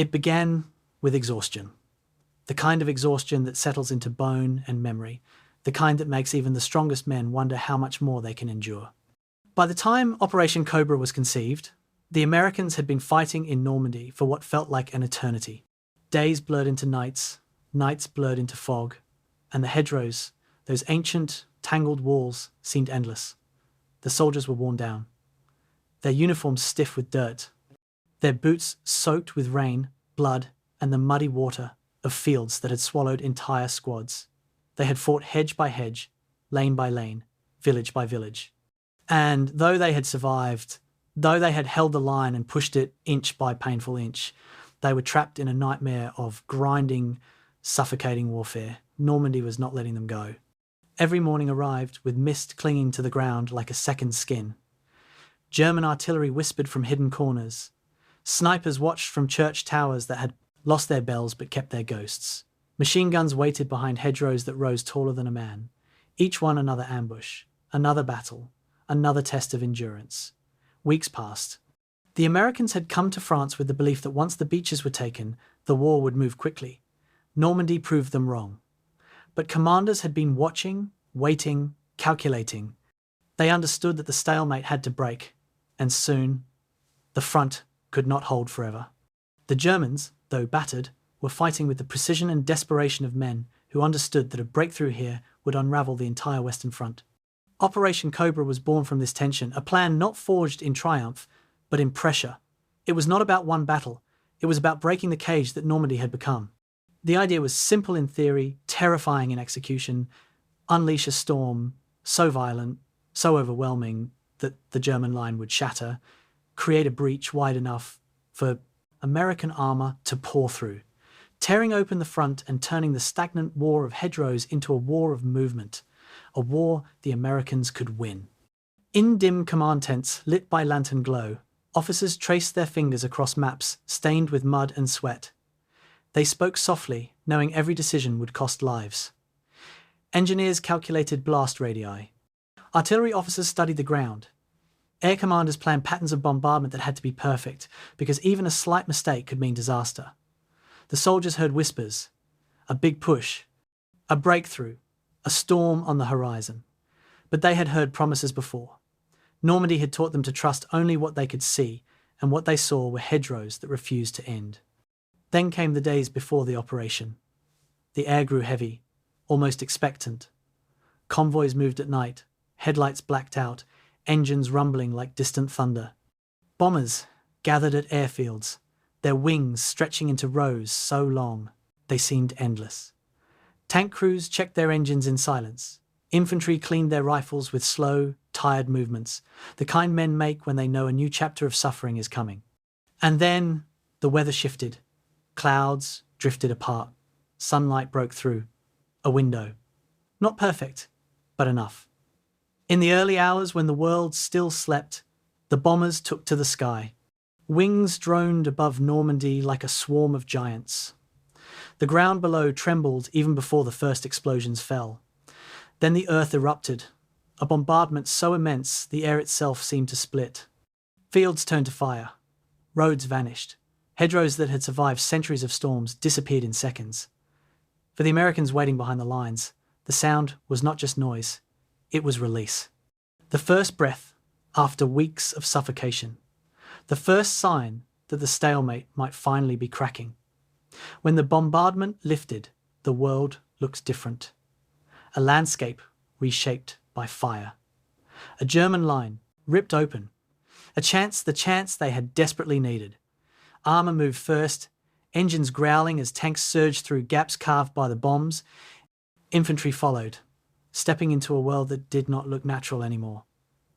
It began with exhaustion. The kind of exhaustion that settles into bone and memory, the kind that makes even the strongest men wonder how much more they can endure. By the time Operation Cobra was conceived, the Americans had been fighting in Normandy for what felt like an eternity. Days blurred into nights, nights blurred into fog, and the hedgerows, those ancient, tangled walls, seemed endless. The soldiers were worn down, their uniforms stiff with dirt, their boots soaked with rain, blood, and the muddy water of fields that had swallowed entire squads. They had fought hedge by hedge, lane by lane, village by village. And though they had survived, though they had held the line and pushed it inch by painful inch, they were trapped in a nightmare of grinding, suffocating warfare. Normandy was not letting them go. Every morning arrived with mist clinging to the ground like a second skin. German artillery whispered from hidden corners. Snipers watched from church towers that had lost their bells but kept their ghosts. Machine guns waited behind hedgerows that rose taller than a man. Each one another ambush, another battle, another test of endurance. Weeks passed. The Americans had come to France with the belief that once the beaches were taken, the war would move quickly. Normandy proved them wrong. But commanders had been watching, waiting, calculating. They understood that the stalemate had to break, and soon the front could not hold forever. The Germans, though battered, were fighting with the precision and desperation of men who understood that a breakthrough here would unravel the entire Western Front. Operation Cobra was born from this tension, a plan not forged in triumph, but in pressure. It was not about one battle. It was about breaking the cage that Normandy had become. The idea was simple in theory, terrifying in execution. Unleash a storm so violent, so overwhelming that the German line would shatter. Create a breach wide enough for American armour to pour through, tearing open the front and turning the stagnant war of hedgerows into a war of movement, a war the Americans could win. In dim command tents lit by lantern glow, officers traced their fingers across maps stained with mud and sweat. They spoke softly, knowing every decision would cost lives. Engineers calculated blast radii. Artillery officers studied the ground. Air commanders planned patterns of bombardment that had to be perfect, because even a slight mistake could mean disaster. The soldiers heard whispers, a big push, a breakthrough, a storm on the horizon. But they had heard promises before. Normandy had taught them to trust only what they could see, and what they saw were hedgerows that refused to end. Then came the days before the operation. The air grew heavy, almost expectant. Convoys moved at night, headlights blacked out, engines rumbling like distant thunder. Bombers gathered at airfields, their wings stretching into rows so long they seemed endless. Tank crews checked their engines in silence. Infantry cleaned their rifles with slow, tired movements, the kind men make when they know a new chapter of suffering is coming. And then the weather shifted. Clouds drifted apart. Sunlight broke through. A window. Not perfect, but enough. In the early hours when the world still slept, the bombers took to the sky. Wings droned above Normandy like a swarm of giants. The ground below trembled even before the first explosions fell. Then the earth erupted, a bombardment so immense the air itself seemed to split. Fields turned to fire. Roads vanished. Hedgerows that had survived centuries of storms disappeared in seconds. For the Americans waiting behind the lines, the sound was not just noise, it was release. The first breath after weeks of suffocation. The first sign that the stalemate might finally be cracking. When the bombardment lifted, the world looked different. A landscape reshaped by fire. A German line ripped open. The chance they had desperately needed. Armour moved first, engines growling as tanks surged through gaps carved by the bombs. Infantry followed, stepping into a world that did not look natural anymore.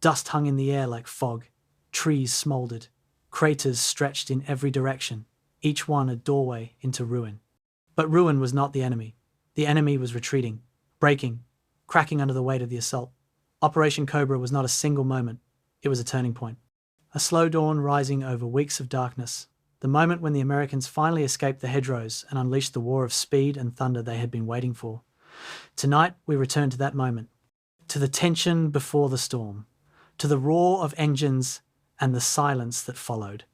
Dust hung in the air like fog. Trees smouldered. Craters stretched in every direction, each one a doorway into ruin. But ruin was not the enemy. The enemy was retreating, breaking, cracking under the weight of the assault. Operation Cobra was not a single moment. It was a turning point. A slow dawn rising over weeks of darkness. The moment when the Americans finally escaped the hedgerows and unleashed the war of speed and thunder they had been waiting for. Tonight, we return to that moment. To the tension before the storm. To the roar of engines and the silence that followed.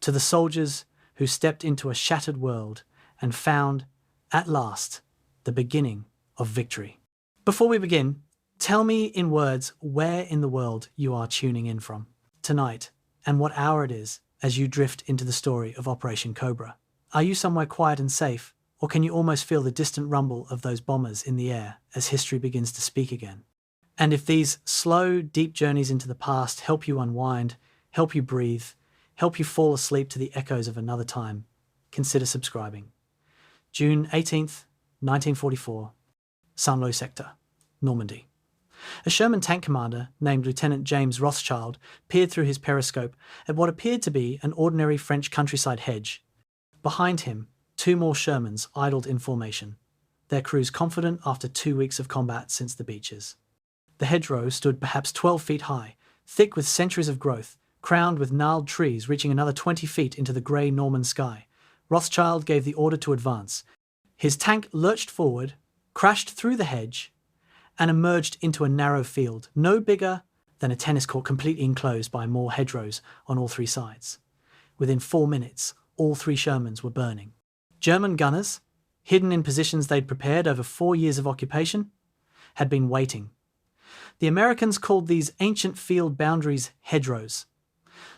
To the soldiers who stepped into a shattered world and found, at last, the beginning of victory. Before we begin, tell me in words where in the world you are tuning in from tonight and what hour it is as you drift into the story of Operation Cobra. Are you somewhere quiet and safe, or can you almost feel the distant rumble of those bombers in the air as history begins to speak again? And if these slow, deep journeys into the past help you unwind, help you breathe, help you fall asleep to the echoes of another time, consider subscribing. June 18th, 1944, Saint-Lô sector, Normandy. A Sherman tank commander named Lieutenant James Rothschild peered through his periscope at what appeared to be an ordinary French countryside hedge. Behind him, 2 more Shermans idled in formation, their crews confident after 2 weeks of combat since the beaches. The hedgerow stood perhaps 12 feet high, thick with centuries of growth, crowned with gnarled trees reaching another 20 feet into the grey Norman sky. Rothschild gave the order to advance. His tank lurched forward, crashed through the hedge, and emerged into a narrow field, no bigger than a tennis court completely enclosed by more hedgerows on all 3 sides. Within 4 minutes, all 3 Shermans were burning. German gunners, hidden in positions they'd prepared over 4 years of occupation, had been waiting. The Americans called these ancient field boundaries hedgerows.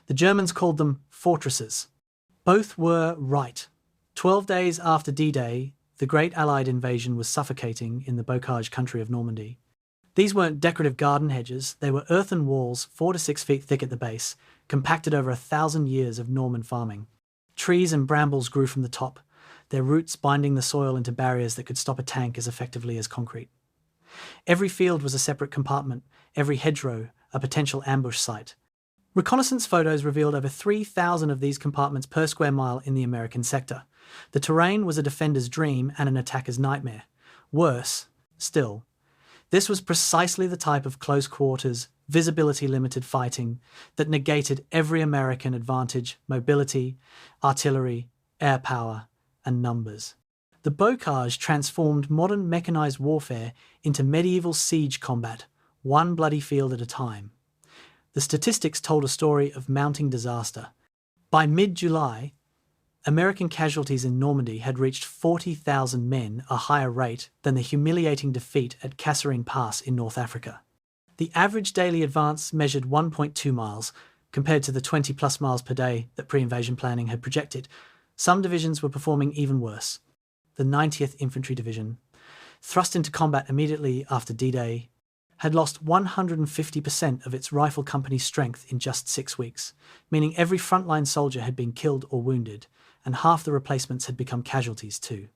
The Germans called them fortresses. Both were right. 12 days after D-Day, the great Allied invasion was suffocating in the bocage country of Normandy. These weren't decorative garden hedges, they were earthen walls 4 to 6 feet thick at the base, compacted over 1,000 years of Norman farming. Trees and brambles grew from the top, their roots binding the soil into barriers that could stop a tank as effectively as concrete. Every field was a separate compartment, every hedgerow a potential ambush site. Reconnaissance photos revealed over 3,000 of these compartments per square mile in the American sector. The terrain was a defender's dream and an attacker's nightmare. Worse still, this was precisely the type of close-quarters, visibility-limited fighting that negated every American advantage: mobility, artillery, air power, and numbers. The bocage transformed modern mechanized warfare into medieval siege combat, one bloody field at a time. The statistics told a story of mounting disaster. By mid-July, American casualties in Normandy had reached 40,000 men, a higher rate than the humiliating defeat at Kasserine Pass in North Africa. The average daily advance measured 1.2 miles, compared to the 20-plus miles per day that pre-invasion planning had projected. Some divisions were performing even worse. The 90th Infantry Division, thrust into combat immediately after D-Day, had lost 150% of its rifle company's strength in just 6 weeks, meaning every frontline soldier had been killed or wounded, and half the replacements had become casualties too.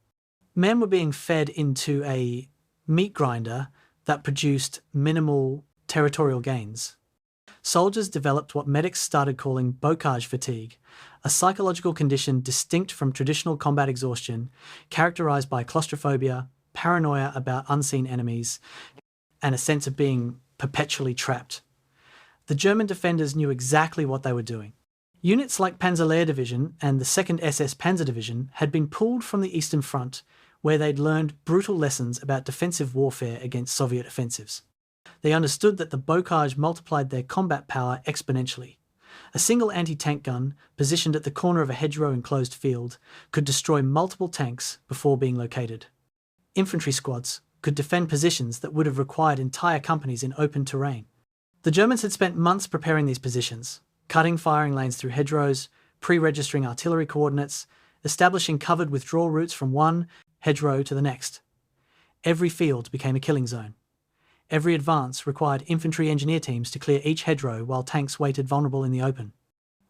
Men were being fed into a meat grinder that produced minimal territorial gains. Soldiers developed what medics started calling bocage fatigue, a psychological condition distinct from traditional combat exhaustion, characterized by claustrophobia, paranoia about unseen enemies, and a sense of being perpetually trapped. The German defenders knew exactly what they were doing. Units like Panzerlehr Division and the 2nd SS Panzer Division had been pulled from the Eastern Front, where they'd learned brutal lessons about defensive warfare against Soviet offensives. They understood that the bocage multiplied their combat power exponentially. A single anti-tank gun, positioned at the corner of a hedgerow enclosed field, could destroy multiple tanks before being located. Infantry squads could defend positions that would have required entire companies in open terrain. The Germans had spent months preparing these positions, cutting firing lanes through hedgerows, pre-registering artillery coordinates, establishing covered withdrawal routes from one hedgerow to the next. Every field became a killing zone. Every advance required infantry engineer teams to clear each hedgerow while tanks waited vulnerable in the open.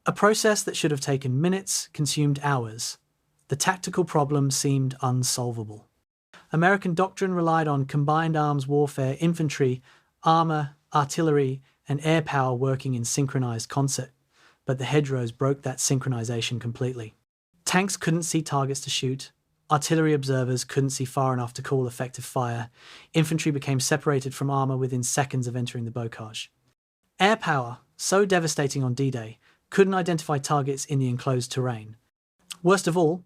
A process that should have taken minutes consumed hours. The tactical problem seemed unsolvable. American doctrine relied on combined arms warfare, infantry, armour, artillery, and air power working in synchronized concert, but the hedgerows broke that synchronization completely. Tanks couldn't see targets to shoot, artillery observers couldn't see far enough to call effective fire, infantry became separated from armour within seconds of entering the bocage. Air power, so devastating on D-Day, couldn't identify targets in the enclosed terrain. Worst of all,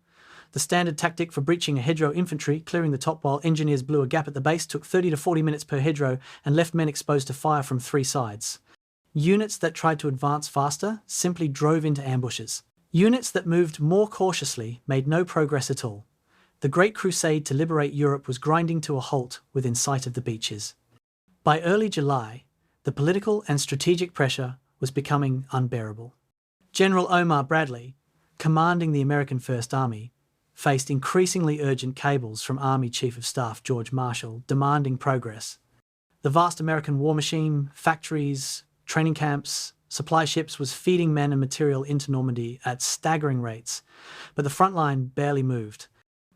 the standard tactic for breaching a hedgerow infantry, clearing the top while engineers blew a gap at the base, took 30 to 40 minutes per hedgerow and left men exposed to fire from 3 sides. Units that tried to advance faster simply drove into ambushes. Units that moved more cautiously made no progress at all. The Great Crusade to liberate Europe was grinding to a halt within sight of the beaches. By early July, the political and strategic pressure was becoming unbearable. General Omar Bradley, commanding the American First Army, faced increasingly urgent cables from Army Chief of Staff George Marshall demanding progress. The vast American war machine, factories, training camps, supply ships was feeding men and material into Normandy at staggering rates, but the front line barely moved.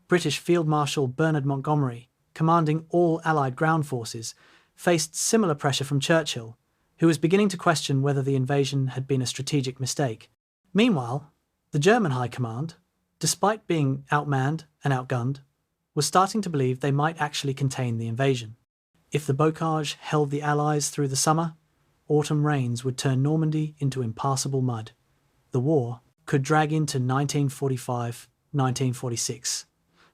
British Field Marshal Bernard Montgomery, commanding all Allied ground forces, faced similar pressure from Churchill, who was beginning to question whether the invasion had been a strategic mistake. Meanwhile, the German High Command, despite being outmanned and outgunned, was starting to believe they might actually contain the invasion. If the bocage held the Allies through the summer, autumn rains would turn Normandy into impassable mud. The war could drag into 1945-1946.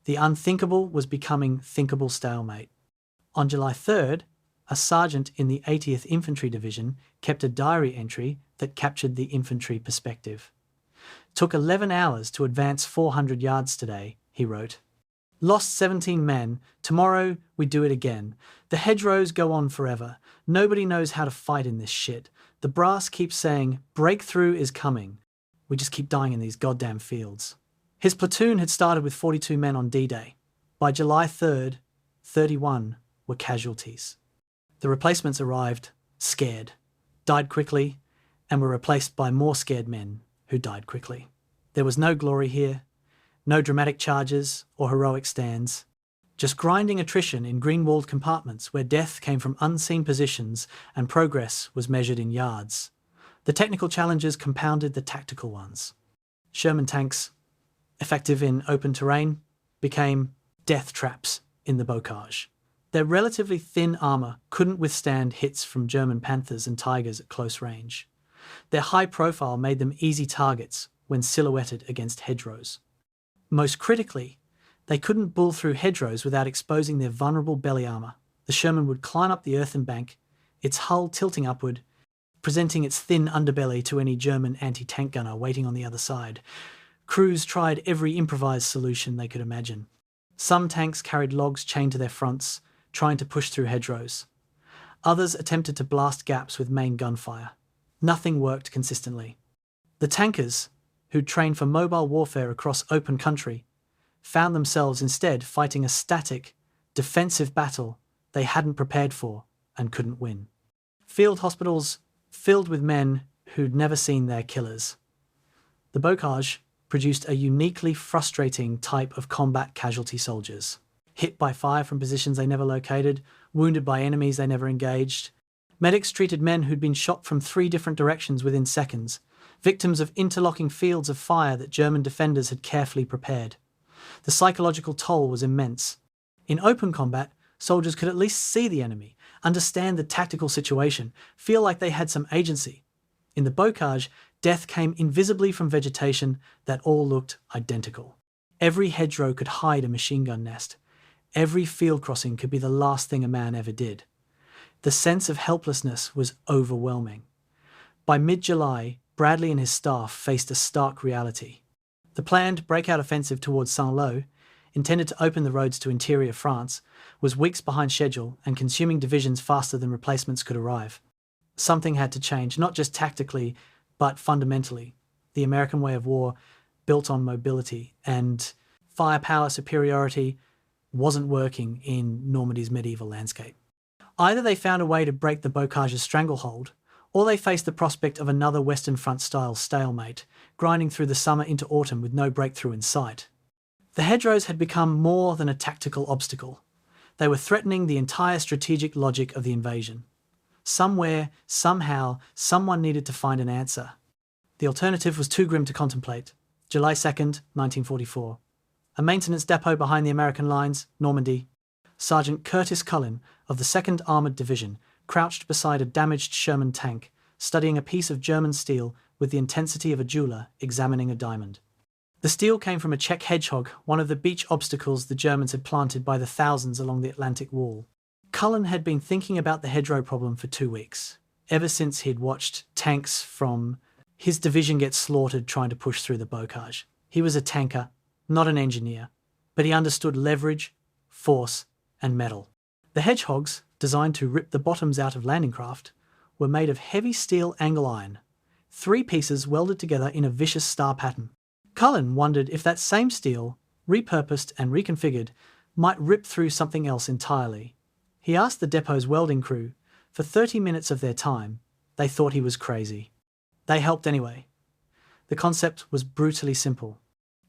The unthinkable was becoming thinkable stalemate. On July 3rd, a sergeant in the 80th Infantry Division kept a diary entry that captured the infantry perspective. "Took 11 hours to advance 400 yards today," he wrote. "Lost 17 men. Tomorrow we do it again. The hedgerows go on forever. Nobody knows how to fight in this shit. The brass keeps saying, breakthrough is coming. We just keep dying in these goddamn fields." His platoon had started with 42 men on D-Day. By July 3rd, 31 were casualties. The replacements arrived scared, died quickly, and were replaced by more scared men who died quickly. There was no glory here, no dramatic charges or heroic stands, just grinding attrition in green-walled compartments where death came from unseen positions and progress was measured in yards. The technical challenges compounded the tactical ones. Sherman tanks, effective in open terrain, became death traps in the bocage. Their relatively thin armour couldn't withstand hits from German Panthers and Tigers at close range. Their high profile made them easy targets when silhouetted against hedgerows. Most critically, they couldn't bull through hedgerows without exposing their vulnerable belly armour. The Sherman would climb up the earthen bank, its hull tilting upward, presenting its thin underbelly to any German anti-tank gunner waiting on the other side. Crews tried every improvised solution they could imagine. Some tanks carried logs chained to their fronts, trying to push through hedgerows. Others attempted to blast gaps with main gunfire. Nothing worked consistently. The tankers, who'd trained for mobile warfare across open country, found themselves instead fighting a static, defensive battle they hadn't prepared for and couldn't win. Field hospitals filled with men who'd never seen their killers. The bocage produced a uniquely frustrating type of combat casualty soldiers. Hit by fire from positions they never located, wounded by enemies they never engaged. Medics treated men who'd been shot from 3 different directions within seconds, victims of interlocking fields of fire that German defenders had carefully prepared. The psychological toll was immense. In open combat, soldiers could at least see the enemy, understand the tactical situation, feel like they had some agency. In the bocage, death came invisibly from vegetation that all looked identical. Every hedgerow could hide a machine gun nest. Every field crossing could be the last thing a man ever did. The sense of helplessness was overwhelming. By mid-July, Bradley and his staff faced a stark reality. The planned breakout offensive towards Saint-Lô, intended to open the roads to interior France, was weeks behind schedule and consuming divisions faster than replacements could arrive. Something had to change, not just tactically, but fundamentally. The American way of war, built on mobility and firepower superiority, wasn't working in Normandy's medieval landscape. Either they found a way to break the bocage's stranglehold, or they faced the prospect of another Western Front-style stalemate, grinding through the summer into autumn with no breakthrough in sight. The hedgerows had become more than a tactical obstacle. They were threatening the entire strategic logic of the invasion. Somewhere, somehow, someone needed to find an answer. The alternative was too grim to contemplate. July 2nd, 1944. A maintenance depot behind the American lines, Normandy. Sergeant Curtis Cullen of the 2nd Armoured Division crouched beside a damaged Sherman tank, studying a piece of German steel with the intensity of a jeweller examining a diamond. The steel came from a Czech hedgehog, one of the beach obstacles the Germans had planted by the thousands along the Atlantic Wall. Cullen had been thinking about the hedgerow problem for 2 weeks, ever since he'd watched tanks from His division gets slaughtered trying to push through the bocage. He was a tanker, not an engineer, but he understood leverage, force, and metal. The hedgehogs, designed to rip the bottoms out of landing craft, were made of heavy steel angle iron, 3 pieces welded together in a vicious star pattern. Cullen wondered if that same steel, repurposed and reconfigured, might rip through something else entirely. He asked the depot's welding crew for 30 minutes of their time. They thought he was crazy. They helped anyway. The concept was brutally simple.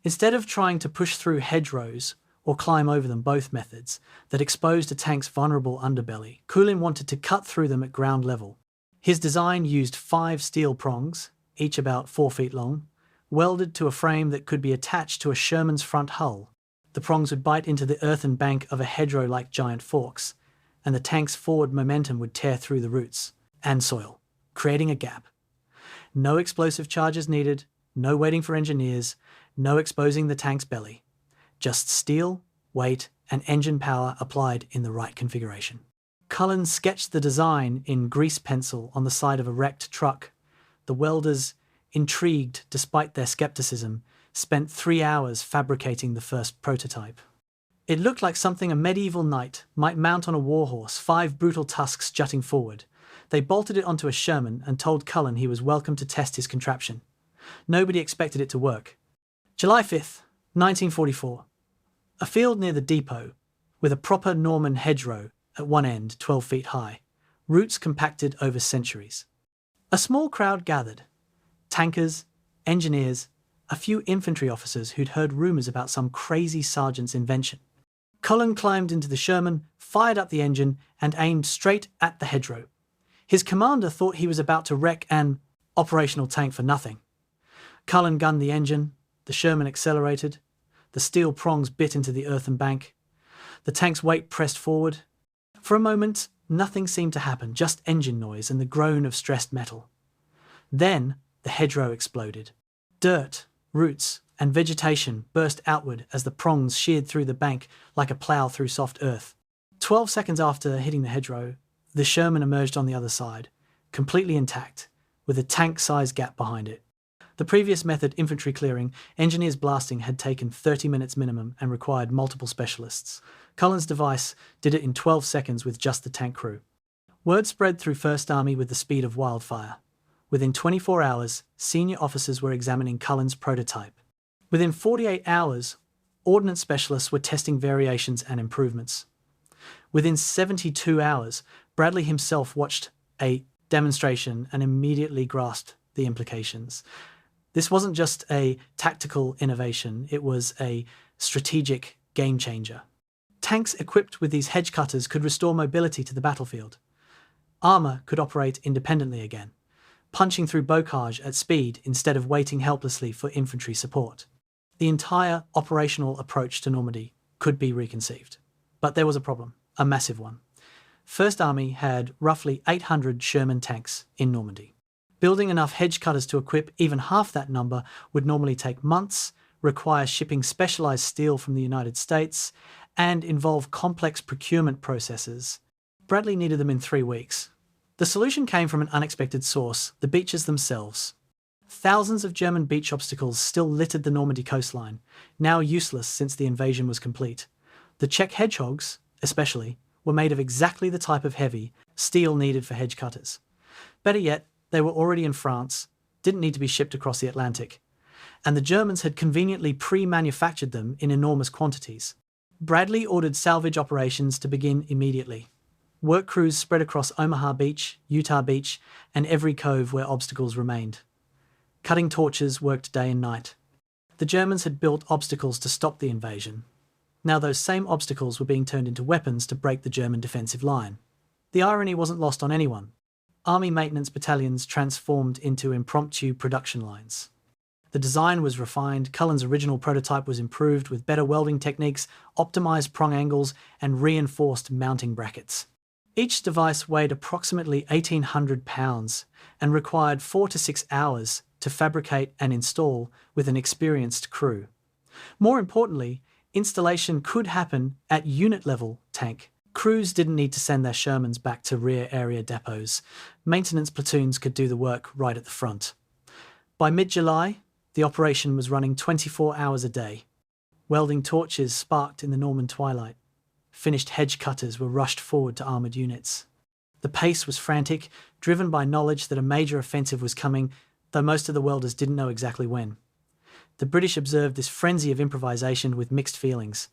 Instead of trying to push through hedgerows or climb over them, both methods that exposed a tank's vulnerable underbelly, Cullen wanted to cut through them at ground level. His design used 5 steel prongs, each about 4 feet long, welded to a frame that could be attached to a Sherman's front hull. The prongs would bite into the earthen bank of a hedgerow like giant forks, and the tank's forward momentum would tear through the roots and soil, creating a gap. No explosive charges needed, no waiting for engineers, no exposing the tank's belly. Just steel, weight, and engine power applied in the right configuration. Cullen sketched the design in grease pencil on the side of a wrecked truck. The welders, intrigued despite their skepticism, spent 3 hours fabricating the first prototype. It looked like something a medieval knight might mount on a warhorse, 5 brutal tusks jutting forward. They bolted it onto a Sherman and told Cullen he was welcome to test his contraption. Nobody expected it to work. July 5th, 1944. A field near the depot, with a proper Norman hedgerow at one end 12 feet high, roots compacted over centuries. A small crowd gathered. Tankers, engineers, a few infantry officers who'd heard rumours about some crazy sergeant's invention. Cullen climbed into the Sherman, fired up the engine, and aimed straight at the hedgerow. His commander thought he was about to wreck an operational tank for nothing. Cullen gunned the engine, the Sherman accelerated, the steel prongs bit into the earthen bank. The tank's weight pressed forward. For a moment, nothing seemed to happen, just engine noise and the groan of stressed metal. Then, the hedgerow exploded. Dirt, roots, and vegetation burst outward as the prongs sheared through the bank like a plough through soft earth. 12 seconds after hitting the hedgerow, the Sherman emerged on the other side, completely intact, with a tank-sized gap behind it. The previous method, infantry clearing, engineers blasting, had taken 30 minutes minimum and required multiple specialists. Cullen's device did it in 12 seconds with just the tank crew. Word spread through First Army with the speed of wildfire. Within 24 hours, senior officers were examining Cullen's prototype. Within 48 hours, ordnance specialists were testing variations and improvements. Within 72 hours, Bradley himself watched a demonstration and immediately grasped the implications. This wasn't just a tactical innovation, it was a strategic game changer. Tanks equipped with these hedge cutters could restore mobility to the battlefield. Armour could operate independently again, punching through bocage at speed instead of waiting helplessly for infantry support. The entire operational approach to Normandy could be reconceived. But there was a problem, a massive one. First Army had roughly 800 Sherman tanks in Normandy. Building enough hedge cutters to equip even half that number would normally take months, require shipping specialised steel from the United States, and involve complex procurement processes. Bradley needed them in 3 weeks. The solution came from an unexpected source, the beaches themselves. Thousands of German beach obstacles still littered the Normandy coastline, now useless since the invasion was complete. The Czech hedgehogs, especially, were made of exactly the type of heavy steel needed for hedge cutters. Better yet, they were already in France, didn't need to be shipped across the Atlantic, and the Germans had conveniently pre-manufactured them in enormous quantities. Bradley ordered salvage operations to begin immediately. Work crews spread across Omaha Beach, Utah Beach, and every cove where obstacles remained. Cutting torches worked day and night. The Germans had built obstacles to stop the invasion. Now those same obstacles were being turned into weapons to break the German defensive line. The irony wasn't lost on anyone. Army maintenance battalions transformed into impromptu production lines. The design was refined, Cullen's original prototype was improved with better welding techniques, optimised prong angles, and reinforced mounting brackets. Each device weighed approximately 1,800 pounds and required 4 to 6 hours to fabricate and install with an experienced crew. More importantly, installation could happen at unit-level tank. Crews didn't need to send their Shermans back to rear area depots. Maintenance platoons could do the work right at the front. By mid-July, the operation was running 24 hours a day. Welding torches sparked in the Norman twilight. Finished hedge cutters were rushed forward to armoured units. The pace was frantic, driven by knowledge that a major offensive was coming, though most of the welders didn't know exactly when. The British observed this frenzy of improvisation with mixed feelings.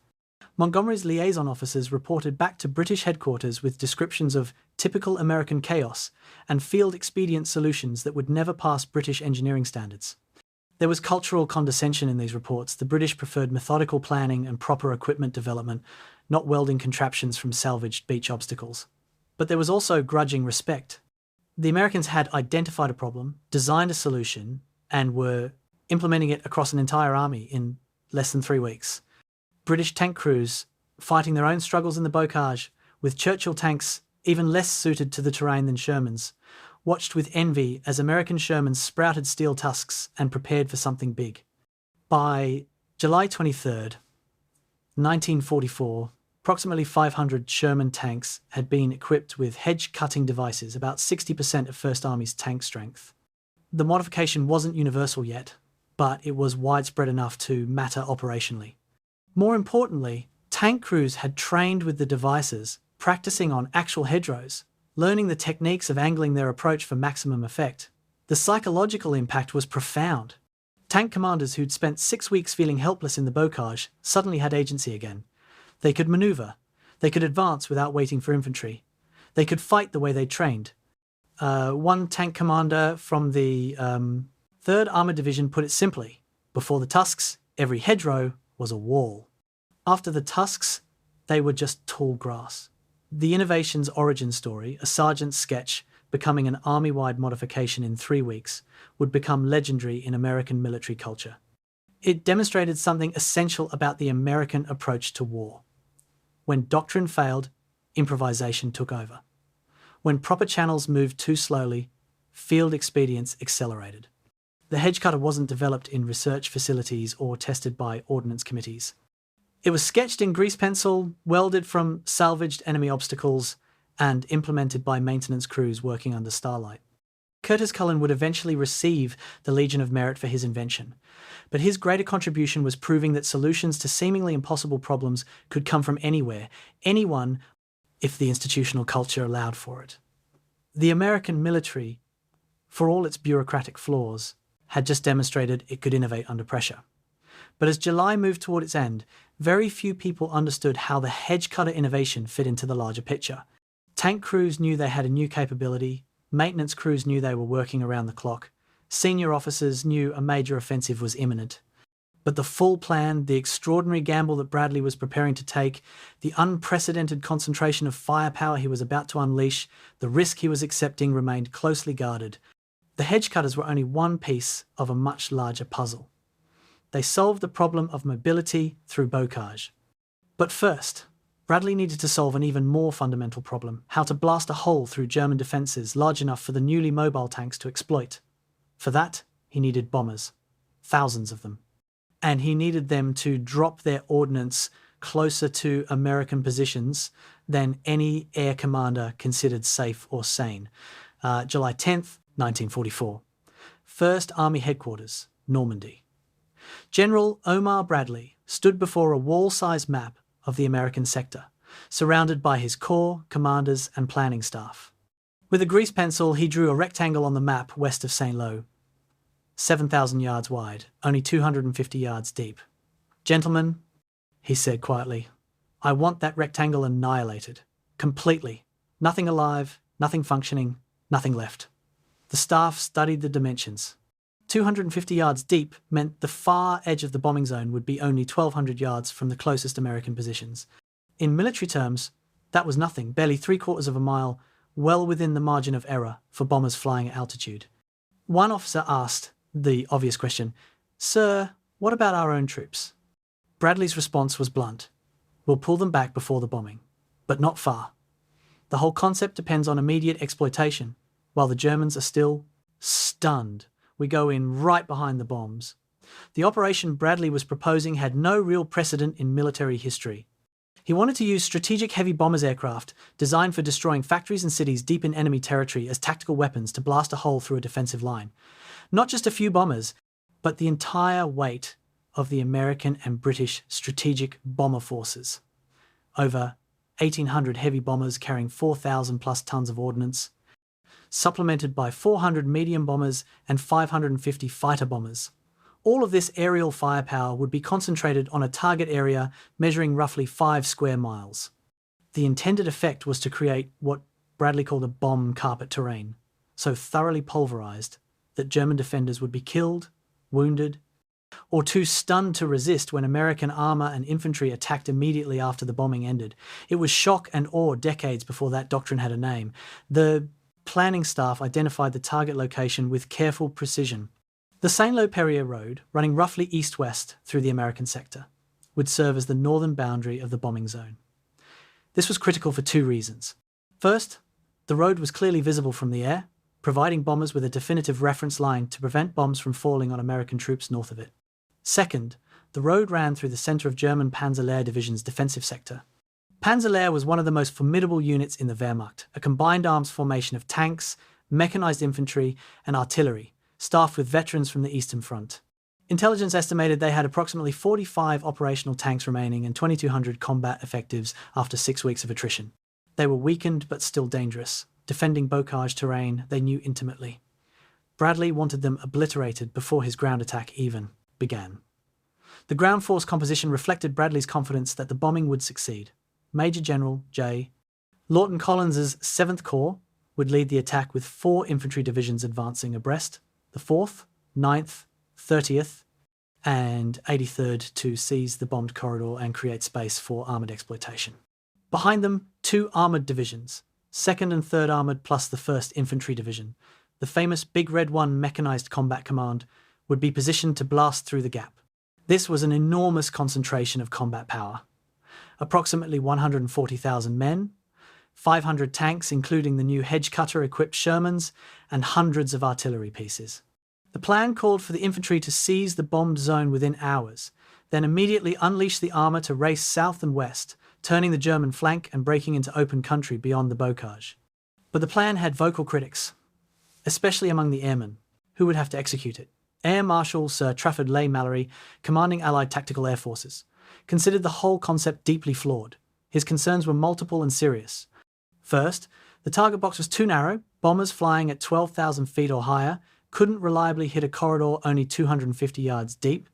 Montgomery's liaison officers reported back to British headquarters with descriptions of typical American chaos and field expedient solutions that would never pass British engineering standards. There was cultural condescension in these reports. The British preferred methodical planning and proper equipment development, not welding contraptions from salvaged beach obstacles. But there was also grudging respect. The Americans had identified a problem, designed a solution, and were implementing it across an entire army in less than 3 weeks. British tank crews, fighting their own struggles in the bocage, with Churchill tanks even less suited to the terrain than Sherman's, watched with envy as American Shermans sprouted steel tusks and prepared for something big. By July 23rd, 1944, approximately 500 Sherman tanks had been equipped with hedge-cutting devices, about 60% of First Army's tank strength. The modification wasn't universal yet, but it was widespread enough to matter operationally. More importantly, tank crews had trained with the devices, practicing on actual hedgerows, learning the techniques of angling their approach for maximum effect. The psychological impact was profound. Tank commanders who'd spent 6 weeks feeling helpless in the bocage suddenly had agency again. They could maneuver. They could advance without waiting for infantry. They could fight the way they trained. One tank commander from the 3rd Armoured Division put it simply: before the tusks, every hedgerow was a wall. After the tusks, they were just tall grass. The innovation's origin story, a sergeant's sketch becoming an army-wide modification in 3 weeks, would become legendary in American military culture. It demonstrated something essential about the American approach to war. When doctrine failed, improvisation took over. When proper channels moved too slowly, field expedients accelerated. The hedge cutter wasn't developed in research facilities or tested by ordnance committees. It was sketched in grease pencil, welded from salvaged enemy obstacles, and implemented by maintenance crews working under starlight. Curtis Cullen would eventually receive the Legion of Merit for his invention, but his greater contribution was proving that solutions to seemingly impossible problems could come from anywhere, anyone, if the institutional culture allowed for it. The American military, for all its bureaucratic flaws, had just demonstrated it could innovate under pressure. But as July moved toward its end, very few people understood how the hedge cutter innovation fit into the larger picture. Tank crews knew they had a new capability, maintenance crews knew they were working around the clock, senior officers knew a major offensive was imminent. But the full plan, the extraordinary gamble that Bradley was preparing to take, the unprecedented concentration of firepower he was about to unleash, the risk he was accepting remained closely guarded. The hedge cutters were only one piece of a much larger puzzle. They solved the problem of mobility through bocage. But first, Bradley needed to solve an even more fundamental problem: how to blast a hole through German defences large enough for the newly mobile tanks to exploit. For that, he needed bombers, thousands of them. And he needed them to drop their ordnance closer to American positions than any air commander considered safe or sane. July 10th, 1944. First Army Headquarters, Normandy. General Omar Bradley stood before a wall-sized map of the American sector, surrounded by his corps, commanders, and planning staff. With a grease pencil, he drew a rectangle on the map west of St. Lo, 7,000 yards wide, only 250 yards deep. "Gentlemen," he said quietly, "I want that rectangle annihilated. Completely. Nothing alive, nothing functioning, nothing left." The staff studied the dimensions. 250 yards deep meant the far edge of the bombing zone would be only 1,200 yards from the closest American positions. In military terms, that was nothing, barely 3/4 of a mile, well within the margin of error for bombers flying at altitude. One officer asked the obvious question, "Sir, what about our own troops?" Bradley's response was blunt: "We'll pull them back before the bombing, but not far. The whole concept depends on immediate exploitation. While the Germans are still stunned, we go in right behind the bombs." The operation Bradley was proposing had no real precedent in military history. He wanted to use strategic heavy bombers aircraft, designed for destroying factories and cities deep in enemy territory, as tactical weapons to blast a hole through a defensive line. Not just a few bombers, but the entire weight of the American and British strategic bomber forces. Over 1,800 heavy bombers carrying 4,000 plus tons of ordnance, supplemented by 400 medium bombers and 550 fighter bombers. All of this aerial firepower would be concentrated on a target area measuring roughly 5 square miles. The intended effect was to create what Bradley called a bomb carpet terrain, so thoroughly pulverized that German defenders would be killed, wounded, or too stunned to resist when American armor and infantry attacked immediately after the bombing ended. It was shock and awe decades before that doctrine had a name. The planning staff identified the target location with careful precision. The Saint-Lô-Perrier Road, running roughly east-west through the American sector, would serve as the northern boundary of the bombing zone. This was critical for 2 reasons. First, the road was clearly visible from the air, providing bombers with a definitive reference line to prevent bombs from falling on American troops north of it. Second, the road ran through the center of German Panzerlehr Division's defensive sector. Panzerlehr was one of the most formidable units in the Wehrmacht, a combined arms formation of tanks, mechanized infantry, and artillery, staffed with veterans from the Eastern Front. Intelligence estimated they had approximately 45 operational tanks remaining and 2,200 combat effectives after 6 weeks of attrition. They were weakened but still dangerous, defending bocage terrain they knew intimately. Bradley wanted them obliterated before his ground attack even began. The ground force composition reflected Bradley's confidence that the bombing would succeed. Major General J. Lawton Collins's 7th Corps would lead the attack with 4 infantry divisions advancing abreast, the 4th, 9th, 30th, and 83rd to seize the bombed corridor and create space for armoured exploitation. Behind them, 2 armoured divisions, 2nd and 3rd Armoured plus the 1st Infantry Division, the famous Big Red 1 Mechanized Combat Command, would be positioned to blast through the gap. This was an enormous concentration of combat power. Approximately 140,000 men, 500 tanks including the new hedge cutter-equipped Shermans, and hundreds of artillery pieces. The plan called for the infantry to seize the bombed zone within hours, then immediately unleash the armour to race south and west, turning the German flank and breaking into open country beyond the bocage. But the plan had vocal critics, especially among the airmen, who would have to execute it. Air Marshal Sir Trafford Leigh-Mallory, commanding Allied tactical air forces, considered the whole concept deeply flawed. His concerns were multiple and serious. First, the target box was too narrow. Bombers flying at 12,000 feet or higher couldn't reliably hit a corridor only 250 yards deep.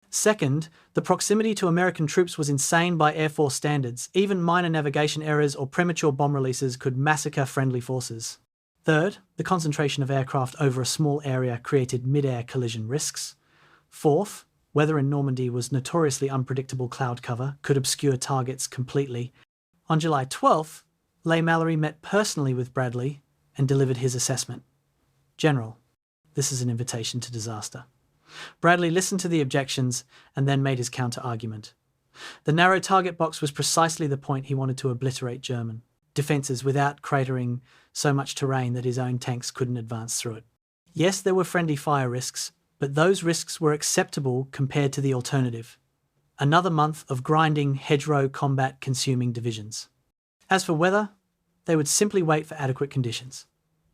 Second, the proximity to American troops was insane by Air Force standards. Even minor navigation errors or premature bomb releases could massacre friendly forces. Third, the concentration of aircraft over a small area created mid-air collision risks. Fourth, weather in Normandy was notoriously unpredictable. Cloud cover could obscure targets completely. On July 12th, Leigh-Mallory met personally with Bradley and delivered his assessment. General, this is an invitation to disaster. Bradley listened to the objections and then made his counter-argument. The narrow target box was precisely the point he wanted to obliterate German defences without cratering so much terrain that his own tanks couldn't advance through it. Yes, there were friendly fire risks, but those risks were acceptable compared to the alternative. Another month of grinding Hedgerow combat-consuming divisions. As for weather, they would simply wait for adequate conditions.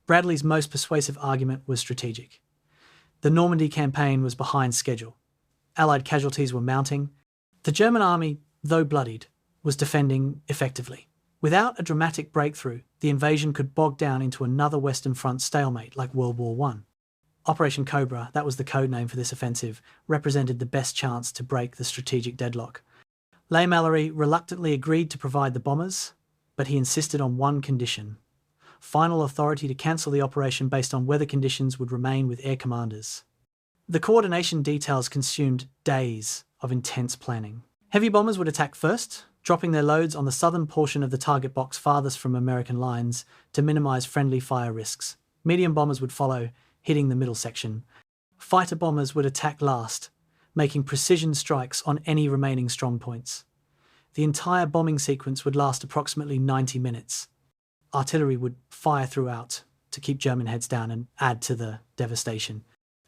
Bradley's most persuasive argument was strategic. The Normandy campaign was behind schedule. Allied casualties were mounting. The German army, though bloodied, was defending effectively. Without a dramatic breakthrough, the invasion could bog down into another Western Front stalemate like World War I. Operation Cobra, that was the code name for this offensive, represented the best chance to break the strategic deadlock. Leigh-Mallory reluctantly agreed to provide the bombers, but he insisted on one condition. Final authority to cancel the operation based on weather conditions would remain with air commanders. The coordination details consumed days of intense planning. Heavy bombers would attack first, dropping their loads on the southern portion of the target box farthest from American lines to minimise friendly fire risks. Medium bombers would follow, hitting the middle section. Fighter bombers would attack last, making precision strikes on any remaining strong points. The entire bombing sequence would last approximately 90 minutes. Artillery would fire throughout to keep German heads down and add to the devastation.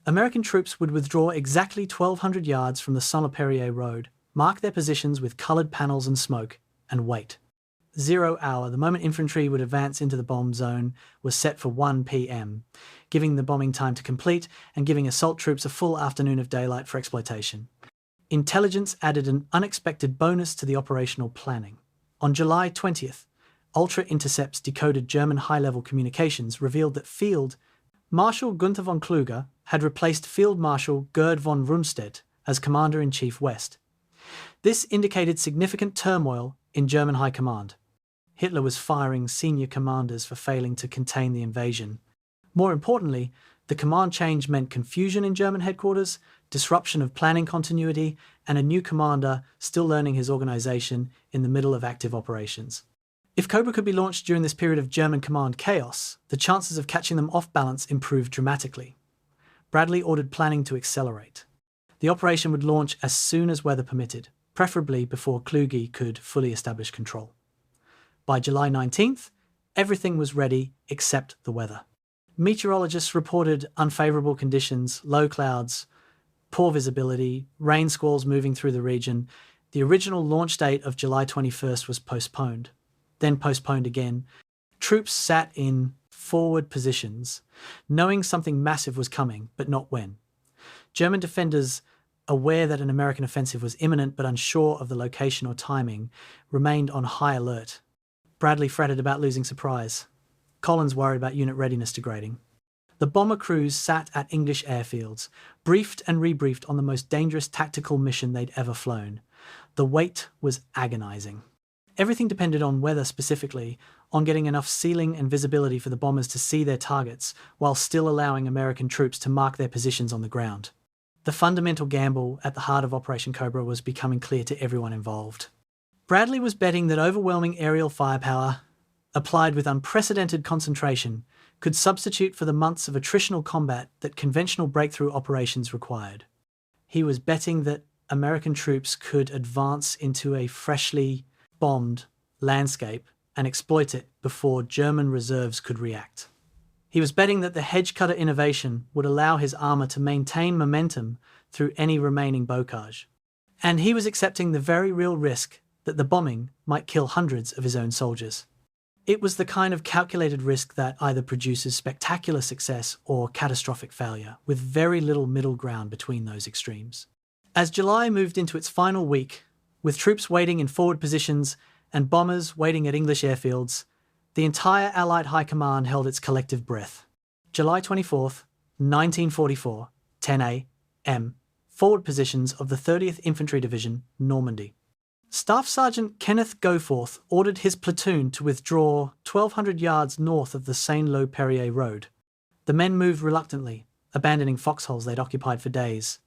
American troops would withdraw exactly 1,200 yards from the Saint-Lô-Perrier Road, mark their positions with coloured panels and smoke, and wait. 0 hour, the moment infantry would advance into the bomb zone, was set for 1 p.m., giving the bombing time to complete and giving assault troops a full afternoon of daylight for exploitation. Intelligence added an unexpected bonus to the operational planning. On July 20th, Ultra intercepts decoded German high-level communications revealed that Field Marshal Gunther von Kluge had replaced Field Marshal Gerd von Rundstedt as Commander-in-Chief West. This indicated significant turmoil in German high command. Hitler was firing senior commanders for failing to contain the invasion. More importantly, the command change meant confusion in German headquarters, disruption of planning continuity, and a new commander still learning his organization in the middle of active operations. If Cobra could be launched during this period of German command chaos, the chances of catching them off balance improved dramatically. Bradley ordered planning to accelerate. The operation would launch as soon as weather permitted, preferably before Kluge could fully establish control. By July 19th, everything was ready except the weather. Meteorologists reported unfavourable conditions, low clouds, poor visibility, rain squalls moving through the region. The original launch date of July 21st was postponed, then postponed again. Troops sat in forward positions, knowing something massive was coming, but not when. German defenders, aware that an American offensive was imminent but unsure of the location or timing, remained on high alert. Bradley fretted about losing surprise. Collins worried about unit readiness degrading. The bomber crews sat at English airfields, briefed and rebriefed on the most dangerous tactical mission they'd ever flown. The wait was agonizing. Everything depended on weather specifically, on getting enough ceiling and visibility for the bombers to see their targets, while still allowing American troops to mark their positions on the ground. The fundamental gamble at the heart of Operation Cobra was becoming clear to everyone involved. Bradley was betting that overwhelming aerial firepower, applied with unprecedented concentration, could substitute for the months of attritional combat that conventional breakthrough operations required. He was betting that American troops could advance into a freshly bombed landscape and exploit it before German reserves could react. He was betting that the hedge cutter innovation would allow his armour to maintain momentum through any remaining bocage. And he was accepting the very real risk that the bombing might kill hundreds of his own soldiers. It was the kind of calculated risk that either produces spectacular success or catastrophic failure, with very little middle ground between those extremes. As July moved into its final week, with troops waiting in forward positions and bombers waiting at English airfields, the entire Allied High Command held its collective breath. July 24th, 1944, 10 a.m., forward positions of the 30th Infantry Division, Normandy. Staff Sergeant Kenneth Goforth ordered his platoon to withdraw 1,200 yards north of the Saint-Lô-Perrier road. The men moved reluctantly, abandoning foxholes they'd occupied for days.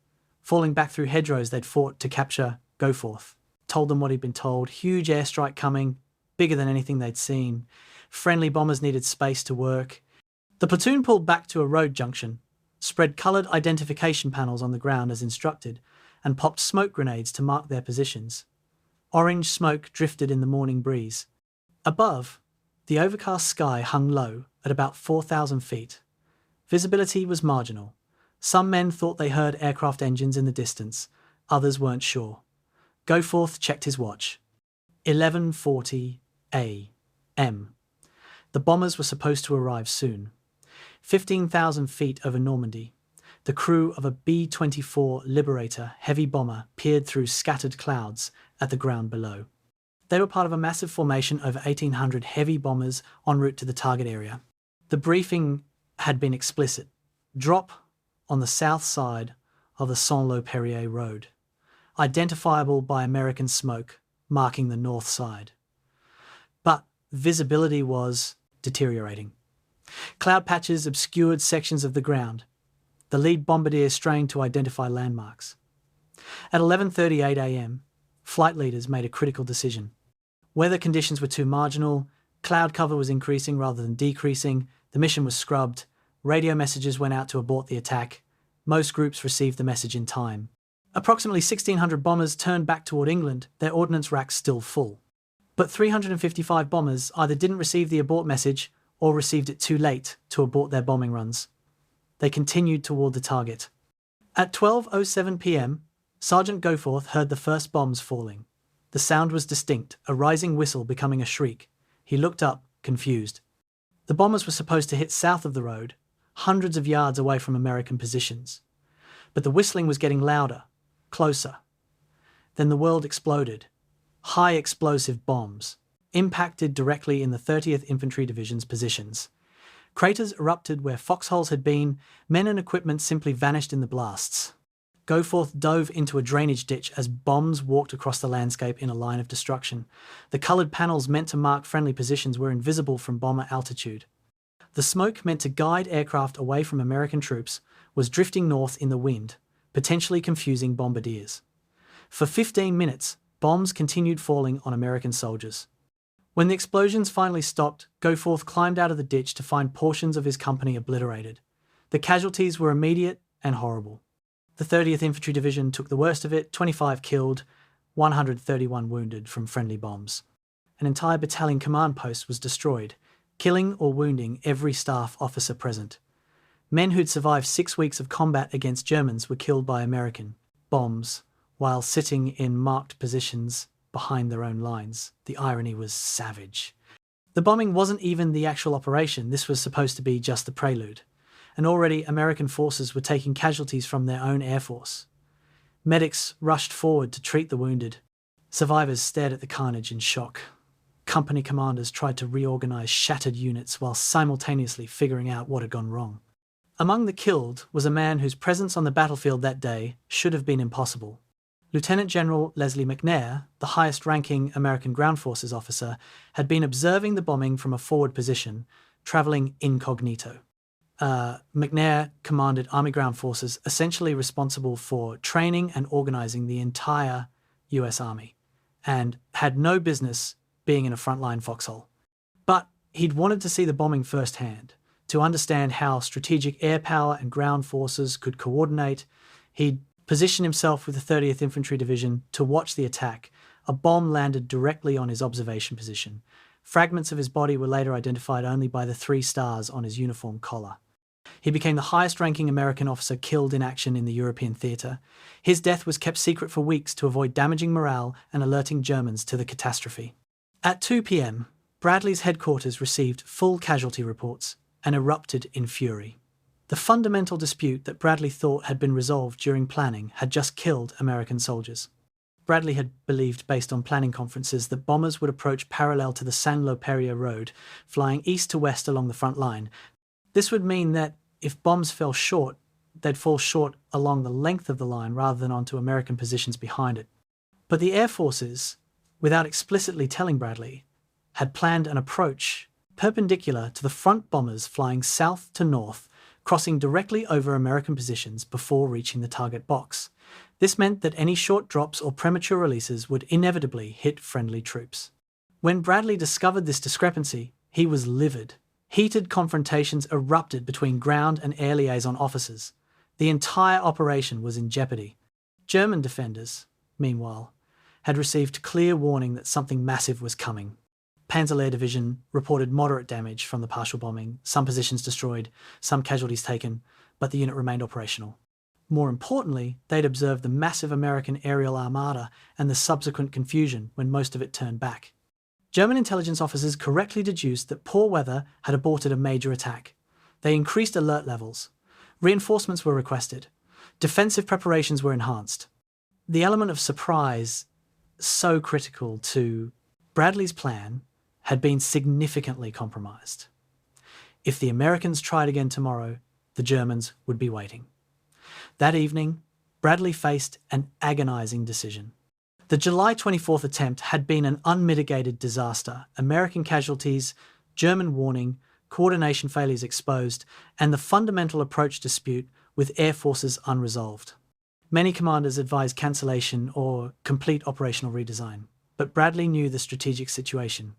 Falling back through hedgerows they'd fought to capture, Goforth told them what he'd been told. Huge airstrike coming, bigger than anything they'd seen. Friendly bombers needed space to work. The platoon pulled back to a road junction, spread coloured identification panels on the ground as instructed, and popped smoke grenades to mark their positions. Orange smoke drifted in the morning breeze. Above, the overcast sky hung low at about 4,000 feet. Visibility was marginal. Some men thought they heard aircraft engines in the distance. Others weren't sure. Goforth checked his watch. 11:40 a.m. The bombers were supposed to arrive soon. 15,000 feet over Normandy, the crew of a B-24 Liberator heavy bomber peered through scattered clouds at the ground below. They were part of a massive formation over 1,800 heavy bombers en route to the target area. The briefing had been explicit. Drop on the south side of the Saint-Lô-Perrier road, identifiable by American smoke marking the north side. But visibility was deteriorating. Cloud patches obscured sections of the ground. The lead bombardier strained to identify landmarks. At 11:38 a.m., flight leaders made a critical decision. Weather conditions were too marginal, cloud cover was increasing rather than decreasing, the mission was scrubbed, radio messages went out to abort the attack. Most groups received the message in time. Approximately 1,600 bombers turned back toward England, their ordnance racks still full. But 355 bombers either didn't receive the abort message or received it too late to abort their bombing runs. They continued toward the target. At 12:07 p.m., Sergeant Goforth heard the first bombs falling. The sound was distinct, a rising whistle becoming a shriek. He looked up, confused. The bombers were supposed to hit south of the road, hundreds of yards away from American positions. But the whistling was getting louder, closer. Then the world exploded. High explosive bombs impacted directly in the 30th Infantry Division's positions. Craters erupted where foxholes had been, men and equipment simply vanished in the blasts. Goforth dove into a drainage ditch as bombs walked across the landscape in a line of destruction. The coloured panels meant to mark friendly positions were invisible from bomber altitude. The smoke meant to guide aircraft away from American troops was drifting north in the wind, potentially confusing bombardiers. For 15 minutes, bombs continued falling on American soldiers. When the explosions finally stopped, Goforth climbed out of the ditch to find portions of his company obliterated. The casualties were immediate and horrible. The 30th Infantry Division took the worst of it, 25 killed, 131 wounded from friendly bombs. An entire battalion command post was destroyed, killing or wounding every staff officer present. Men who'd survived 6 weeks of combat against Germans were killed by American bombs while sitting in marked positions behind their own lines. The irony was savage. The bombing wasn't even the actual operation. This was supposed to be just the prelude. And already American forces were taking casualties from their own air force. Medics rushed forward to treat the wounded. Survivors stared at the carnage in shock. Company commanders tried to reorganize shattered units while simultaneously figuring out what had gone wrong. Among the killed was a man whose presence on the battlefield that day should have been impossible. Lieutenant General Leslie McNair, the highest-ranking American ground forces officer, had been observing the bombing from a forward position, travelling incognito. McNair commanded Army Ground Forces, essentially responsible for training and organising the entire US Army, and had no business being in a frontline foxhole. But he'd wanted to see the bombing firsthand, to understand how strategic air power and ground forces could coordinate. He'd positioned himself with the 30th Infantry Division to watch the attack. A bomb landed directly on his observation position. Fragments of his body were later identified only by the 3 stars on his uniform collar. He became the highest-ranking American officer killed in action in the European theatre. His death was kept secret for weeks to avoid damaging morale and alerting Germans to the catastrophe. At 2 p.m, Bradley's headquarters received full casualty reports and erupted in fury. The fundamental dispute that Bradley thought had been resolved during planning had just killed American soldiers. Bradley had believed, based on planning conferences, that bombers would approach parallel to the Saint-Lô road, flying east to west along the front line. This would mean that if bombs fell short, they'd fall short along the length of the line rather than onto American positions behind it. But the Air Forces, without explicitly telling Bradley, had planned an approach perpendicular to the front bombers flying south to north, crossing directly over American positions before reaching the target box. This meant that any short drops or premature releases would inevitably hit friendly troops. When Bradley discovered this discrepancy, he was livid. Heated confrontations erupted between ground and air liaison officers. The entire operation was in jeopardy. German defenders, meanwhile, had received clear warning that something massive was coming. Panzer Division reported moderate damage from the partial bombing, some positions destroyed, some casualties taken, but the unit remained operational. More importantly, they'd observed the massive American aerial armada and the subsequent confusion when most of it turned back. German intelligence officers correctly deduced that poor weather had aborted a major attack. They increased alert levels. Reinforcements were requested. Defensive preparations were enhanced. The element of surprise, so critical to Bradley's plan, had been significantly compromised. If the Americans tried again tomorrow, the Germans would be waiting. That evening, Bradley faced an agonizing decision. The July 24th attempt had been an unmitigated disaster. American casualties, German warning, coordination failures exposed, and the fundamental approach dispute with air forces unresolved. Many commanders advised cancellation or complete operational redesign, but Bradley knew the strategic situation.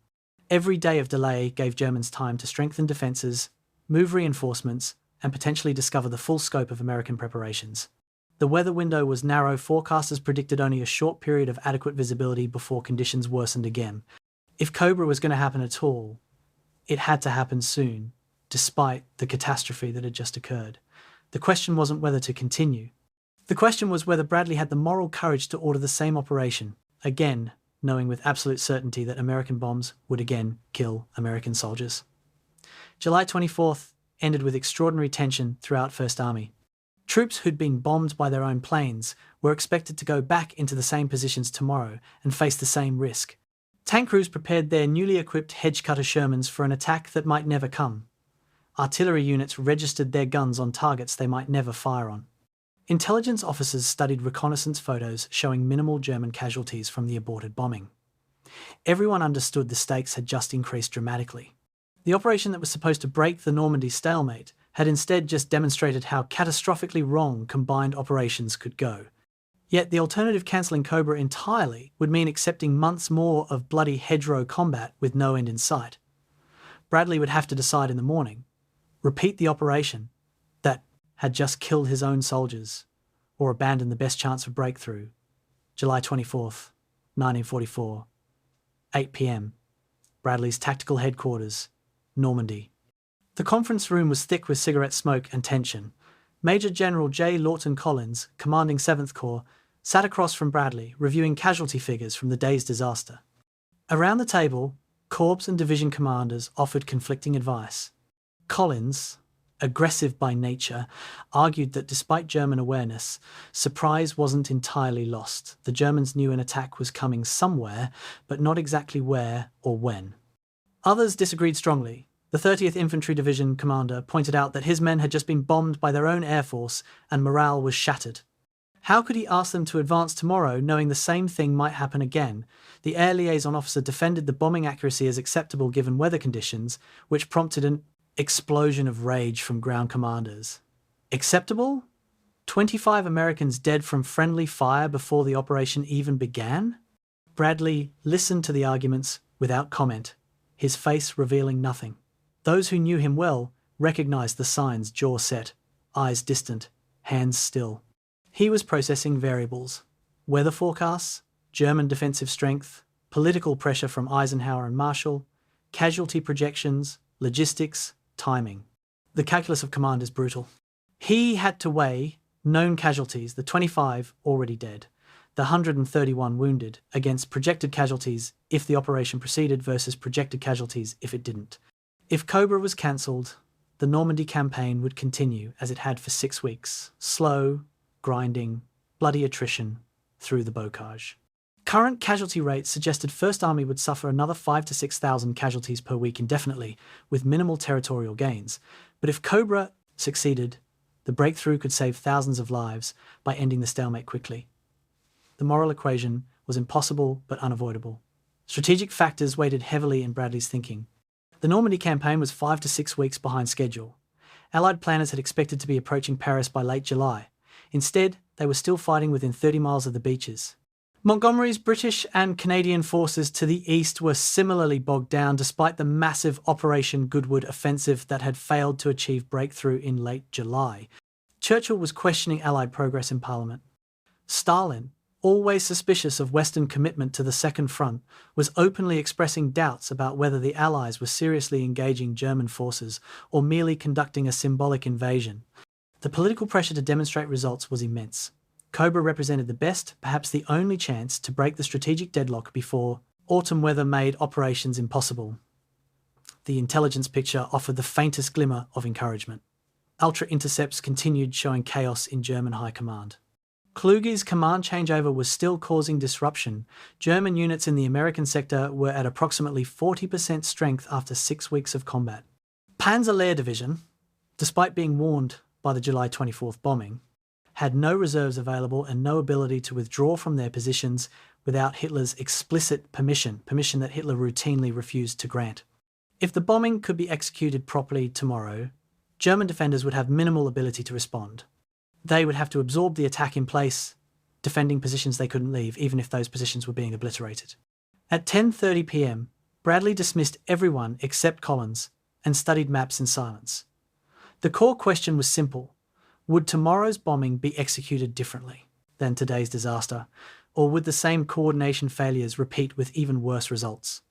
Every day of delay gave Germans time to strengthen defences, move reinforcements, and potentially discover the full scope of American preparations. The weather window was narrow. Forecasters predicted only a short period of adequate visibility before conditions worsened again. If Cobra was going to happen at all, it had to happen soon, despite the catastrophe that had just occurred. The question wasn't whether to continue. The question was whether Bradley had the moral courage to order the same operation, again, knowing with absolute certainty that American bombs would again kill American soldiers. July 24th ended with extraordinary tension throughout First Army. Troops who'd been bombed by their own planes were expected to go back into the same positions tomorrow and face the same risk. Tank crews prepared their newly equipped hedge-cutter Shermans for an attack that might never come. Artillery units registered their guns on targets they might never fire on. Intelligence officers studied reconnaissance photos showing minimal German casualties from the aborted bombing. Everyone understood the stakes had just increased dramatically. The operation that was supposed to break the Normandy stalemate had instead just demonstrated how catastrophically wrong combined operations could go. Yet the alternative cancelling Cobra entirely would mean accepting months more of bloody Hedgerow combat with no end in sight. Bradley would have to decide in the morning, repeat the operation that had just killed his own soldiers, or abandon the best chance of breakthrough. July 24th, 1944, 8 p.m, Bradley's tactical headquarters, Normandy. The conference room was thick with cigarette smoke and tension. Major General J. Lawton Collins, commanding 7th Corps, sat across from Bradley, reviewing casualty figures from the day's disaster. Around the table, corps and division commanders offered conflicting advice. Collins, aggressive by nature, argued that despite German awareness, surprise wasn't entirely lost. The Germans knew an attack was coming somewhere, but not exactly where or when. Others disagreed strongly. The 30th Infantry Division commander pointed out that his men had just been bombed by their own air force and morale was shattered. How could he ask them to advance tomorrow knowing the same thing might happen again? The air liaison officer defended the bombing accuracy as acceptable given weather conditions, which prompted an explosion of rage from ground commanders. Acceptable? 25 Americans dead from friendly fire before the operation even began? Bradley listened to the arguments without comment, his face revealing nothing. Those who knew him well recognized the signs: jaw set, eyes distant, hands still. He was processing variables: weather forecasts, German defensive strength, political pressure from Eisenhower and Marshall, casualty projections, logistics, timing. The calculus of command is brutal. He had to weigh known casualties, the 25 already dead, the 131 wounded, against projected casualties if the operation proceeded versus projected casualties if it didn't. If Cobra was cancelled, the Normandy campaign would continue as it had for 6 weeks, slow, grinding, bloody attrition through the bocage. Current casualty rates suggested First Army would suffer another 5,000 to 6,000 casualties per week indefinitely, with minimal territorial gains. But if Cobra succeeded, the breakthrough could save thousands of lives by ending the stalemate quickly. The moral equation was impossible but unavoidable. Strategic factors weighted heavily in Bradley's thinking. The Normandy campaign was 5 to 6 weeks behind schedule. Allied planners had expected to be approaching Paris by late July. Instead, they were still fighting within 30 miles of the beaches. Montgomery's British and Canadian forces to the east were similarly bogged down despite the massive Operation Goodwood offensive that had failed to achieve breakthrough in late July. Churchill was questioning Allied progress in Parliament. Stalin, always suspicious of Western commitment to the Second Front, was openly expressing doubts about whether the Allies were seriously engaging German forces or merely conducting a symbolic invasion. The political pressure to demonstrate results was immense. Cobra represented the best, perhaps the only chance to break the strategic deadlock before autumn weather made operations impossible. The intelligence picture offered the faintest glimmer of encouragement. Ultra intercepts continued showing chaos in German high command. Kluge's command changeover was still causing disruption. German units in the American sector were at approximately 40% strength after 6 weeks of combat. Panzer Lehr Division, despite being warned by the July 24th bombing, had no reserves available and no ability to withdraw from their positions without Hitler's explicit permission that Hitler routinely refused to grant. If the bombing could be executed properly tomorrow, German defenders would have minimal ability to respond. They would have to absorb the attack in place, defending positions they couldn't leave, even if those positions were being obliterated. At 10:30 p.m, Bradley dismissed everyone except Collins and studied maps in silence. The core question was simple: would tomorrow's bombing be executed differently than today's disaster, or would the same coordination failures repeat with even worse results?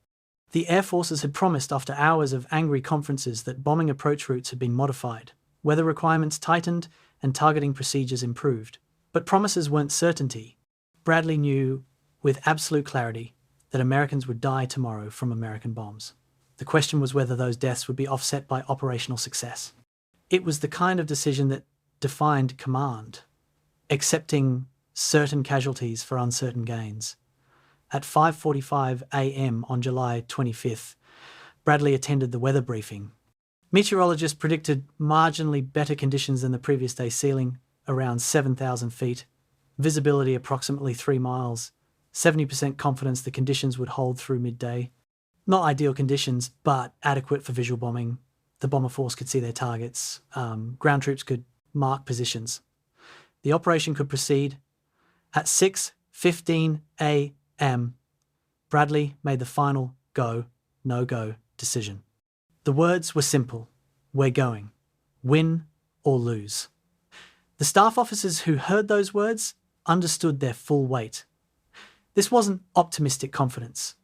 The air forces had promised after hours of angry conferences that bombing approach routes had been modified, weather requirements tightened, and targeting procedures improved. But promises weren't certainty. Bradley knew with absolute clarity that Americans would die tomorrow from American bombs. The question was whether those deaths would be offset by operational success. It was the kind of decision that defined command, accepting certain casualties for uncertain gains. At 5:45 a.m. on July 25th, Bradley attended the weather briefing. Meteorologists predicted marginally better conditions than the previous day's ceiling, around 7,000 feet, visibility approximately 3 miles, 70% confidence the conditions would hold through midday. Not ideal conditions, but adequate for visual bombing. The bomber force could see their targets. Ground troops could mark positions. The operation could proceed. At 6:15 a.m., Bradley made the final go, no-go decision. The words were simple. We're going. Win or lose. The staff officers who heard those words understood their full weight. This wasn't optimistic confidence.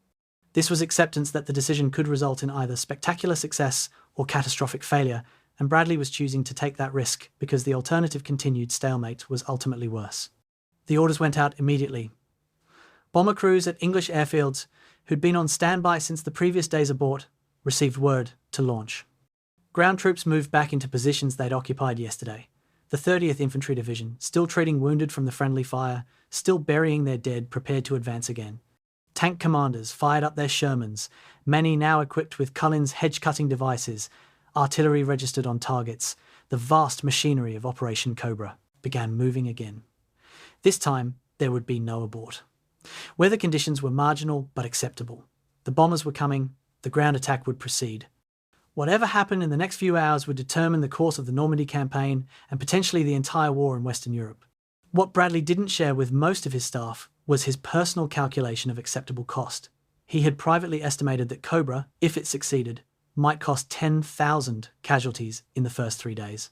This was acceptance that the decision could result in either spectacular success or catastrophic failure, and Bradley was choosing to take that risk because the alternative continued stalemate was ultimately worse. The orders went out immediately. Bomber crews at English airfields, who'd been on standby since the previous day's abort, received word to launch. Ground troops moved back into positions they'd occupied yesterday. The 30th Infantry Division, still treating wounded from the friendly fire, still burying their dead, prepared to advance again. Tank commanders fired up their Shermans, many now equipped with Cullen's hedge-cutting devices. Artillery registered on targets. The vast machinery of Operation Cobra began moving again. This time, there would be no abort. Weather conditions were marginal but acceptable. The bombers were coming. The ground attack would proceed. Whatever happened in the next few hours would determine the course of the Normandy campaign and potentially the entire war in Western Europe. What Bradley didn't share with most of his staff was his personal calculation of acceptable cost. He had privately estimated that Cobra, if it succeeded, might cost 10,000 casualties in the first 3 days.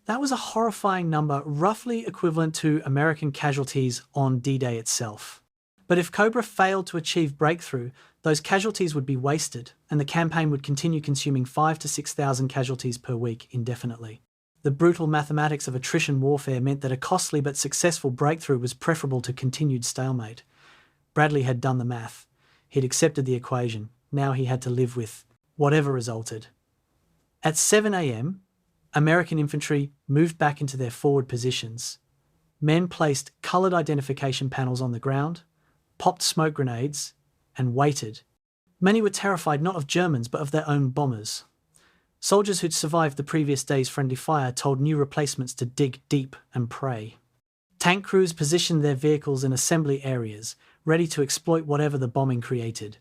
That was a horrifying number, roughly equivalent to American casualties on D-Day itself. But if Cobra failed to achieve breakthrough, those casualties would be wasted, and the campaign would continue consuming 5,000 to 6,000 casualties per week indefinitely. The brutal mathematics of attrition warfare meant that a costly but successful breakthrough was preferable to continued stalemate. Bradley had done the math. He'd accepted the equation. Now he had to live with whatever resulted. At 7 a.m., American infantry moved back into their forward positions. Men placed coloured identification panels on the ground, popped smoke grenades, and waited. Many were terrified not of Germans but of their own bombers. Soldiers who'd survived the previous day's friendly fire told new replacements to dig deep and pray. Tank crews positioned their vehicles in assembly areas, ready to exploit whatever the bombing created.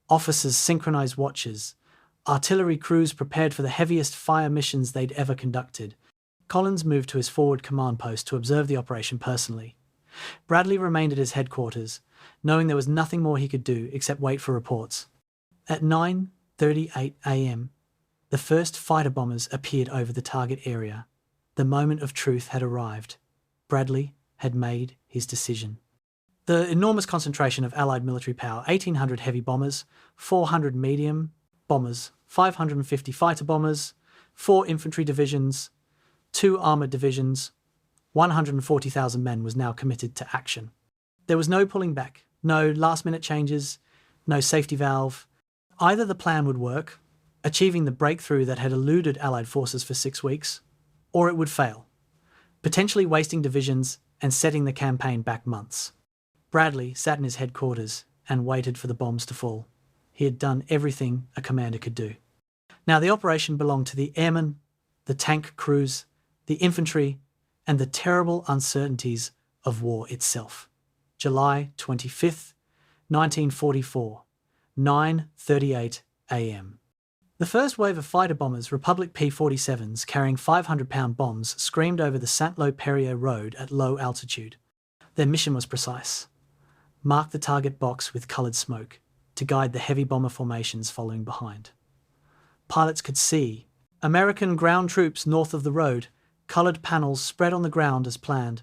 Officers synchronized watches. Artillery crews prepared for the heaviest fire missions they'd ever conducted. Collins moved to his forward command post to observe the operation personally. Bradley remained at his headquarters, knowing there was nothing more he could do except wait for reports. At 9:38 a.m., the first fighter bombers appeared over the target area. The moment of truth had arrived. Bradley had made his decision. The enormous concentration of Allied military power, 1,800 heavy bombers, 400 medium bombers, 550 fighter bombers, 4 infantry divisions, 2 armoured divisions, 140,000 men was now committed to action. There was no pulling back, no last-minute changes, no safety valve. Either the plan would work, achieving the breakthrough that had eluded Allied forces for 6 weeks, or it would fail, potentially wasting divisions and setting the campaign back months. Bradley sat in his headquarters and waited for the bombs to fall. He had done everything a commander could do. Now the operation belonged to the airmen, the tank crews, the infantry, and the terrible uncertainties of war itself. July 25th, 1944, 9:38 a.m. The first wave of fighter bombers, Republic P-47s carrying 500-pound bombs, screamed over the Saint-Lô-Perrier road at low altitude. Their mission was precise. Mark the target box with coloured smoke to guide the heavy bomber formations following behind. Pilots could see American ground troops north of the road, coloured panels spread on the ground as planned.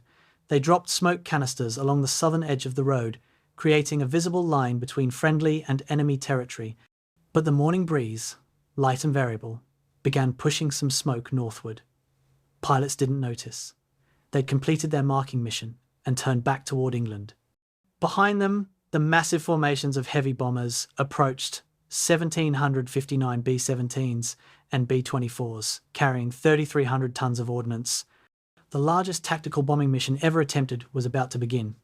They dropped smoke canisters along the southern edge of the road, creating a visible line between friendly and enemy territory. But the morning breeze, light and variable, began pushing some smoke northward. Pilots didn't notice. They'd completed their marking mission and turned back toward England. Behind them, the massive formations of heavy bombers approached 1,759 B-17s and B-24s, carrying 3,300 tons of ordnance. The largest tactical bombing mission ever attempted was about to begin.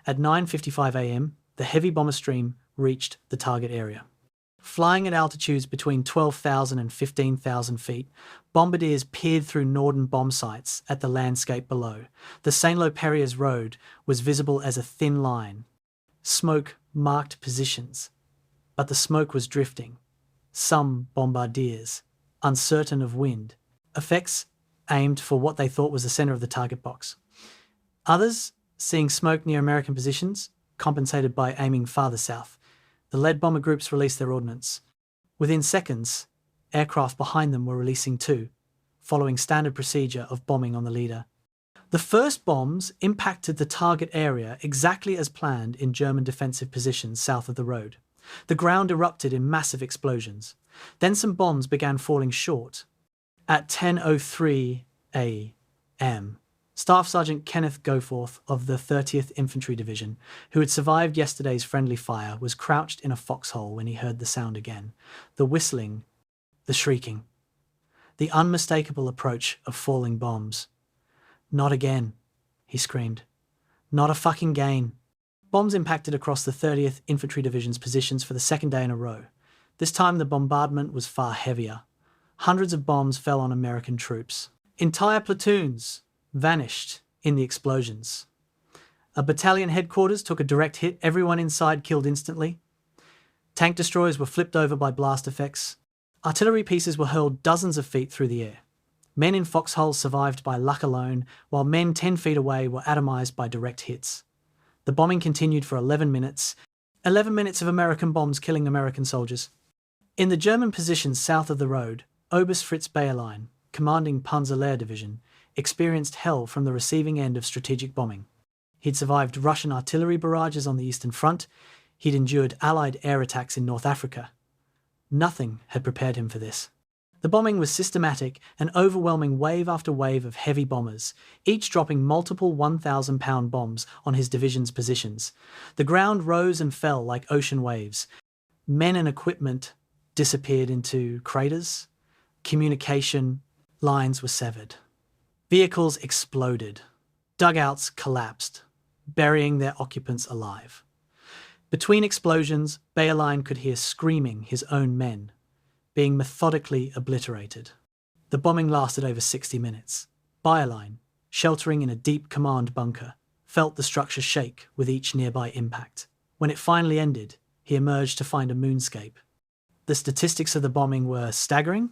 At 9:55 a.m., the heavy bomber stream reached the target area. Flying at altitudes between 12,000 and 15,000 feet, bombardiers peered through Norden bomb sights at the landscape below. The Saint-Lô-Perriers road was visible as a thin line. Smoke marked positions, but the smoke was drifting. Some bombardiers, uncertain of wind effects, aimed for what they thought was the center of the target box. Others, seeing smoke near American positions, compensated by aiming farther south. The lead bomber groups released their ordnance. Within seconds, aircraft behind them were releasing too, following standard procedure of bombing on the leader. The first bombs impacted the target area exactly as planned in German defensive positions south of the road. The ground erupted in massive explosions. Then some bombs began falling short. At 10:03 a.m., Staff Sergeant Kenneth Goforth of the 30th Infantry Division, who had survived yesterday's friendly fire, was crouched in a foxhole when he heard the sound again. The whistling, the shrieking, the unmistakable approach of falling bombs. "Not again," he screamed. "Not a fucking gain." Bombs impacted across the 30th Infantry Division's positions for the second day in a row. This time the bombardment was far heavier. Hundreds of bombs fell on American troops. Entire platoons vanished in the explosions. A battalion headquarters took a direct hit, everyone inside killed instantly. Tank destroyers were flipped over by blast effects. Artillery pieces were hurled dozens of feet through the air. Men in foxholes survived by luck alone, while men 10 feet away were atomized by direct hits. The bombing continued for 11 minutes. 11 minutes of American bombs killing American soldiers. In the German positions south of the road, Oberst Fritz Bayerlein, commanding Panzer-Lehr Division, experienced hell from the receiving end of strategic bombing. He'd survived Russian artillery barrages on the Eastern Front. He'd endured Allied air attacks in North Africa. Nothing had prepared him for this. The bombing was systematic, an overwhelming wave after wave of heavy bombers, each dropping multiple 1,000-pound bombs on his division's positions. The ground rose and fell like ocean waves. Men and equipment disappeared into craters. Communication lines were severed. Vehicles exploded. Dugouts collapsed, burying their occupants alive. Between explosions, Bayerlein could hear screaming his own men, being methodically obliterated. The bombing lasted over 60 minutes. Bayerlein, sheltering in a deep command bunker, felt the structure shake with each nearby impact. When it finally ended, he emerged to find a moonscape. The statistics of the bombing were staggering.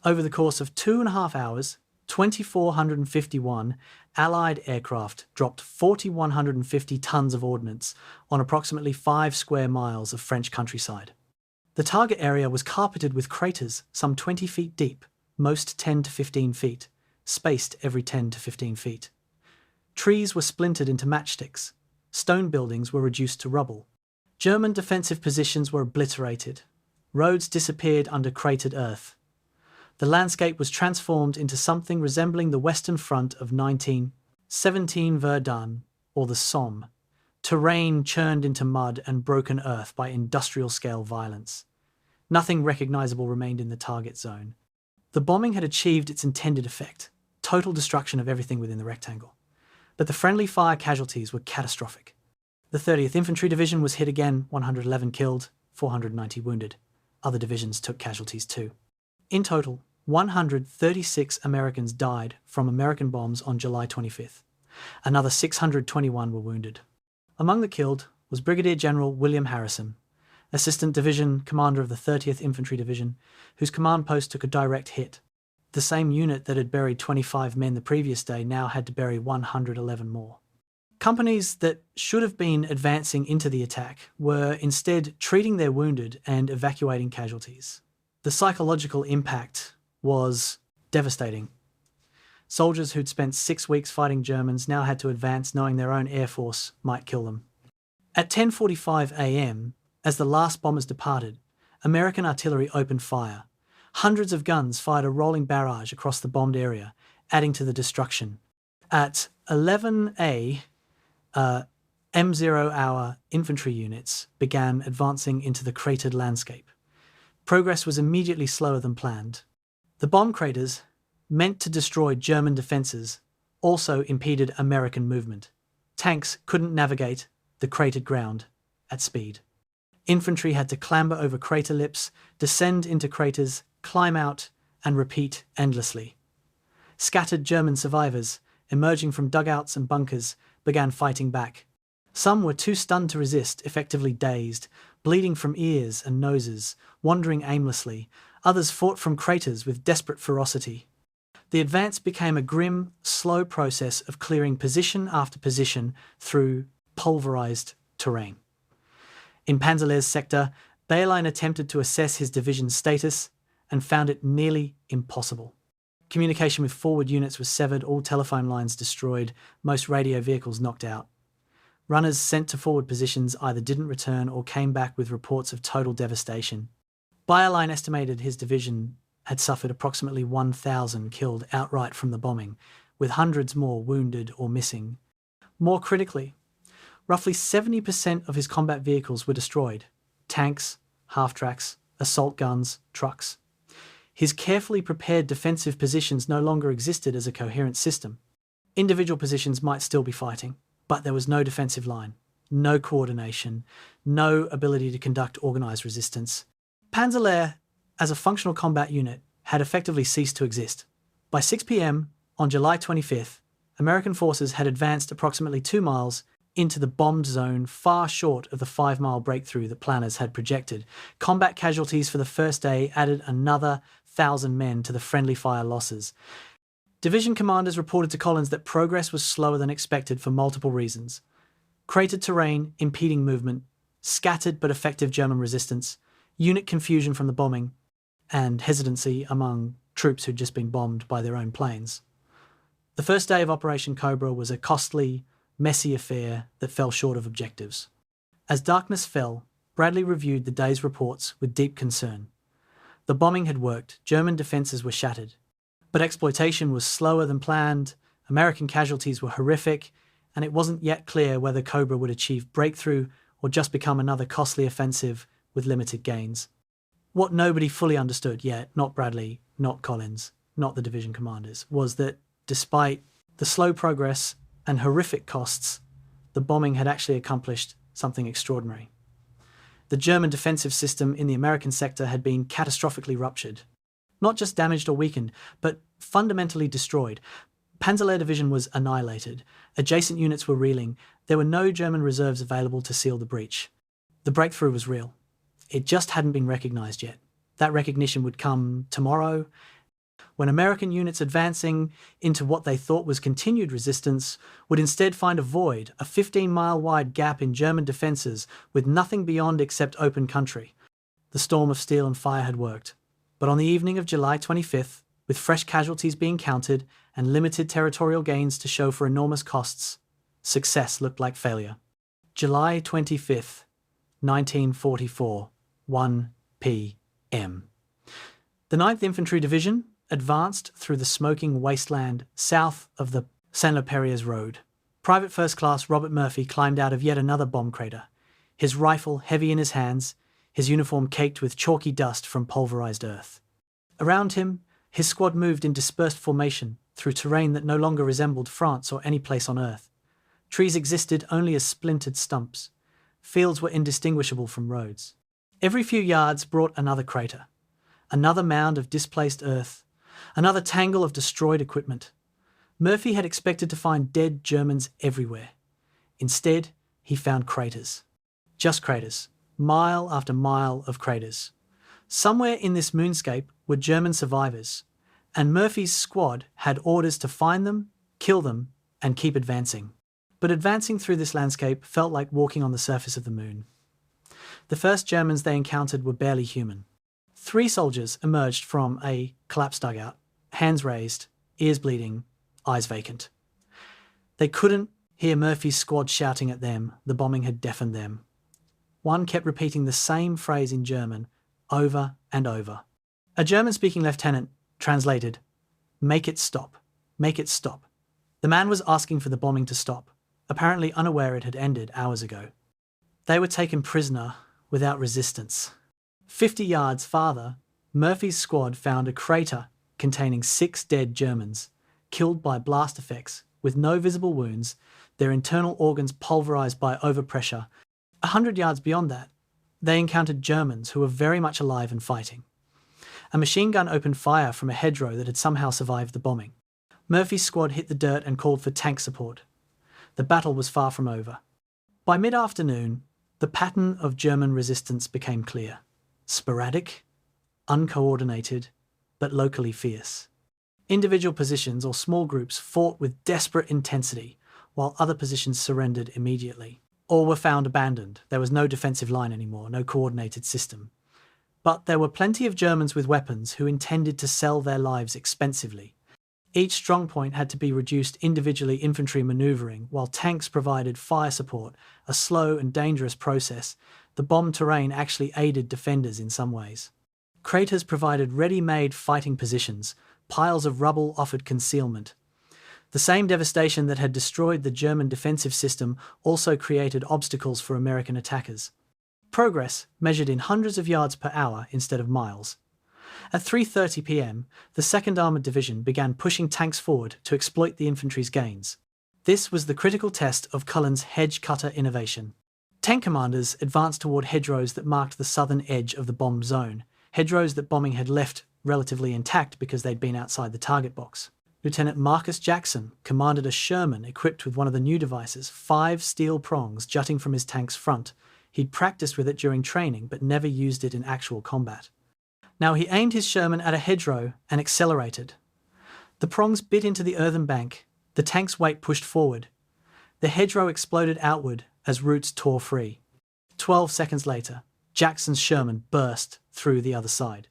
Over the course of 2.5 hours, 2,451 Allied aircraft dropped 4,150 tons of ordnance on approximately 5 square miles of French countryside. The target area was carpeted with craters some 20 feet deep, most 10 to 15 feet, spaced every 10 to 15 feet. Trees were splintered into matchsticks. Stone buildings were reduced to rubble. German defensive positions were obliterated. Roads disappeared under cratered earth. The landscape was transformed into something resembling the Western Front of 1917 Verdun or the Somme. Terrain churned into mud and broken earth by industrial-scale violence. Nothing recognizable remained in the target zone. The bombing had achieved its intended effect, total destruction of everything within the rectangle. But the friendly fire casualties were catastrophic. The 30th Infantry Division was hit again, 111 killed, 490 wounded. Other divisions took casualties too. In total, 136 Americans died from American bombs on July 25th. Another 621 were wounded. Among the killed was Brigadier General William Harrison, Assistant Division Commander of the 30th Infantry Division, whose command post took a direct hit. The same unit that had buried 25 men the previous day now had to bury 111 more. Companies that should have been advancing into the attack were instead treating their wounded and evacuating casualties. The psychological impact was devastating. Soldiers who'd spent 6 weeks fighting Germans now had to advance knowing their own air force might kill them. At 10:45 a.m., as the last bombers departed, American artillery opened fire. Hundreds of guns fired a rolling barrage across the bombed area, adding to the destruction. At 11 a.m., M0-hour infantry units began advancing into the cratered landscape. Progress was immediately slower than planned. The bomb craters, meant to destroy German defences, also impeded American movement. Tanks couldn't navigate the cratered ground at speed. Infantry had to clamber over crater lips, descend into craters, climb out, and repeat endlessly. Scattered German survivors, emerging from dugouts and bunkers, began fighting back. Some were too stunned to resist, effectively dazed, bleeding from ears and noses, wandering aimlessly. Others fought from craters with desperate ferocity. The advance became a grim, slow process of clearing position after position through pulverized terrain. In Panzerlei's sector, Bayerlein attempted to assess his division's status and found it nearly impossible. Communication with forward units was severed, all telephone lines destroyed, most radio vehicles knocked out. Runners sent to forward positions either didn't return or came back with reports of total devastation. Bayerlein estimated his division had suffered approximately 1,000 killed outright from the bombing, with hundreds more wounded or missing. More critically, roughly 70% of his combat vehicles were destroyed: tanks, half-tracks, assault guns, trucks. His carefully prepared defensive positions no longer existed as a coherent system. Individual positions might still be fighting, but there was no defensive line, no coordination, no ability to conduct organised resistance. Panzerlehr, as a functional combat unit, had effectively ceased to exist. By 6 p.m. on July 25th, American forces had advanced approximately 2 miles into the bombed zone, far short of the 5-mile breakthrough that planners had projected. Combat casualties for the first day added another 1,000 men to the friendly fire losses. Division commanders reported to Collins that progress was slower than expected for multiple reasons: cratered terrain impeding movement, scattered but effective German resistance, unit confusion from the bombing, and hesitancy among troops who'd just been bombed by their own planes. The first day of Operation Cobra was a costly, messy affair that fell short of objectives. As darkness fell, Bradley reviewed the day's reports with deep concern. The bombing had worked, German defences were shattered. But exploitation was slower than planned, American casualties were horrific, and it wasn't yet clear whether Cobra would achieve breakthrough or just become another costly offensive with limited gains. What nobody fully understood yet, not Bradley, not Collins, not the division commanders, was that despite the slow progress and horrific costs, the bombing had actually accomplished something extraordinary. The German defensive system in the American sector had been catastrophically ruptured. Not just damaged or weakened, but fundamentally destroyed. Panzerlehr Division was annihilated. Adjacent units were reeling. There were no German reserves available to seal the breach. The breakthrough was real. It just hadn't been recognised yet. That recognition would come tomorrow, when American units advancing into what they thought was continued resistance would instead find a void, a 15-mile-wide gap in German defences with nothing beyond except open country. The storm of steel and fire had worked. But on the evening of July 25th, with fresh casualties being counted and limited territorial gains to show for enormous costs, success looked like failure. July 25th, 1944, 1 p.m. The 9th Infantry Division advanced through the smoking wasteland south of the Saint-Lô-Perriers Road. Private First Class Robert Murphy climbed out of yet another bomb crater, his rifle heavy in his hands, his uniform caked with chalky dust from pulverized earth. Around him, his squad moved in dispersed formation through terrain that no longer resembled France or any place on earth. Trees existed only as splintered stumps. Fields were indistinguishable from roads. Every few yards brought another crater, another mound of displaced earth, another tangle of destroyed equipment. Murphy had expected to find dead Germans everywhere. Instead, he found craters. Just craters. Mile after mile of craters. Somewhere in this moonscape were German survivors, and Murphy's squad had orders to find them, kill them, and keep advancing. But advancing through this landscape felt like walking on the surface of the moon. The first Germans they encountered were barely human. 3 soldiers emerged from a collapsed dugout, hands raised, ears bleeding, eyes vacant. They couldn't hear Murphy's squad shouting at them. The bombing had deafened them. One kept repeating the same phrase in German over and over. A German-speaking lieutenant translated, "Make it stop. Make it stop." The man was asking for the bombing to stop. apparently unaware it had ended hours ago. They were taken prisoner without resistance. 50 yards farther, Murphy's squad found a crater containing 6 dead Germans, killed by blast effects, with no visible wounds, their internal organs pulverized by overpressure. 100 yards beyond that, they encountered Germans who were very much alive and fighting. A machine gun opened fire from a hedgerow that had somehow survived the bombing. Murphy's squad hit the dirt and called for tank support. The battle was far from over. By mid-afternoon, the pattern of German resistance became clear. Sporadic, uncoordinated, but locally fierce. Individual positions or small groups fought with desperate intensity, while other positions surrendered immediately. All were found abandoned. There was no defensive line anymore, no coordinated system. But there were plenty of Germans with weapons who intended to sell their lives expensively. Each strongpoint had to be reduced individually infantry maneuvering, while tanks provided fire support, a slow and dangerous process. The bomb terrain actually aided defenders in some ways. Craters provided ready-made fighting positions, piles of rubble offered concealment. The same devastation that had destroyed the German defensive system also created obstacles for American attackers. Progress measured in hundreds of yards per hour instead of miles. At 3:30 p.m., the 2nd Armoured Division began pushing tanks forward to exploit the infantry's gains. This was the critical test of Cullen's hedge cutter innovation. Tank commanders advanced toward hedgerows that marked the southern edge of the bomb zone, hedgerows that bombing had left relatively intact because they'd been outside the target box. Lieutenant Marcus Jackson commanded a Sherman equipped with one of the new devices, 5 steel prongs jutting from his tank's front. He'd practiced with it during training, but never used it in actual combat. Now he aimed his Sherman at a hedgerow and accelerated. The prongs bit into the earthen bank, the tank's weight pushed forward. The hedgerow exploded outward as roots tore free. 12 seconds later, Jackson's Sherman burst through the other side.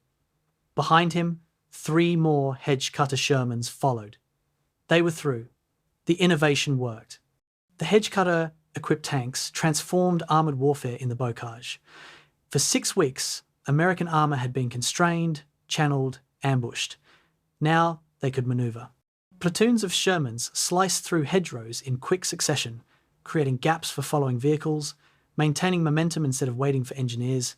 Behind him, 3 more hedge cutter Shermans followed. They were through. The innovation worked. The hedge cutter equipped tanks transformed armoured warfare in the bocage. For 6 weeks, American armour had been constrained, channeled, ambushed. Now they could manoeuvre. Platoons of Shermans sliced through hedgerows in quick succession, creating gaps for following vehicles, maintaining momentum instead of waiting for engineers.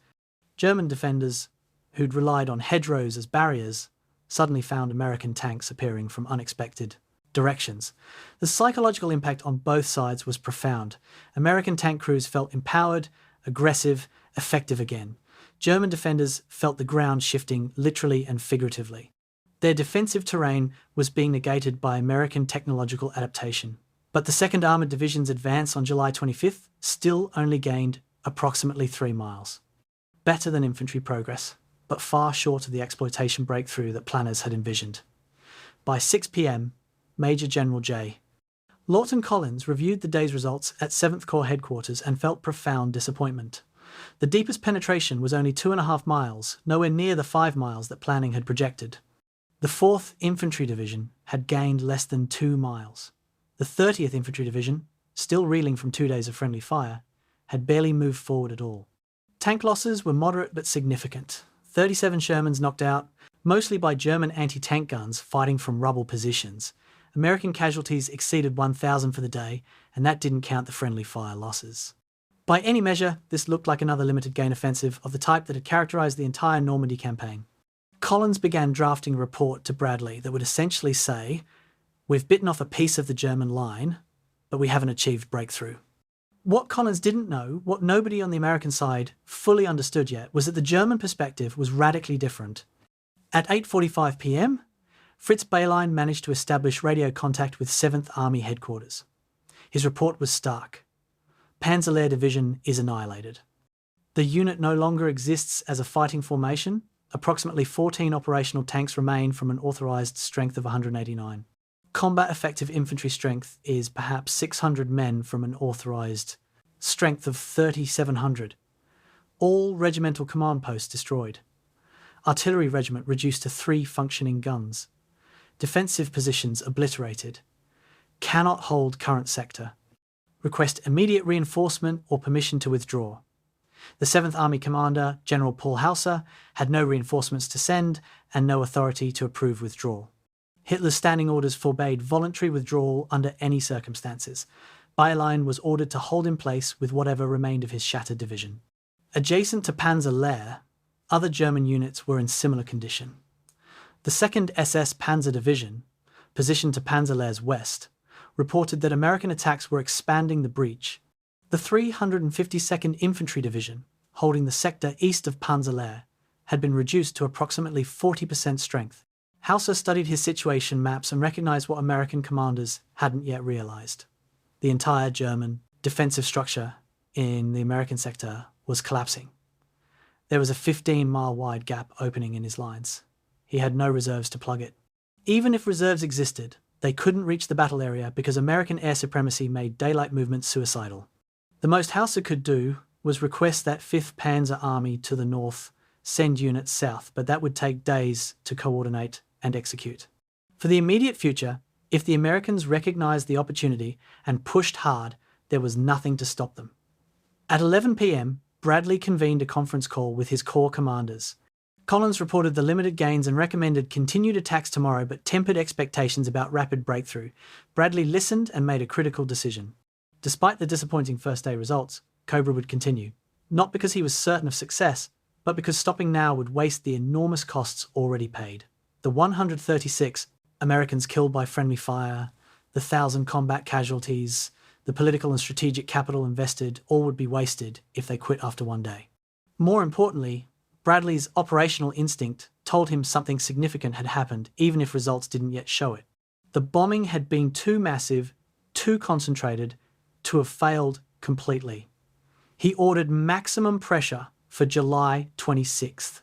German defenders, who'd relied on hedgerows as barriers, suddenly found American tanks appearing from unexpected directions. The psychological impact on both sides was profound. American tank crews felt empowered, aggressive, effective again. German defenders felt the ground shifting literally and figuratively. Their defensive terrain was being negated by American technological adaptation. But the 2nd Armoured Division's advance on July 25th still only gained approximately 3 miles. Better than infantry progress, but far short of the exploitation breakthrough that planners had envisioned. By 6 p.m, Major General J. Lawton Collins reviewed the day's results at 7th Corps headquarters and felt profound disappointment. The deepest penetration was only 2.5 miles, nowhere near the 5 miles that planning had projected. The 4th Infantry Division had gained less than 2 miles. The 30th Infantry Division, still reeling from 2 days of friendly fire, had barely moved forward at all. Tank losses were moderate but significant. 37 Shermans knocked out, mostly by German anti-tank guns fighting from rubble positions. American casualties exceeded 1,000 for the day, and that didn't count the friendly fire losses. By any measure, this looked like another limited gain offensive of the type that had characterized the entire Normandy campaign. Collins began drafting a report to Bradley that would essentially say, "We've bitten off a piece of the German line, but we haven't achieved breakthrough." What Collins didn't know, what nobody on the American side fully understood yet, was that the German perspective was radically different. At 8:45 p.m, Fritz Baylein managed to establish radio contact with 7th Army headquarters. His report was stark. Panzer Division is annihilated. The unit no longer exists as a fighting formation. Approximately 14 operational tanks remain from an authorised strength of 189. Combat effective infantry strength is perhaps 600 men from an authorised strength of 3,700. All regimental command posts destroyed. Artillery regiment reduced to 3 functioning guns. Defensive positions obliterated. Cannot hold current sector. Request immediate reinforcement or permission to withdraw. The 7th Army commander, General Paul Hauser, had no reinforcements to send and no authority to approve withdrawal. Hitler's standing orders forbade voluntary withdrawal under any circumstances. Bayerlein was ordered to hold in place with whatever remained of his shattered division. Adjacent to Panzer Lehr, other German units were in similar condition. The 2nd SS Panzer Division, positioned to Panzer Lehr's west, reported that American attacks were expanding the breach. The 352nd Infantry Division, holding the sector east of Panzer Lehr, had been reduced to approximately 40% strength. Hauser studied his situation maps and recognized what American commanders hadn't yet realized. The entire German defensive structure in the American sector was collapsing. There was a 15-mile wide gap opening in his lines. He had no reserves to plug it. Even if reserves existed, they couldn't reach the battle area because American air supremacy made daylight movement suicidal. The most Hauser could do was request that 5th Panzer Army to the north send units south, but that would take days to coordinate and execute. For the immediate future, if the Americans recognized the opportunity and pushed hard, there was nothing to stop them. At 11 p.m., Bradley convened a conference call with his corps commanders. Collins reported the limited gains and recommended continued attacks tomorrow but tempered expectations about rapid breakthrough. Bradley listened and made a critical decision. Despite the disappointing first-day results, Cobra would continue, not because he was certain of success, but because stopping now would waste the enormous costs already paid. The 136 Americans killed by friendly fire, the 1,000 combat casualties, the political and strategic capital invested, all would be wasted if they quit after one day. More importantly, Bradley's operational instinct told him something significant had happened, even if results didn't yet show it. The bombing had been too massive, too concentrated, to have failed completely. He ordered maximum pressure for July 26th.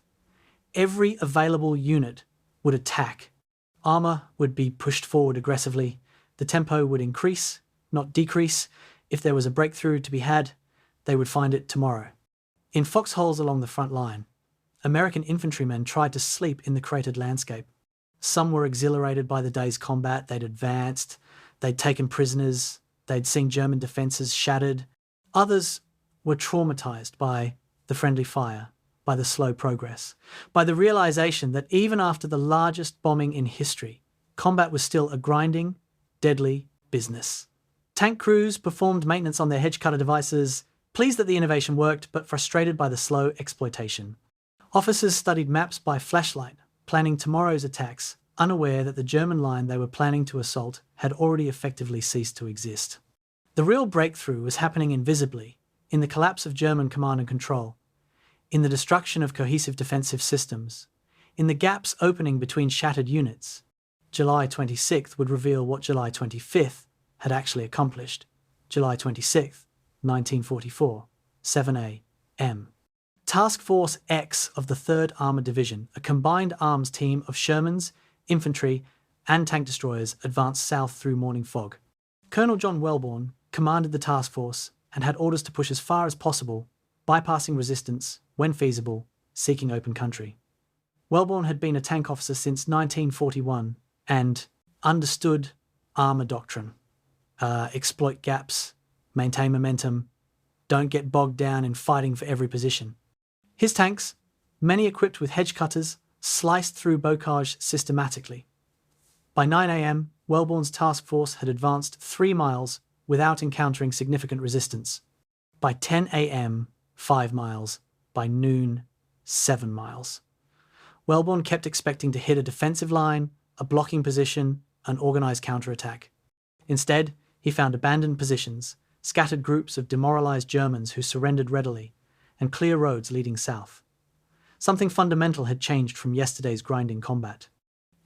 Every available unit would attack. Armour would be pushed forward aggressively. The tempo would increase, not decrease. If there was a breakthrough to be had, they would find it tomorrow. In foxholes along the front line, American infantrymen tried to sleep in the cratered landscape. Some were exhilarated by the day's combat. They'd advanced, they'd taken prisoners, they'd seen German defences shattered. Others were traumatised by the friendly fire, by the slow progress, by the realisation that even after the largest bombing in history, combat was still a grinding, deadly business. Tank crews performed maintenance on their hedge cutter devices, pleased that the innovation worked, but frustrated by the slow exploitation. Officers studied maps by flashlight, planning tomorrow's attacks, unaware that the German line they were planning to assault had already effectively ceased to exist. The real breakthrough was happening invisibly, in the collapse of German command and control, in the destruction of cohesive defensive systems, in the gaps opening between shattered units. July 26th would reveal what July 25th had actually accomplished. July 26th, 1944, 7 a.m. Task Force X of the 3rd Armoured Division, a combined arms team of Shermans, infantry, and tank destroyers, advanced south through morning fog. Colonel John Wellborn commanded the task force and had orders to push as far as possible, bypassing resistance, when feasible, seeking open country. Wellborn had been a tank officer since 1941 and understood armour doctrine. Exploit gaps, maintain momentum, don't get bogged down in fighting for every position. His tanks, many equipped with hedge cutters, sliced through bocage systematically. By 9 a.m, Wellborn's task force had advanced 3 miles without encountering significant resistance. By 10 a.m, 5 miles. By noon, 7 miles. Wellborn kept expecting to hit a defensive line, a blocking position, an organised counterattack. Instead, he found abandoned positions, scattered groups of demoralised Germans who surrendered readily, and clear roads leading south. Something fundamental had changed from yesterday's grinding combat.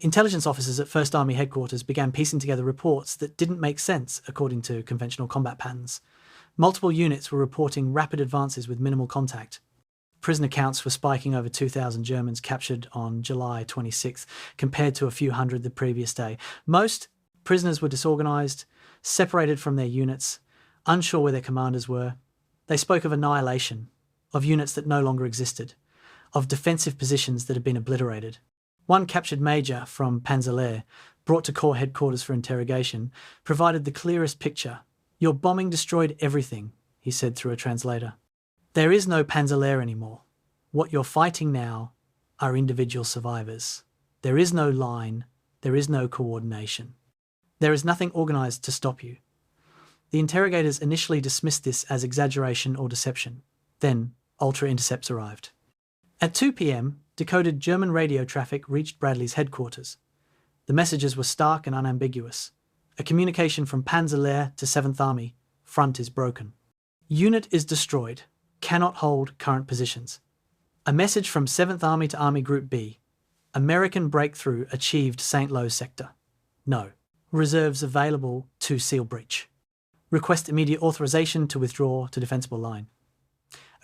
Intelligence officers at 1st Army headquarters began piecing together reports that didn't make sense according to conventional combat patterns. Multiple units were reporting rapid advances with minimal contact. Prisoner counts were spiking over 2,000 Germans captured on July 26th, compared to a few hundred the previous day. Most prisoners were disorganised, separated from their units, unsure where their commanders were. They spoke of annihilation, of units that no longer existed, of defensive positions that had been obliterated. One captured major from Panzer Lehr, brought to Corps headquarters for interrogation, provided the clearest picture. "Your bombing destroyed everything," he said through a translator. "There is no Panzer Lehr anymore. What you're fighting now are individual survivors. There is no line, there is no coordination. There is nothing organised to stop you. The interrogators initially dismissed this as exaggeration or deception. Then, ultra-intercepts arrived. At 2 p.m., decoded German radio traffic reached Bradley's headquarters. The messages were stark and unambiguous. A communication from Panzer to 7th Army, front is broken. Unit is destroyed, cannot hold current positions. A message from 7th Army to Army Group B. American breakthrough achieved St. Lo sector. No. Reserves available to seal breach. Request immediate authorization to withdraw to defensible line.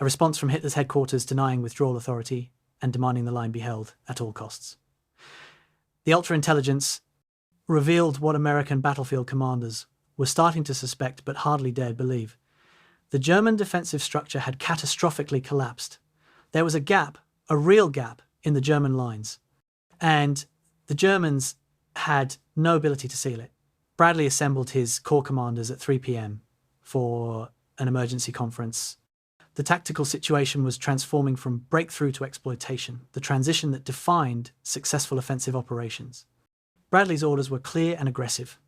A response from Hitler's headquarters denying withdrawal authority and demanding the line be held at all costs. The ultra-intelligence revealed what American battlefield commanders were starting to suspect but hardly dared believe. The German defensive structure had catastrophically collapsed. There was a gap, a real gap, in the German lines, and the Germans had no ability to seal it. Bradley assembled his corps commanders at 3 p.m. for an emergency conference. The tactical situation was transforming from breakthrough to exploitation, the transition that defined successful offensive operations. Bradley's orders were clear and aggressive.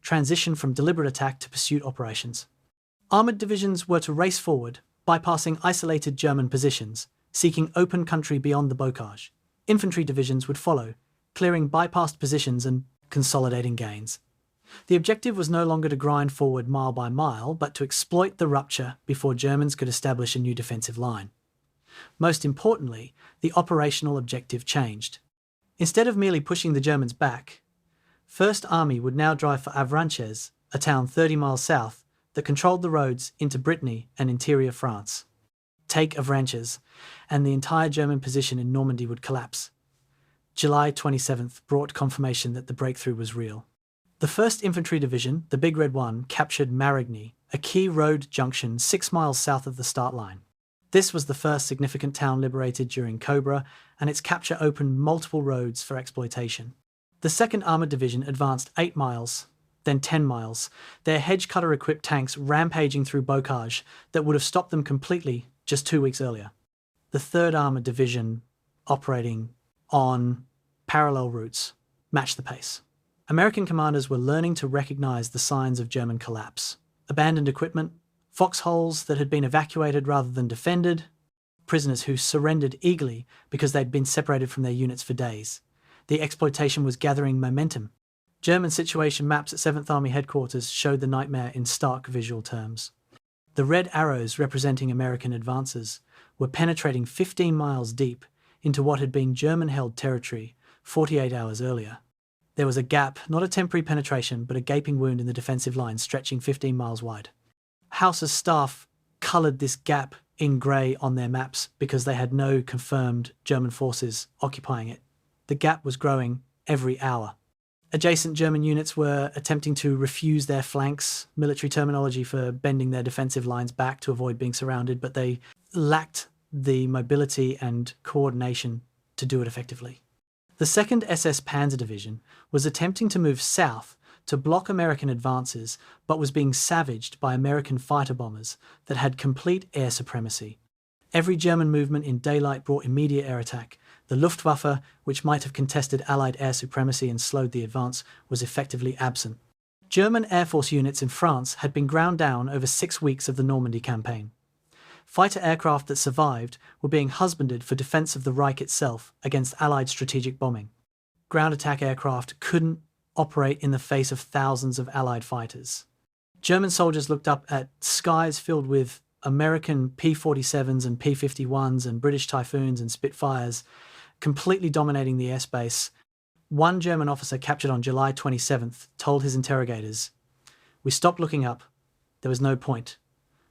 Transition from deliberate attack to pursuit operations. Armoured divisions were to race forward, bypassing isolated German positions, seeking open country beyond the bocage. Infantry divisions would follow, clearing bypassed positions and consolidating gains. The objective was no longer to grind forward mile by mile, but to exploit the rupture before Germans could establish a new defensive line. Most importantly, the operational objective changed. Instead of merely pushing the Germans back, 1st Army would now drive for Avranches, a town 30 miles south that controlled the roads into Brittany and interior France. Take Avranches, and the entire German position in Normandy would collapse. July 27th brought confirmation that the breakthrough was real. The 1st Infantry Division, the Big Red One, captured Marigny, a key road junction 6 miles south of the start line. This was the first significant town liberated during Cobra, and its capture opened multiple roads for exploitation. The 2nd Armoured Division advanced 8 miles, then 10 miles, their hedge cutter-equipped tanks rampaging through bocage that would have stopped them completely just 2 weeks earlier. The 3rd Armoured Division, operating on parallel routes, matched the pace. American commanders were learning to recognize the signs of German collapse. Abandoned equipment, foxholes that had been evacuated rather than defended, prisoners who surrendered eagerly because they'd been separated from their units for days. The exploitation was gathering momentum. German situation maps at 7th Army headquarters showed the nightmare in stark visual terms. The red arrows representing American advances were penetrating 15 miles deep into what had been German-held territory 48 hours earlier. There was a gap, not a temporary penetration, but a gaping wound in the defensive line stretching 15 miles wide. House's staff coloured this gap in grey on their maps because they had no confirmed German forces occupying it. The gap was growing every hour. Adjacent German units were attempting to refuse their flanks, military terminology for bending their defensive lines back to avoid being surrounded, but they lacked the mobility and coordination to do it effectively. The 2nd SS Panzer Division was attempting to move south to block American advances, but was being savaged by American fighter bombers that had complete air supremacy. Every German movement in daylight brought immediate air attack. The Luftwaffe, which might have contested Allied air supremacy and slowed the advance, was effectively absent. German Air Force units in France had been ground down over 6 weeks of the Normandy campaign. Fighter aircraft that survived were being husbanded for defence of the Reich itself against Allied strategic bombing. Ground attack aircraft couldn't operate in the face of thousands of Allied fighters. German soldiers looked up at skies filled with American P-47s and P-51s and British Typhoons and Spitfires, completely dominating the airspace. One German officer captured on July 27th told his interrogators, "We stopped looking up. There was no point.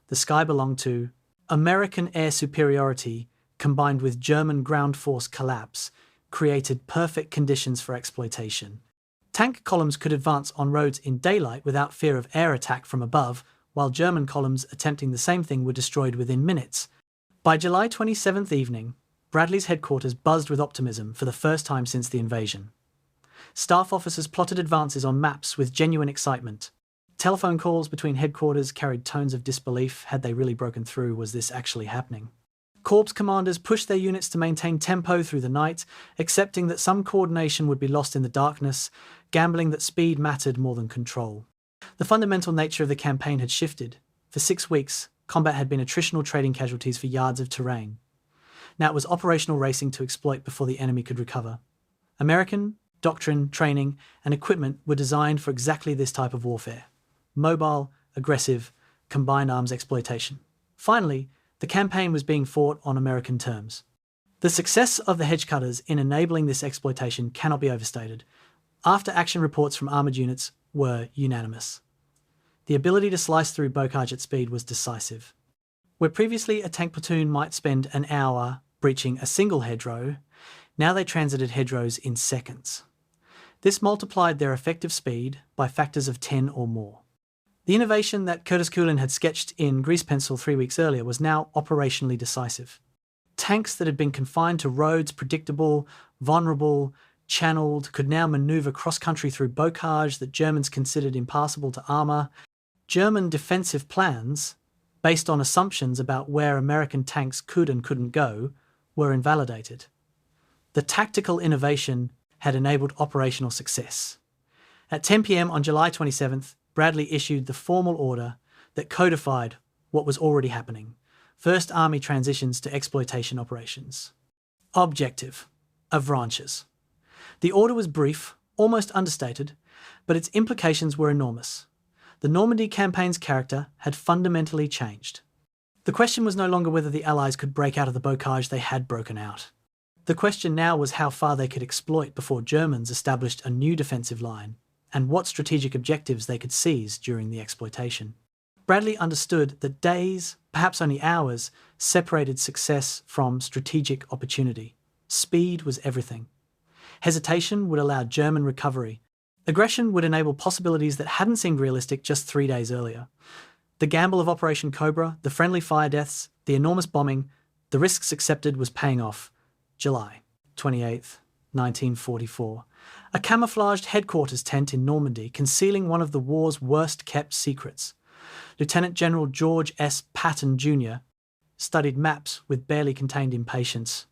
The sky belonged to American air superiority combined with German ground force collapse created perfect conditions for exploitation. Tank columns could advance on roads in daylight without fear of air attack from above, while German columns attempting the same thing were destroyed within minutes." By July 27th evening, Bradley's headquarters buzzed with optimism for the first time since the invasion. Staff officers plotted advances on maps with genuine excitement. Telephone calls between headquarters carried tones of disbelief. Had they really broken through? Was this actually happening? Corps commanders pushed their units to maintain tempo through the night, accepting that some coordination would be lost in the darkness, gambling that speed mattered more than control. The fundamental nature of the campaign had shifted. For 6 weeks, combat had been attritional trading casualties for yards of terrain. Now it was operational racing to exploit before the enemy could recover. American doctrine, training, and equipment were designed for exactly this type of warfare: mobile, aggressive, combined arms exploitation. Finally, the campaign was being fought on American terms. The success of the hedgecutters in enabling this exploitation cannot be overstated. After-action reports from armoured units were unanimous. The ability to slice through bocage at speed was decisive. Where previously a tank platoon might spend an hour breaching a single hedgerow, now they transited hedgerows in seconds. This multiplied their effective speed by factors of 10 or more. The innovation that Curtis Coulin had sketched in grease pencil 3 weeks earlier was now operationally decisive. Tanks that had been confined to roads, predictable, vulnerable, channeled, could now manoeuvre cross-country through bocage that Germans considered impassable to armour. German defensive plans, based on assumptions about where American tanks could and couldn't go, were invalidated. The tactical innovation had enabled operational success. At 10 p.m. on July 27th, Bradley issued the formal order that codified what was already happening. First Army transitions to exploitation operations. Objective: Avranches. The order was brief, almost understated, but its implications were enormous. The Normandy campaign's character had fundamentally changed. The question was no longer whether the Allies could break out of the bocage they had broken out. The question now was how far they could exploit before Germans established a new defensive line, and what strategic objectives they could seize during the exploitation. Bradley understood that days, perhaps only hours, separated success from strategic opportunity. Speed was everything. Hesitation would allow German recovery. Aggression would enable possibilities that hadn't seemed realistic just 3 days earlier. The gamble of Operation Cobra, the friendly fire deaths, the enormous bombing, the risks accepted was paying off. July 28th, 1944. A camouflaged headquarters tent in Normandy concealing one of the war's worst-kept secrets. Lieutenant General George S. Patton, Jr. studied maps with barely contained impatience.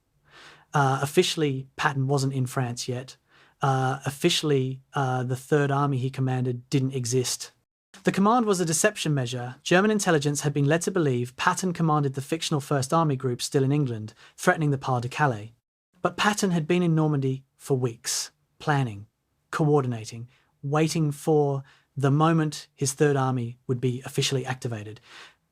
Officially, Patton wasn't in France yet. Officially, the Third Army he commanded didn't exist. The command was a deception measure. German intelligence had been led to believe Patton commanded the fictional First Army group still in England, threatening the Pas-de-Calais. But Patton had been in Normandy for weeks, planning, coordinating, waiting for the moment his Third Army would be officially activated.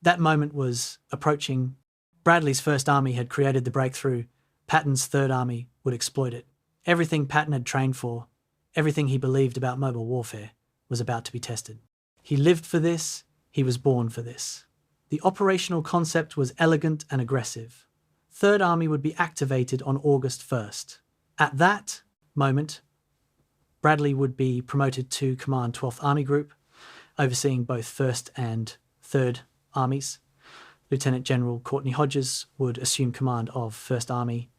That moment was approaching. Bradley's First Army had created the breakthrough. Patton's Third Army would exploit it. Everything Patton had trained for, everything he believed about mobile warfare, was about to be tested. He lived for this, he was born for this. The operational concept was elegant and aggressive. Third Army would be activated on August 1st. At that moment, Bradley would be promoted to command 12th Army Group, overseeing both 1st and 3rd Armies. Lieutenant General Courtney Hodges would assume command of 1st Army.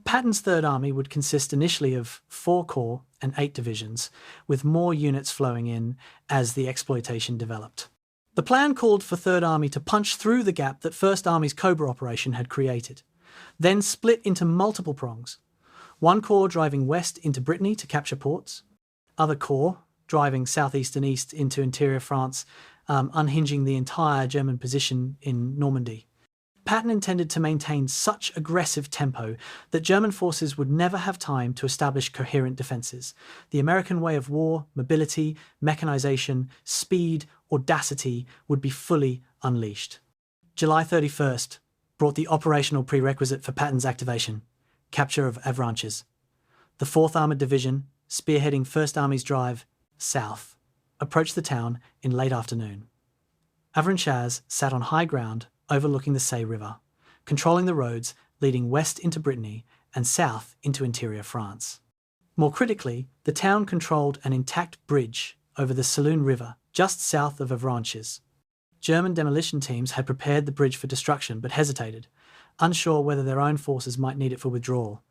Patton's Third Army would consist initially of 4 corps and 8 divisions, with more units flowing in as the exploitation developed. The plan called for Third Army to punch through the gap that First Army's Cobra operation had created, then split into multiple prongs. One corps driving west into Brittany to capture ports, other corps driving southeast and east into interior France, unhinging the entire German position in Normandy. Patton intended to maintain such aggressive tempo that German forces would never have time to establish coherent defences. The American way of war, mobility, mechanisation, speed, audacity would be fully unleashed. July 31st brought the operational prerequisite for Patton's activation: capture of Avranches. The 4th Armoured Division, spearheading 1st Army's drive south, approached the town in late afternoon. Avranches sat on high ground overlooking the Seine River, controlling the roads leading west into Brittany and south into interior France. More critically, the town controlled an intact bridge over the Saloon River just south of Avranches. German demolition teams had prepared the bridge for destruction but hesitated, unsure whether their own forces might need it for withdrawal.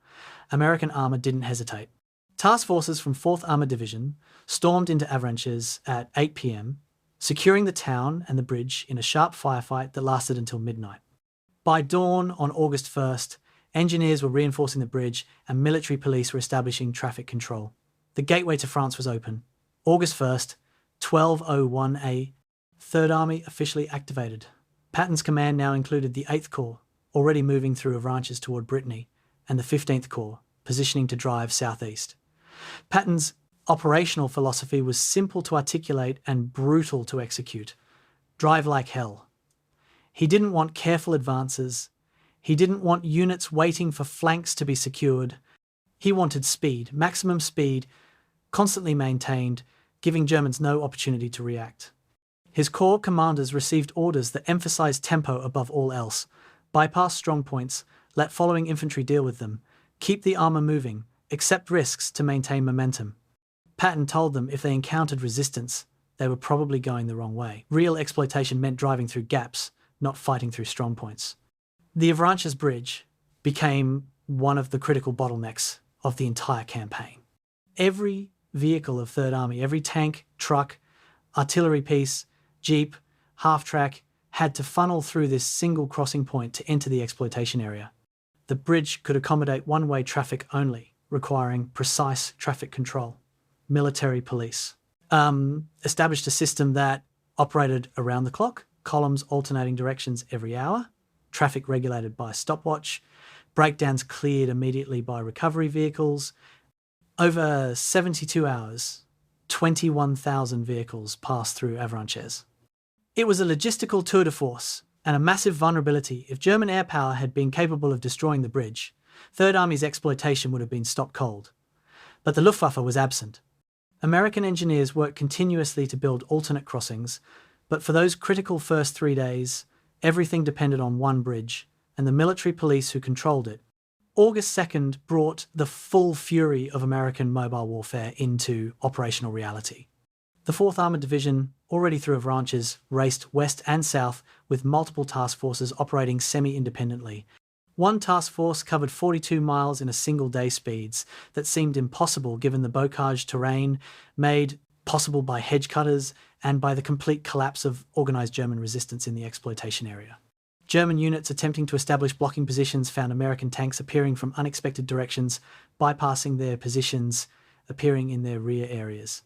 American armour didn't hesitate. Task forces from 4th Armoured Division stormed into Avranches at 8 p.m, securing the town and the bridge in a sharp firefight that lasted until midnight. By dawn on August 1st, engineers were reinforcing the bridge and military police were establishing traffic control. The gateway to France was open. August 1st, 1201A, Third Army officially activated. Patton's command now included the 8th Corps, already moving through Avranches toward Brittany, and the 15th Corps, positioning to drive southeast. Patton's operational philosophy was simple to articulate and brutal to execute. Drive like hell. He didn't want careful advances. He didn't want units waiting for flanks to be secured. He wanted speed, maximum speed, constantly maintained, giving Germans no opportunity to react. His corps commanders received orders that emphasized tempo above all else. Bypass strong points, let following infantry deal with them, keep the armor moving, accept risks to maintain momentum. Patton told them if they encountered resistance, they were probably going the wrong way. Real exploitation meant driving through gaps, not fighting through strong points. The Avranches Bridge became one of the critical bottlenecks of the entire campaign. Every vehicle of Third Army, every tank, truck, artillery piece, jeep, half-track, had to funnel through this single crossing point to enter the exploitation area. The bridge could accommodate one-way traffic only, requiring precise traffic control. Military police established a system that operated around the clock, columns alternating directions every hour, traffic regulated by stopwatch, breakdowns cleared immediately by recovery vehicles. Over 72 hours, 21,000 vehicles passed through Avranches. It was a logistical tour de force and a massive vulnerability. If German air power had been capable of destroying the bridge, Third Army's exploitation would have been stopped cold. But the Luftwaffe was absent. American engineers worked continuously to build alternate crossings, but for those critical first 3 days, everything depended on one bridge and the military police who controlled it. August 2nd brought the full fury of American mobile warfare into operational reality. The 4th Armoured Division, already through Avranches, raced west and south with multiple task forces operating semi-independently. One task force covered 42 miles in a single day speeds that seemed impossible given the bocage terrain made possible by hedge cutters and by the complete collapse of organised German resistance in the exploitation area. German units attempting to establish blocking positions found American tanks appearing from unexpected directions, bypassing their positions, appearing in their rear areas.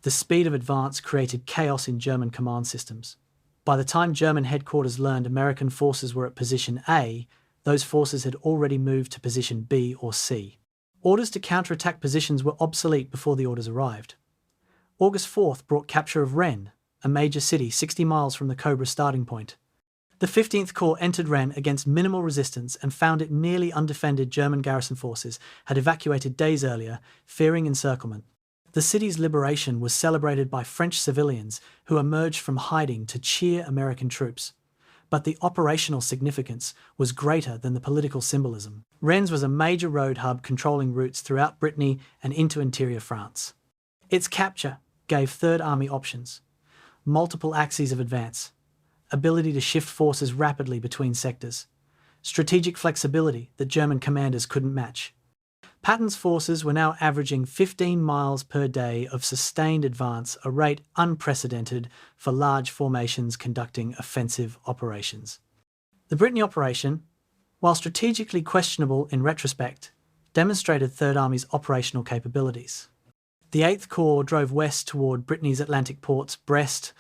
The speed of advance created chaos in German command systems. By the time German headquarters learned American forces were at position A, those forces had already moved to position B or C. Orders to counterattack positions were obsolete before the orders arrived. August 4th brought capture of Rennes, a major city 60 miles from the Cobra starting point. The 15th Corps entered Rennes against minimal resistance and found it nearly undefended. German garrison forces had evacuated days earlier, fearing encirclement. The city's liberation was celebrated by French civilians who emerged from hiding to cheer American troops. But the operational significance was greater than the political symbolism. Rennes was a major road hub controlling routes throughout Brittany and into interior France. Its capture gave Third Army options: multiple axes of advance, ability to shift forces rapidly between sectors, strategic flexibility that German commanders couldn't match. Patton's forces were now averaging 15 miles per day of sustained advance, a rate unprecedented for large formations conducting offensive operations. The Brittany operation, while strategically questionable in retrospect, demonstrated Third Army's operational capabilities. The 8th Corps drove west toward Brittany's Atlantic ports, Brest,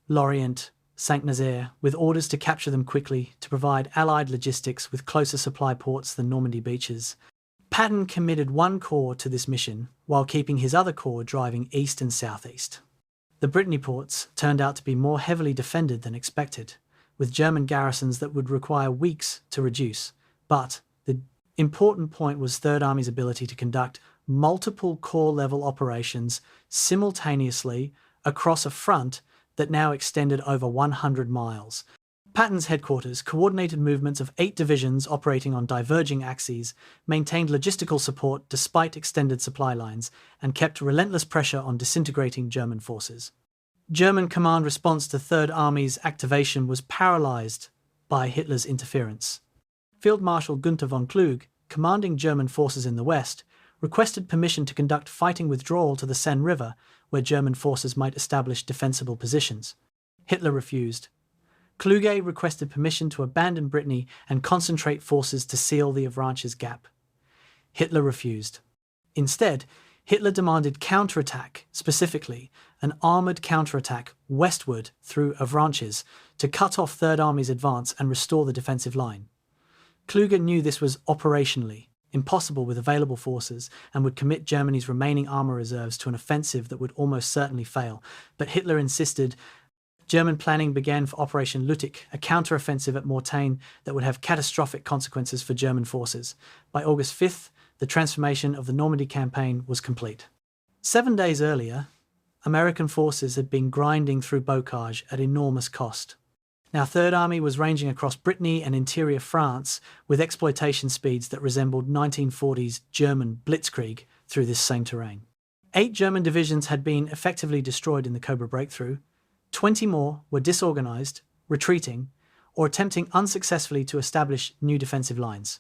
Lorient, Saint-Nazaire, with orders to capture them quickly to provide Allied logistics with closer supply ports than Normandy beaches. Patton committed one corps to this mission, while keeping his other corps driving east and southeast. The Brittany ports turned out to be more heavily defended than expected, with German garrisons that would require weeks to reduce. But the important point was Third Army's ability to conduct multiple corps-level operations simultaneously across a front that now extended over 100 miles. Patton's headquarters coordinated movements of 8 divisions operating on diverging axes, maintained logistical support despite extended supply lines, and kept relentless pressure on disintegrating German forces. German command response to Third Army's activation was paralysed by Hitler's interference. Field Marshal Günther von Kluge, commanding German forces in the west, requested permission to conduct fighting withdrawal to the Seine River, where German forces might establish defensible positions. Hitler refused. Kluge requested permission to abandon Brittany and concentrate forces to seal the Avranches gap. Hitler refused. Instead, Hitler demanded counterattack, specifically an armoured counterattack westward through Avranches to cut off Third Army's advance and restore the defensive line. Kluge knew this was operationally impossible with available forces and would commit Germany's remaining armour reserves to an offensive that would almost certainly fail, but Hitler insisted. German planning began for Operation Lüttich, a counter-offensive at Mortain that would have catastrophic consequences for German forces. By August 5th, the transformation of the Normandy campaign was complete. 7 days earlier, American forces had been grinding through Bocage at enormous cost. Now, Third Army was ranging across Brittany and interior France with exploitation speeds that resembled 1940s German blitzkrieg through this same terrain. 8 German divisions had been effectively destroyed in the Cobra breakthrough. 20 more were disorganized, retreating, or attempting unsuccessfully to establish new defensive lines.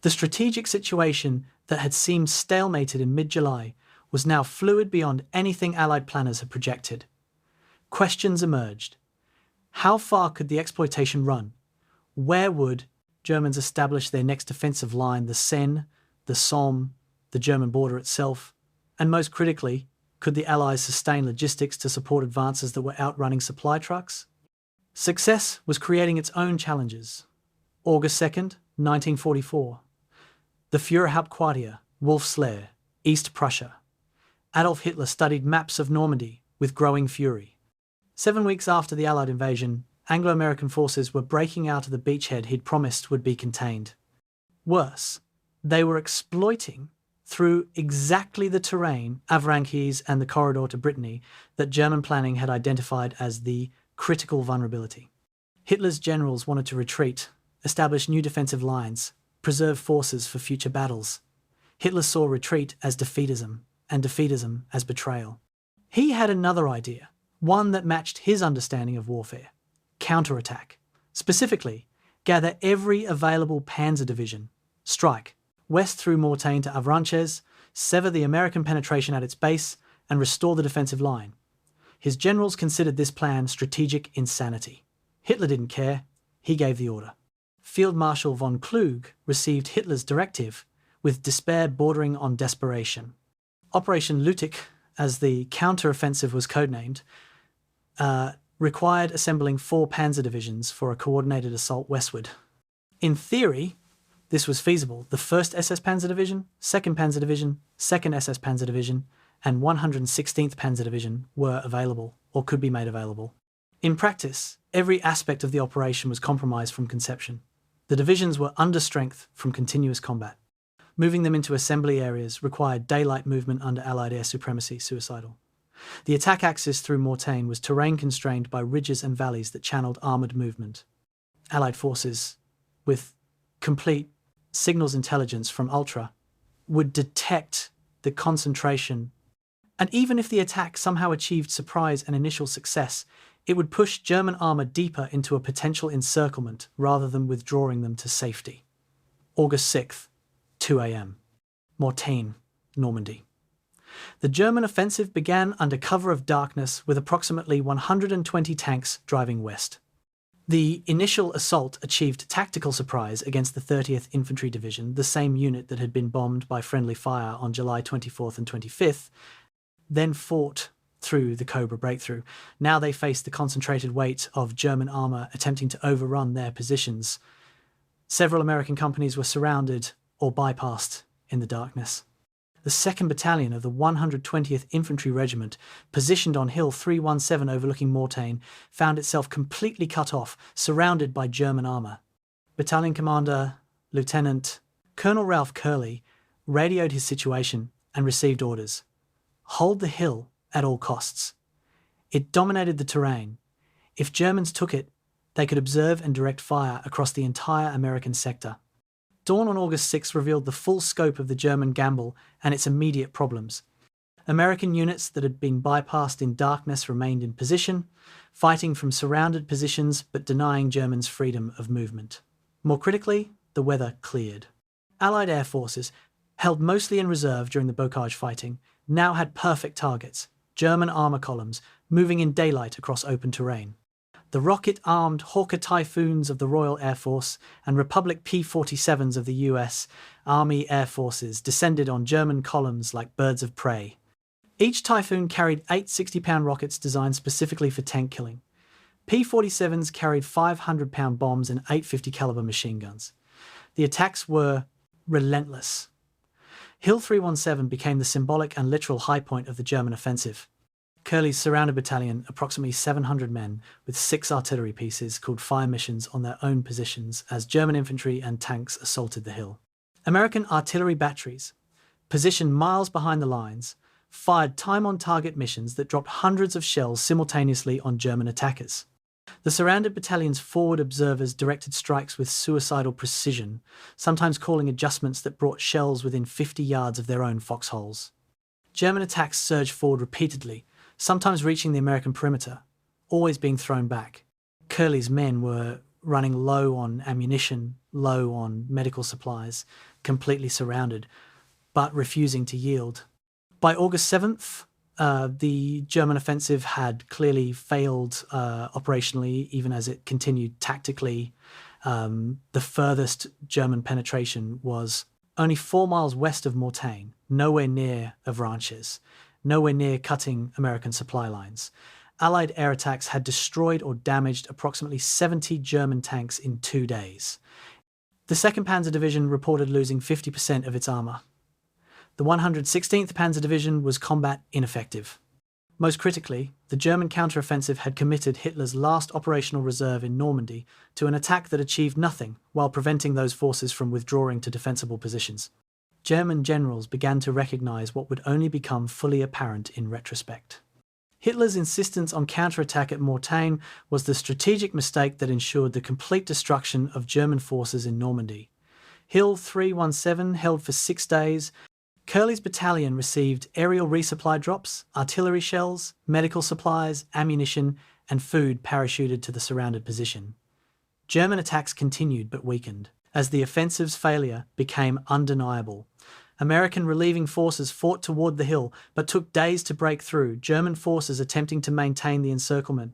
The strategic situation that had seemed stalemated in mid-July was now fluid beyond anything Allied planners had projected. Questions emerged. How far could the exploitation run? Where would Germans establish their next defensive line, the Seine, the Somme, the German border itself? And most critically, could the Allies sustain logistics to support advances that were outrunning supply trucks? Success was creating its own challenges. August 2nd, 1944. The Führerhauptquartier, Wolfslair, East Prussia. Adolf Hitler studied maps of Normandy with growing fury. 7 weeks after the Allied invasion, Anglo-American forces were breaking out of the beachhead he'd promised would be contained. Worse, they were exploiting through exactly the terrain, Avranches and the corridor to Brittany, that German planning had identified as the critical vulnerability. Hitler's generals wanted to retreat, establish new defensive lines, preserve forces for future battles. Hitler saw retreat as defeatism, and defeatism as betrayal. He had another idea, one that matched his understanding of warfare: counterattack. Specifically, gather every available panzer division, strike west through Mortain to Avranches, sever the American penetration at its base, and restore the defensive line. His generals considered this plan strategic insanity. Hitler didn't care. He gave the order. Field Marshal von Kluge received Hitler's directive with despair bordering on desperation. Operation Lüttich, as the counter-offensive was codenamed, required assembling 4 panzer divisions for a coordinated assault westward. In theory, this was feasible. The 1st SS Panzer Division, 2nd Panzer Division, 2nd SS Panzer Division, and 116th Panzer Division were available, or could be made available. In practice, every aspect of the operation was compromised from conception. The divisions were under strength from continuous combat. Moving them into assembly areas required daylight movement under Allied air supremacy, suicidal. The attack axis through Mortain was terrain constrained by ridges and valleys that channeled armoured movement. Allied forces, with complete signals intelligence from Ultra, would detect the concentration, and even if the attack somehow achieved surprise and initial success, it would push German armour deeper into a potential encirclement rather than withdrawing them to safety. August 6th, 2 a.m. Mortain, Normandy. The German offensive began under cover of darkness with approximately 120 tanks driving west. The initial assault achieved tactical surprise against the 30th Infantry Division, the same unit that had been bombed by friendly fire on July 24th and 25th, then fought through the Cobra breakthrough. Now they faced the concentrated weight of German armour attempting to overrun their positions. Several American companies were surrounded or bypassed in the darkness. The 2nd Battalion of the 120th Infantry Regiment, positioned on Hill 317 overlooking Mortain, found itself completely cut off, surrounded by German armour. Battalion Commander Lieutenant Colonel Ralph Curley radioed his situation and received orders: hold the hill at all costs. It dominated the terrain. If Germans took it, they could observe and direct fire across the entire American sector. Dawn on August 6 revealed the full scope of the German gamble and its immediate problems. American units that had been bypassed in darkness remained in position, fighting from surrounded positions but denying Germans freedom of movement. More critically, the weather cleared. Allied air forces, held mostly in reserve during the Bocage fighting, now had perfect targets: German armour columns moving in daylight across open terrain. The rocket-armed Hawker Typhoons of the Royal Air Force and Republic P-47s of the US Army Air Forces descended on German columns like birds of prey. Each Typhoon carried 8 60-pound rockets designed specifically for tank killing. P-47s carried 500-pound bombs and 850 caliber machine guns. The attacks were relentless. Hill 317 became the symbolic and literal high point of the German offensive. Curley's surrounded battalion, approximately 700 men, with 6 artillery pieces, called fire missions on their own positions as German infantry and tanks assaulted the hill. American artillery batteries, positioned miles behind the lines, fired time-on-target missions that dropped hundreds of shells simultaneously on German attackers. The surrounded battalion's forward observers directed strikes with suicidal precision, sometimes calling adjustments that brought shells within 50 yards of their own foxholes. German attacks surged forward repeatedly, sometimes reaching the American perimeter, always being thrown back. Curley's men were running low on ammunition, low on medical supplies, completely surrounded, but refusing to yield. By August 7th, the German offensive had clearly failed operationally, even as it continued tactically. The furthest German penetration was only 4 miles west of Mortain, nowhere near Avranches, nowhere near cutting American supply lines. Allied air attacks had destroyed or damaged approximately 70 German tanks in 2 days. The 2nd Panzer Division reported losing 50% of its armour. The 116th Panzer Division was combat ineffective. Most critically, the German counteroffensive had committed Hitler's last operational reserve in Normandy to an attack that achieved nothing while preventing those forces from withdrawing to defensible positions. German generals began to recognise what would only become fully apparent in retrospect. Hitler's insistence on counterattack at Mortain was the strategic mistake that ensured the complete destruction of German forces in Normandy. Hill 317 held for 6 days. Curley's battalion received aerial resupply drops, artillery shells, medical supplies, ammunition, and food parachuted to the surrounded position. German attacks continued but weakened, as the offensive's failure became undeniable. American relieving forces fought toward the hill, but took days to break through, German forces attempting to maintain the encirclement.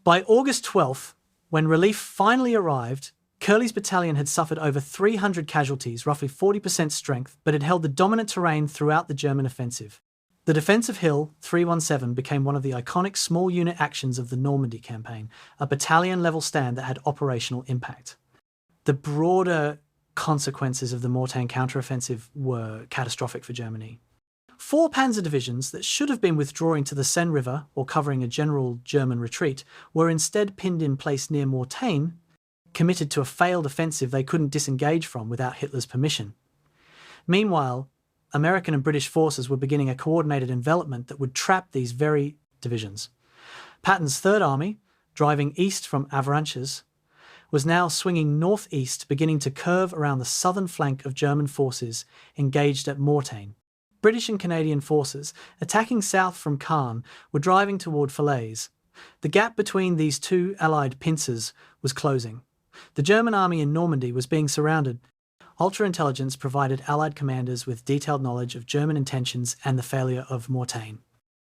By August 12th, when relief finally arrived, Curley's battalion had suffered over 300 casualties, roughly 40% strength, but had held the dominant terrain throughout the German offensive. The defence of Hill 317 became one of the iconic small unit actions of the Normandy campaign, a battalion-level stand that had operational impact. The broader consequences of the Mortain counteroffensive were catastrophic for Germany. 4 panzer divisions that should have been withdrawing to the Seine River or covering a general German retreat were instead pinned in place near Mortain, committed to a failed offensive they couldn't disengage from without Hitler's permission. Meanwhile, American and British forces were beginning a coordinated envelopment that would trap these very divisions. Patton's Third Army, driving east from Avranches, was now swinging northeast, beginning to curve around the southern flank of German forces engaged at Mortain. British and Canadian forces, attacking south from Caen, were driving toward Falaise. The gap between these two Allied pincers was closing. The German army in Normandy was being surrounded. Ultra-intelligence provided Allied commanders with detailed knowledge of German intentions and the failure of Mortain.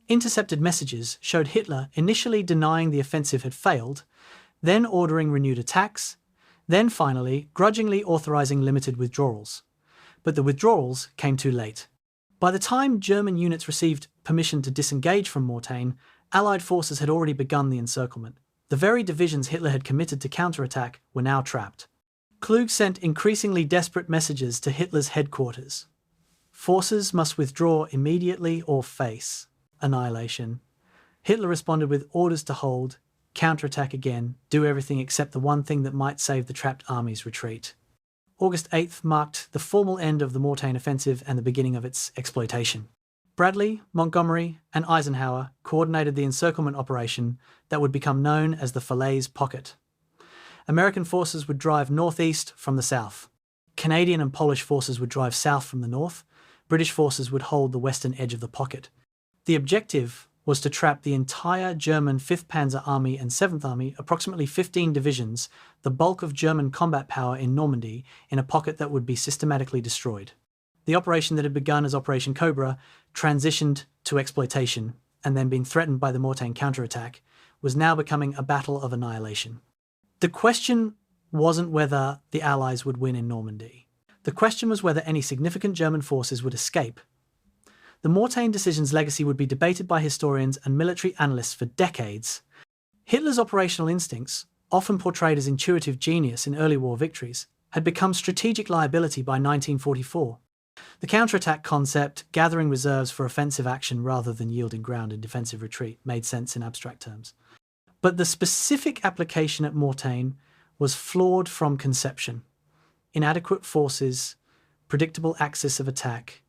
Intercepted messages showed Hitler initially denying the offensive had failed, then ordering renewed attacks, then finally grudgingly authorizing limited withdrawals. But the withdrawals came too late. By the time German units received permission to disengage from Mortain, Allied forces had already begun the encirclement. The very divisions Hitler had committed to counterattack were now trapped. Klug sent increasingly desperate messages to Hitler's headquarters. Forces must withdraw immediately or face annihilation. Hitler responded with orders to hold, counterattack again, do everything except the one thing that might save the trapped army's retreat. August 8th marked the formal end of the Mortain offensive and the beginning of its exploitation. Bradley, Montgomery, and Eisenhower coordinated the encirclement operation that would become known as the Falaise Pocket. American forces would drive northeast from the south. Canadian and Polish forces would drive south from the north. British forces would hold the western edge of the pocket. The objective was to trap the entire German 5th Panzer Army and 7th Army, approximately 15 divisions, the bulk of German combat power in Normandy, in a pocket that would be systematically destroyed. The operation that had begun as Operation Cobra transitioned to exploitation and then been threatened by the Mortain counterattack, was now becoming a battle of annihilation. The question wasn't whether the Allies would win in Normandy. The question was whether any significant German forces would escape. The Mortain decision's legacy would be debated by historians and military analysts for decades. Hitler's operational instincts, often portrayed as intuitive genius in early war victories, had become strategic liability by 1944. The counterattack concept, gathering reserves for offensive action rather than yielding ground in defensive retreat, made sense in abstract terms. But the specific application at Mortain was flawed from conception. Inadequate forces, predictable axis of attack,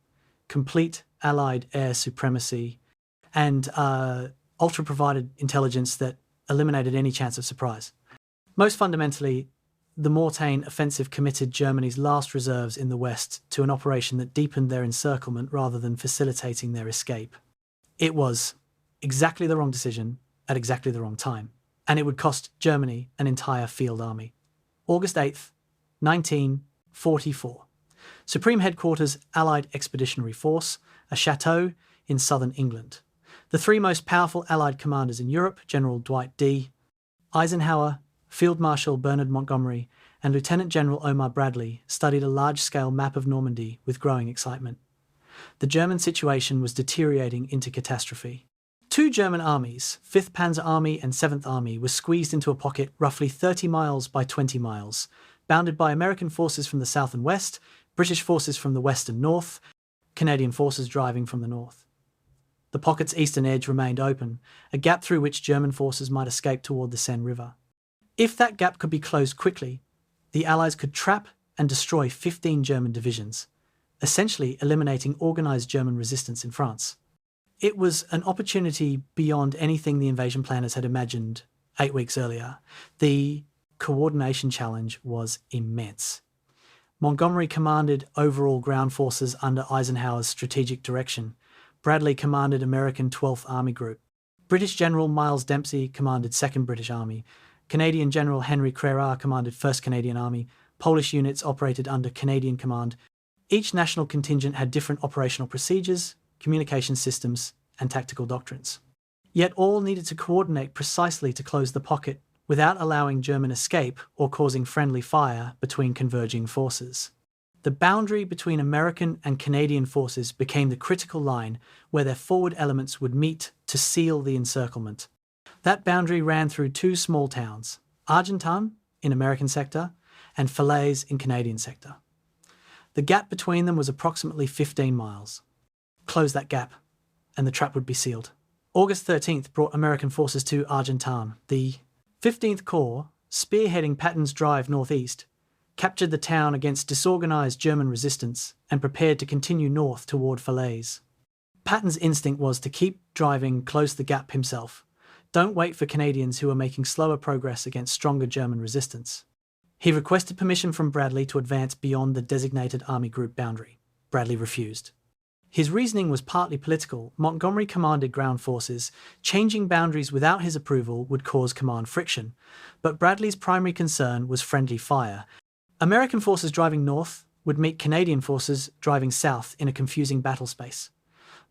complete Allied air supremacy, and ultra-provided intelligence that eliminated any chance of surprise. Most fundamentally, the Mortain offensive committed Germany's last reserves in the West to an operation that deepened their encirclement rather than facilitating their escape. It was exactly the wrong decision at exactly the wrong time, and it would cost Germany an entire field army. August 8th, 1944. Supreme Headquarters Allied Expeditionary Force, a chateau in southern England. The three most powerful Allied commanders in Europe, General Dwight D. Eisenhower, Field Marshal Bernard Montgomery, and Lieutenant General Omar Bradley, studied a large-scale map of Normandy with growing excitement. The German situation was deteriorating into catastrophe. Two German armies, 5th Panzer Army and 7th Army, were squeezed into a pocket roughly 30 miles by 20 miles, bounded by American forces from the south and west, British forces from the west and north, Canadian forces driving from the north. The pocket's eastern edge remained open, a gap through which German forces might escape toward the Seine River. If that gap could be closed quickly, the Allies could trap and destroy 15 German divisions, essentially eliminating organised German resistance in France. It was an opportunity beyond anything the invasion planners had imagined 8 weeks earlier. The coordination challenge was immense. Montgomery commanded overall ground forces under Eisenhower's strategic direction. Bradley commanded American 12th Army Group. British General Miles Dempsey commanded 2nd British Army. Canadian General Henry Crerar commanded 1st Canadian Army. Polish units operated under Canadian command. Each national contingent had different operational procedures, communication systems, and tactical doctrines. Yet all needed to coordinate precisely to close the pocket without allowing German escape or causing friendly fire between converging forces. The boundary between American and Canadian forces became the critical line where their forward elements would meet to seal the encirclement. That boundary ran through two small towns, Argentan in American sector and Falaise in Canadian sector. The gap between them was approximately 15 miles. Close that gap, and the trap would be sealed. August 13th brought American forces to Argentan. The 15th Corps, spearheading Patton's drive northeast, captured the town against disorganised German resistance and prepared to continue north toward Falaise. Patton's instinct was to keep driving close the gap himself. Don't wait for Canadians who are making slower progress against stronger German resistance. He requested permission from Bradley to advance beyond the designated army group boundary. Bradley refused. His reasoning was partly political. Montgomery commanded ground forces. Changing boundaries without his approval would cause command friction. But Bradley's primary concern was friendly fire. American forces driving north would meet Canadian forces driving south in a confusing battle space.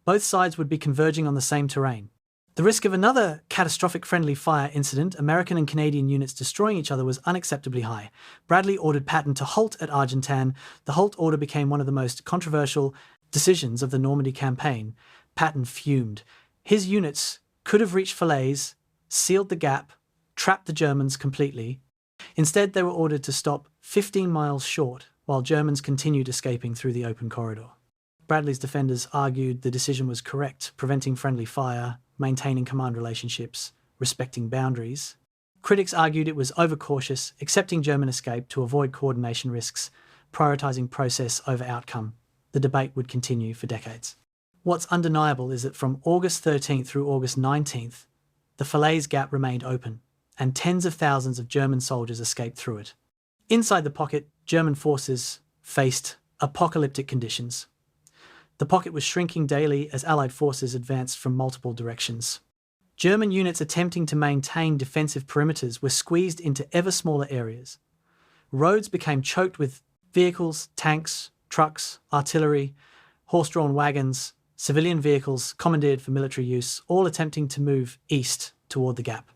Both sides would be converging on the same terrain. The risk of another catastrophic friendly fire incident, American and Canadian units destroying each other, was unacceptably high. Bradley ordered Patton to halt at Argentan. The halt order became one of the most controversial decisions of the Normandy campaign. Patton fumed. His units could have reached Falaise, sealed the gap, trapped the Germans completely. Instead, they were ordered to stop 15 miles short while Germans continued escaping through the open corridor. Bradley's defenders argued the decision was correct, preventing friendly fire, maintaining command relationships, respecting boundaries. Critics argued it was overcautious, accepting German escape to avoid coordination risks, prioritising process over outcome. The debate would continue for decades. What's undeniable is that from August 13th through August 19th, the Falaise Gap remained open, and tens of thousands of German soldiers escaped through it. Inside the pocket, German forces faced apocalyptic conditions. The pocket was shrinking daily as Allied forces advanced from multiple directions. German units attempting to maintain defensive perimeters were squeezed into ever smaller areas. Roads became choked with vehicles, tanks, trucks, artillery, horse-drawn wagons, civilian vehicles commandeered for military use, all attempting to move east toward the gap.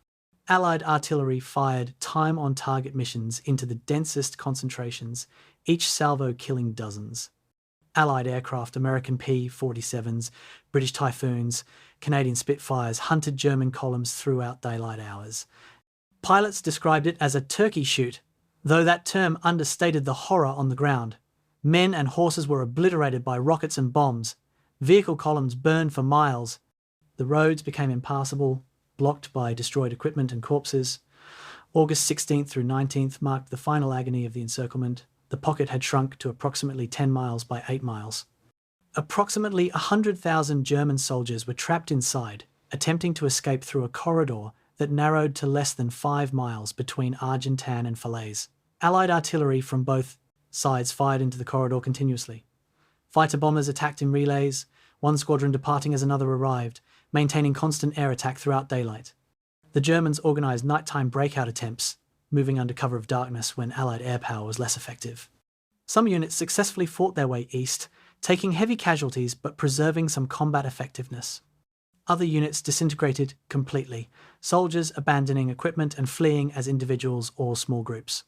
Allied artillery fired time-on-target missions into the densest concentrations, each salvo killing dozens. Allied aircraft, American P-47s, British Typhoons, Canadian Spitfires, hunted German columns throughout daylight hours. Pilots described it as a turkey shoot, though that term understated the horror on the ground. Men and horses were obliterated by rockets and bombs. Vehicle columns burned for miles. The roads became impassable, blocked by destroyed equipment and corpses. August 16th through 19th marked the final agony of the encirclement. The pocket had shrunk to approximately 10 miles by 8 miles. Approximately 100,000 German soldiers were trapped inside, attempting to escape through a corridor that narrowed to less than 5 miles between Argentan and Falaise. Allied artillery from both sides fired into the corridor continuously. Fighter bombers attacked in relays, one squadron departing as another arrived, maintaining constant air attack throughout daylight. The Germans organised nighttime breakout attempts, moving under cover of darkness when Allied airpower was less effective. Some units successfully fought their way east, taking heavy casualties but preserving some combat effectiveness. Other units disintegrated completely, soldiers abandoning equipment and fleeing as individuals or small groups.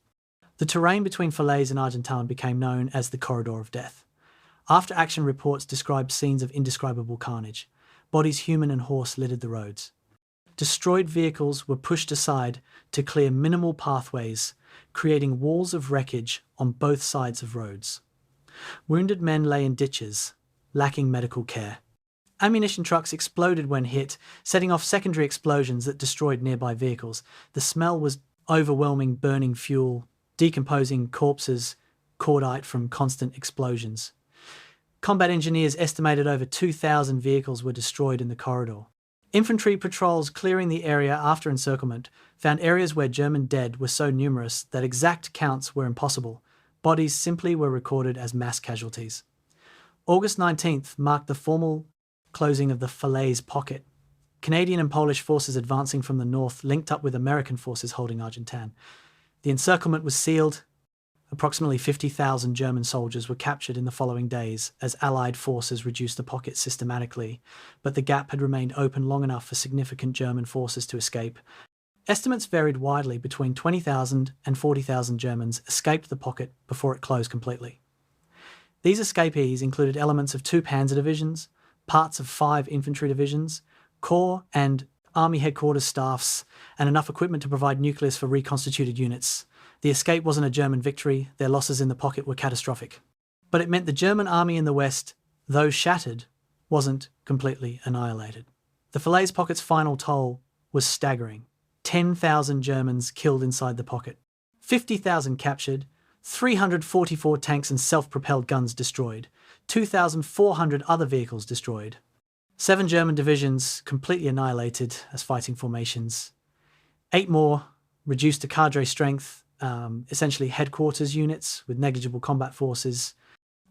The terrain between Falaise and Argentan became known as the Corridor of Death. After-action reports described scenes of indescribable carnage. Bodies human and horse littered the roads. Destroyed vehicles were pushed aside to clear minimal pathways, creating walls of wreckage on both sides of roads. Wounded men lay in ditches, lacking medical care. Ammunition trucks exploded when hit, setting off secondary explosions that destroyed nearby vehicles. The smell was overwhelming, burning fuel, decomposing corpses, cordite from constant explosions. Combat engineers estimated over 2,000 vehicles were destroyed in the corridor. Infantry patrols clearing the area after encirclement found areas where German dead were so numerous that exact counts were impossible. Bodies simply were recorded as mass casualties. August 19th marked the formal closing of the Falaise pocket. Canadian and Polish forces advancing from the north linked up with American forces holding Argentan. The encirclement was sealed. Approximately 50,000 German soldiers were captured in the following days as Allied forces reduced the pocket systematically, but the gap had remained open long enough for significant German forces to escape. Estimates varied widely between 20,000 and 40,000 Germans escaped the pocket before it closed completely. These escapees included elements of 2 panzer divisions, parts of 5 infantry divisions, corps and army headquarters staffs, and enough equipment to provide nucleus for reconstituted units. The escape wasn't a German victory, their losses in the pocket were catastrophic. But it meant the German army in the west, though shattered, wasn't completely annihilated. The Falaise pocket's final toll was staggering. 10,000 Germans killed inside the pocket, 50,000 captured, 344 tanks and self-propelled guns destroyed, 2,400 other vehicles destroyed, 7 German divisions completely annihilated as fighting formations, 8 more reduced to cadre strength, essentially headquarters units with negligible combat forces.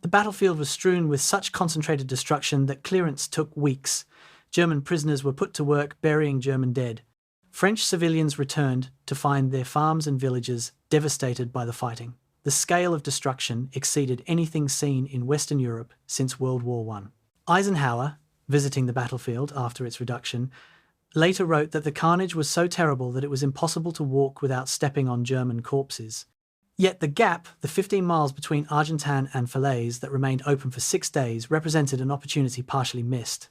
The battlefield was strewn with such concentrated destruction that clearance took weeks. German prisoners were put to work burying German dead. French civilians returned to find their farms and villages devastated by the fighting. The scale of destruction exceeded anything seen in Western Europe since World War I. Eisenhower, visiting the battlefield after its reduction, later wrote that the carnage was so terrible that it was impossible to walk without stepping on German corpses. Yet the gap, the 15 miles between Argentan and Falaise that remained open for 6 days, represented an opportunity partially missed.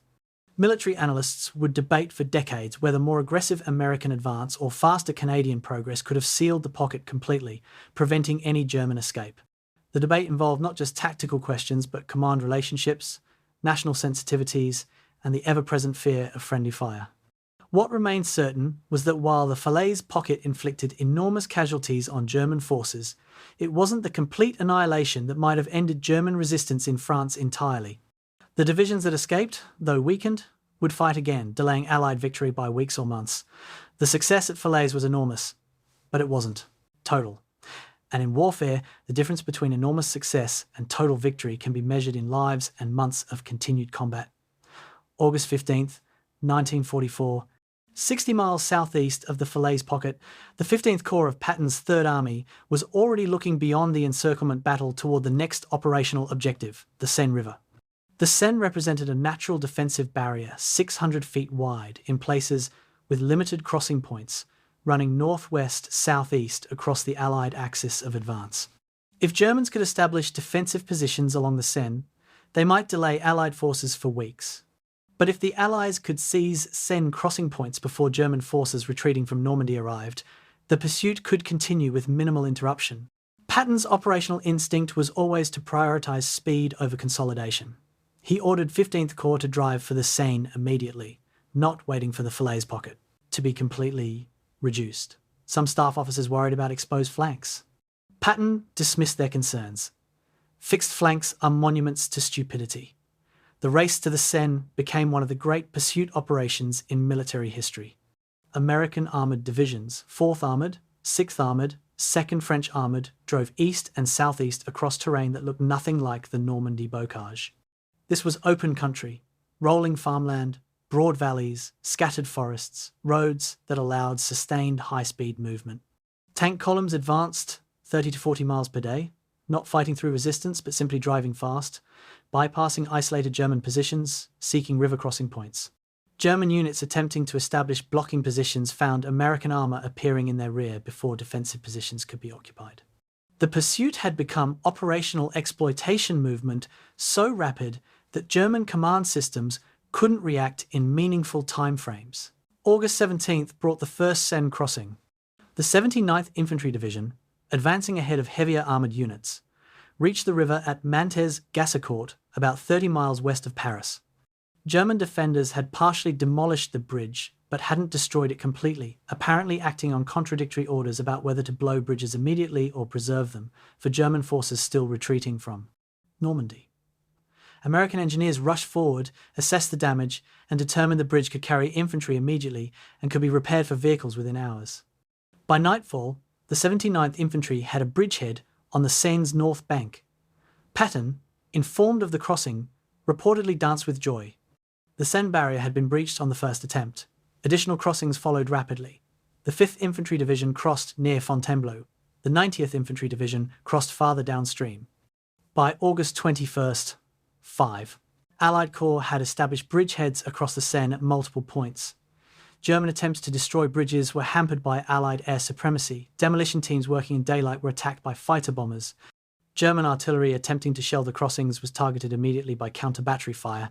Military analysts would debate for decades whether more aggressive American advance or faster Canadian progress could have sealed the pocket completely, preventing any German escape. The debate involved not just tactical questions but command relationships, national sensitivities, and the ever-present fear of friendly fire. What remained certain was that while the Falaise pocket inflicted enormous casualties on German forces, it wasn't the complete annihilation that might have ended German resistance in France entirely. The divisions that escaped, though weakened, would fight again, delaying Allied victory by weeks or months. The success at Falaise was enormous, but it wasn't total. And in warfare, the difference between enormous success and total victory can be measured in lives and months of continued combat. August 15th, 1944, 60 miles southeast of the Falaise pocket, the 15th Corps of Patton's Third Army was already looking beyond the encirclement battle toward the next operational objective, the Seine River. The Seine represented a natural defensive barrier 600 feet wide in places with limited crossing points, running northwest-southeast across the Allied axis of advance. If Germans could establish defensive positions along the Seine, They might delay Allied forces for weeks. But if the Allies could seize Seine crossing points before German forces retreating from Normandy arrived, the pursuit could continue with minimal interruption. Patton's operational instinct was always to prioritize speed over consolidation. He ordered 15th Corps to drive for the Seine immediately, not waiting for the Falaise pocket to be completely reduced. Some staff officers worried about exposed flanks. Patton dismissed their concerns. Fixed flanks are monuments to stupidity. The race to the Seine became one of the great pursuit operations in military history. American armoured divisions, 4th Armoured, 6th Armoured, 2nd French Armoured, drove east and southeast across terrain that looked nothing like the Normandy bocage. This was open country, rolling farmland, broad valleys, scattered forests, roads that allowed sustained high-speed movement. Tank columns advanced 30 to 40 miles per day, not fighting through resistance but simply driving fast, bypassing isolated German positions, seeking river crossing points. German units attempting to establish blocking positions found American armour appearing in their rear before defensive positions could be occupied. The pursuit had become operational exploitation movement so rapid that German command systems couldn't react in meaningful timeframes. August 17th brought the first Seine crossing. The 79th Infantry Division, advancing ahead of heavier armoured units, reached the river at Mantes-Gassecourt, about 30 miles west of Paris. German defenders had partially demolished the bridge but hadn't destroyed it completely, apparently acting on contradictory orders about whether to blow bridges immediately or preserve them for German forces still retreating from Normandy. American engineers rushed forward, assessed the damage, and determined the bridge could carry infantry immediately and could be repaired for vehicles within hours. By nightfall, the 79th Infantry had a bridgehead on the Seine's north bank. Patton, informed of the crossing, reportedly danced with joy. The Seine barrier had been breached on the first attempt. Additional crossings followed rapidly. The 5th Infantry Division crossed near Fontainebleau. The 90th Infantry Division crossed farther downstream. By August 21st, 5. Allied corps had established bridgeheads across the Seine at multiple points. German attempts to destroy bridges were hampered by Allied air supremacy. Demolition teams working in daylight were attacked by fighter bombers. German artillery attempting to shell the crossings was targeted immediately by counter-battery fire.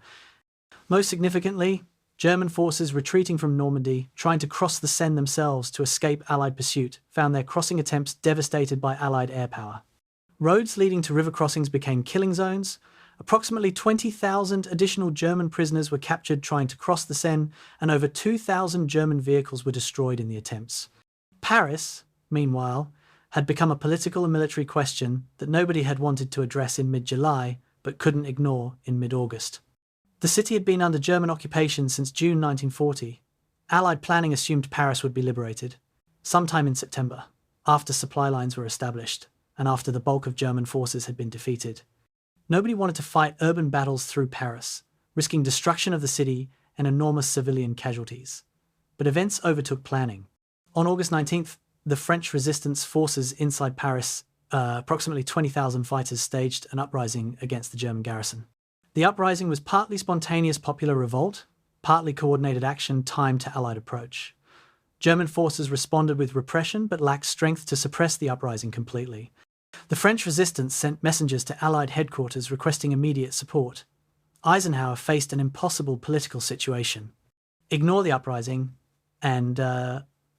Most significantly, German forces retreating from Normandy, trying to cross the Seine themselves to escape Allied pursuit, found their crossing attempts devastated by Allied airpower. Roads leading to river crossings became killing zones. Approximately 20,000 additional German prisoners were captured trying to cross the Seine, and over 2,000 German vehicles were destroyed in the attempts. Paris, meanwhile, had become a political and military question that nobody had wanted to address in mid-July, but couldn't ignore in mid-August. The city had been under German occupation since June 1940. Allied planning assumed Paris would be liberated sometime in September, after supply lines were established, and after the bulk of German forces had been defeated. Nobody wanted to fight urban battles through Paris, risking destruction of the city and enormous civilian casualties. But events overtook planning. On August 19th, the French resistance forces inside Paris, approximately 20,000 fighters, staged an uprising against the German garrison. The uprising was partly spontaneous popular revolt, partly coordinated action timed to Allied approach. German forces responded with repression but lacked strength to suppress the uprising completely. The French resistance sent messengers to Allied headquarters requesting immediate support. Eisenhower faced an impossible political situation. Ignore the uprising, and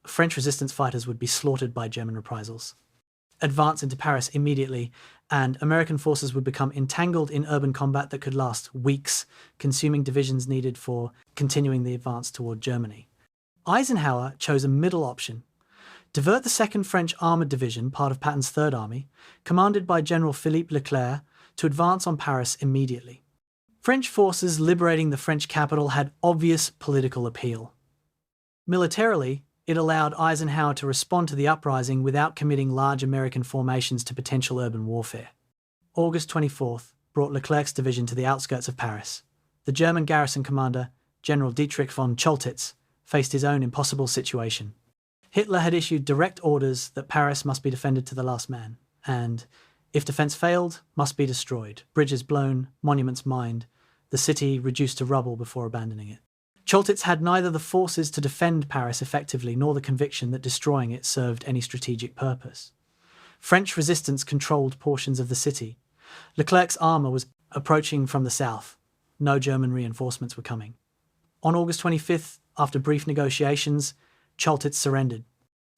French resistance fighters would be slaughtered by German reprisals. Advance into Paris immediately, and American forces would become entangled in urban combat that could last weeks, consuming divisions needed for continuing the advance toward Germany. Eisenhower chose a middle option. Divert the 2nd French Armoured Division, part of Patton's 3rd Army, commanded by General Philippe Leclerc, to advance on Paris immediately. French forces liberating the French capital had obvious political appeal. Militarily, it allowed Eisenhower to respond to the uprising without committing large American formations to potential urban warfare. August 24th brought Leclerc's division to the outskirts of Paris. The German garrison commander, General Dietrich von Choltitz, faced his own impossible situation. Hitler had issued direct orders that Paris must be defended to the last man, and, if defence failed, must be destroyed, bridges blown, monuments mined, the city reduced to rubble before abandoning it. Choltitz had neither the forces to defend Paris effectively nor the conviction that destroying it served any strategic purpose. French resistance controlled portions of the city. Leclerc's armour was approaching from the south. No German reinforcements were coming. On August 25th, after brief negotiations, Choltitz surrendered.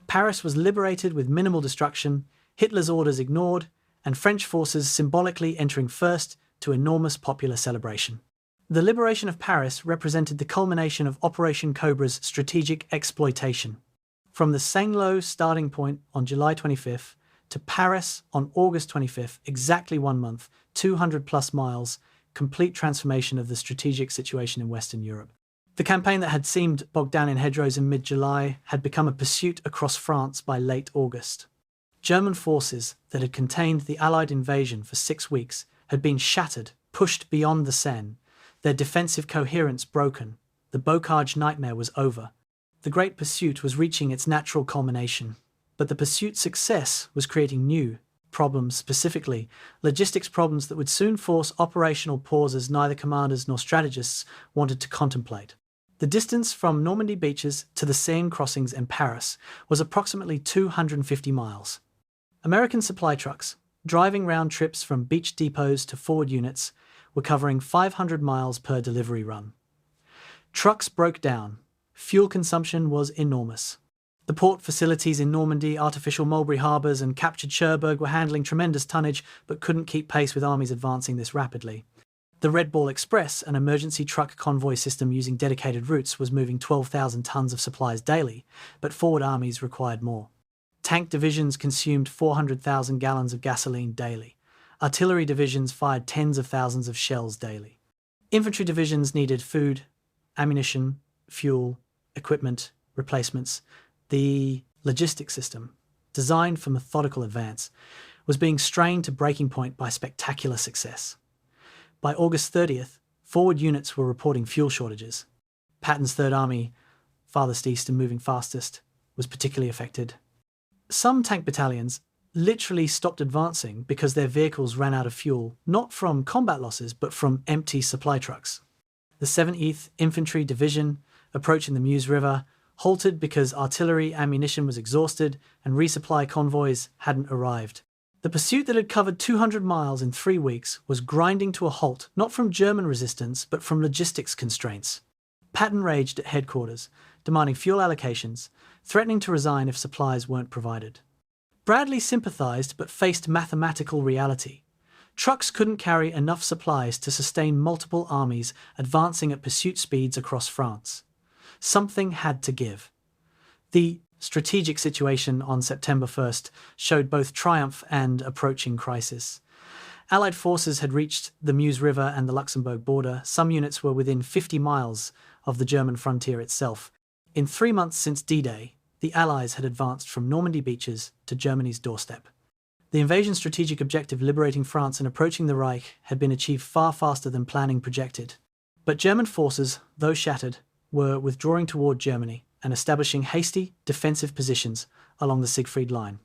Paris was liberated with minimal destruction, Hitler's orders ignored, and French forces symbolically entering first to enormous popular celebration. The liberation of Paris represented the culmination of Operation Cobra's strategic exploitation. From the Saint-Lô starting point on July 25th to Paris on August 25th, exactly 1 month, 200+ miles, complete transformation of the strategic situation in Western Europe. The campaign that had seemed bogged down in hedgerows in mid-July had become a pursuit across France by late August. German forces that had contained the Allied invasion for 6 weeks had been shattered, pushed beyond the Seine, their defensive coherence broken. The Bocage nightmare was over. The great pursuit was reaching its natural culmination. But the pursuit's success was creating new problems, specifically logistics problems that would soon force operational pauses neither commanders nor strategists wanted to contemplate. The distance from Normandy beaches to the Seine crossings in Paris was approximately 250 miles. American supply trucks, driving round trips from beach depots to forward units, were covering 500 miles per delivery run. Trucks broke down. Fuel consumption was enormous. The port facilities in Normandy, artificial Mulberry harbours and captured Cherbourg were handling tremendous tonnage but couldn't keep pace with armies advancing this rapidly. The Red Ball Express, an emergency truck convoy system using dedicated routes, was moving 12,000 tons of supplies daily, but forward armies required more. Tank divisions consumed 400,000 gallons of gasoline daily. Artillery divisions fired tens of thousands of shells daily. Infantry divisions needed food, ammunition, fuel, equipment, replacements. The logistics system, designed for methodical advance, was being strained to breaking point by spectacular success. By August 30th, forward units were reporting fuel shortages. Patton's Third Army, farthest east and moving fastest, was particularly affected. Some tank battalions literally stopped advancing because their vehicles ran out of fuel, not from combat losses, but from empty supply trucks. The 70th Infantry Division, approaching the Meuse River, halted because artillery ammunition was exhausted and resupply convoys hadn't arrived. The pursuit that had covered 200 miles in 3 weeks was grinding to a halt, not from German resistance, but from logistics constraints. Patton raged at headquarters, demanding fuel allocations, threatening to resign if supplies weren't provided. Bradley sympathised but faced mathematical reality. Trucks couldn't carry enough supplies to sustain multiple armies advancing at pursuit speeds across France. Something had to give. The strategic situation on September 1st showed both triumph and approaching crisis. Allied forces had reached the Meuse River and the Luxembourg border. Some units were within 50 miles of the German frontier itself. In 3 months since D-Day, the Allies had advanced from Normandy beaches to Germany's doorstep. The invasion's strategic objective, liberating France and approaching the Reich, had been achieved far faster than planning projected. But German forces, though shattered, were withdrawing toward Germany and establishing hasty defensive positions along the Siegfried Line.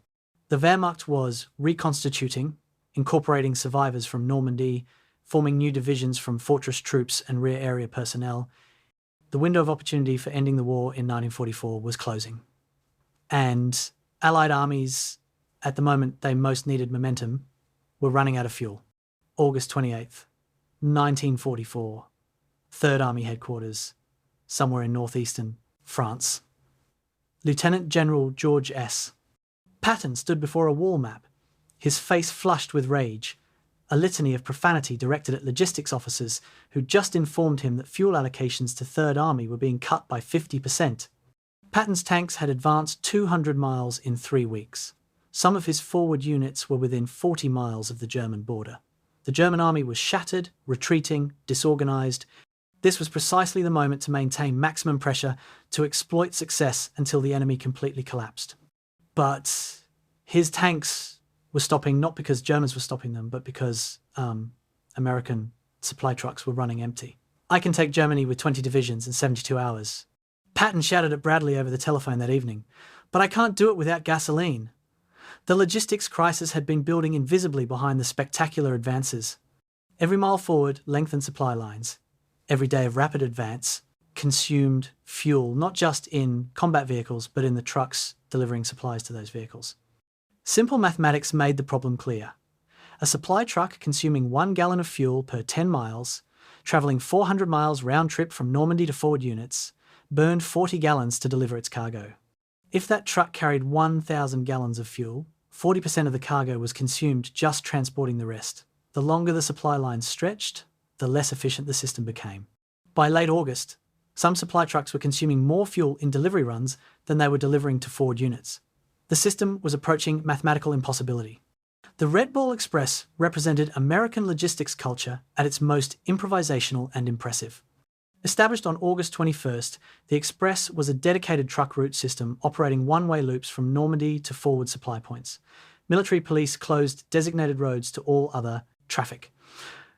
The Wehrmacht was reconstituting, incorporating survivors from Normandy, forming new divisions from fortress troops and rear area personnel. The window of opportunity for ending the war in 1944 was closing. And Allied armies, at the moment they most needed momentum, were running out of fuel. August 28th, 1944, Third Army headquarters, somewhere in northeastern France. Lieutenant General George S. Patton stood before a wall map, his face flushed with rage, a litany of profanity directed at logistics officers who'd just informed him that fuel allocations to Third Army were being cut by 50%. Patton's tanks had advanced 200 miles in 3 weeks. Some of his forward units were within 40 miles of the German border. The German army was shattered, retreating, disorganized. This was precisely the moment to maintain maximum pressure, to exploit success until the enemy completely collapsed. But his tanks were stopping not because Germans were stopping them, but because American supply trucks were running empty. "I can take Germany with 20 divisions in 72 hours. Patton shouted at Bradley over the telephone that evening. "But I can't do it without gasoline." The logistics crisis had been building invisibly behind the spectacular advances. Every mile forward lengthened supply lines. Every day of rapid advance consumed fuel, not just in combat vehicles, but in the trucks delivering supplies to those vehicles. Simple mathematics made the problem clear. A supply truck consuming 1 gallon of fuel per 10 miles, travelling 400 miles round trip from Normandy to forward units, burned 40 gallons to deliver its cargo. If that truck carried 1,000 gallons of fuel, 40% of the cargo was consumed just transporting the rest. The longer the supply lines stretched, the less efficient the system became. By late August, some supply trucks were consuming more fuel in delivery runs than they were delivering to forward units. The system was approaching mathematical impossibility. The Red Ball Express represented American logistics culture at its most improvisational and impressive. Established on August 21st, the Express was a dedicated truck route system operating one-way loops from Normandy to forward supply points. Military police closed designated roads to all other traffic.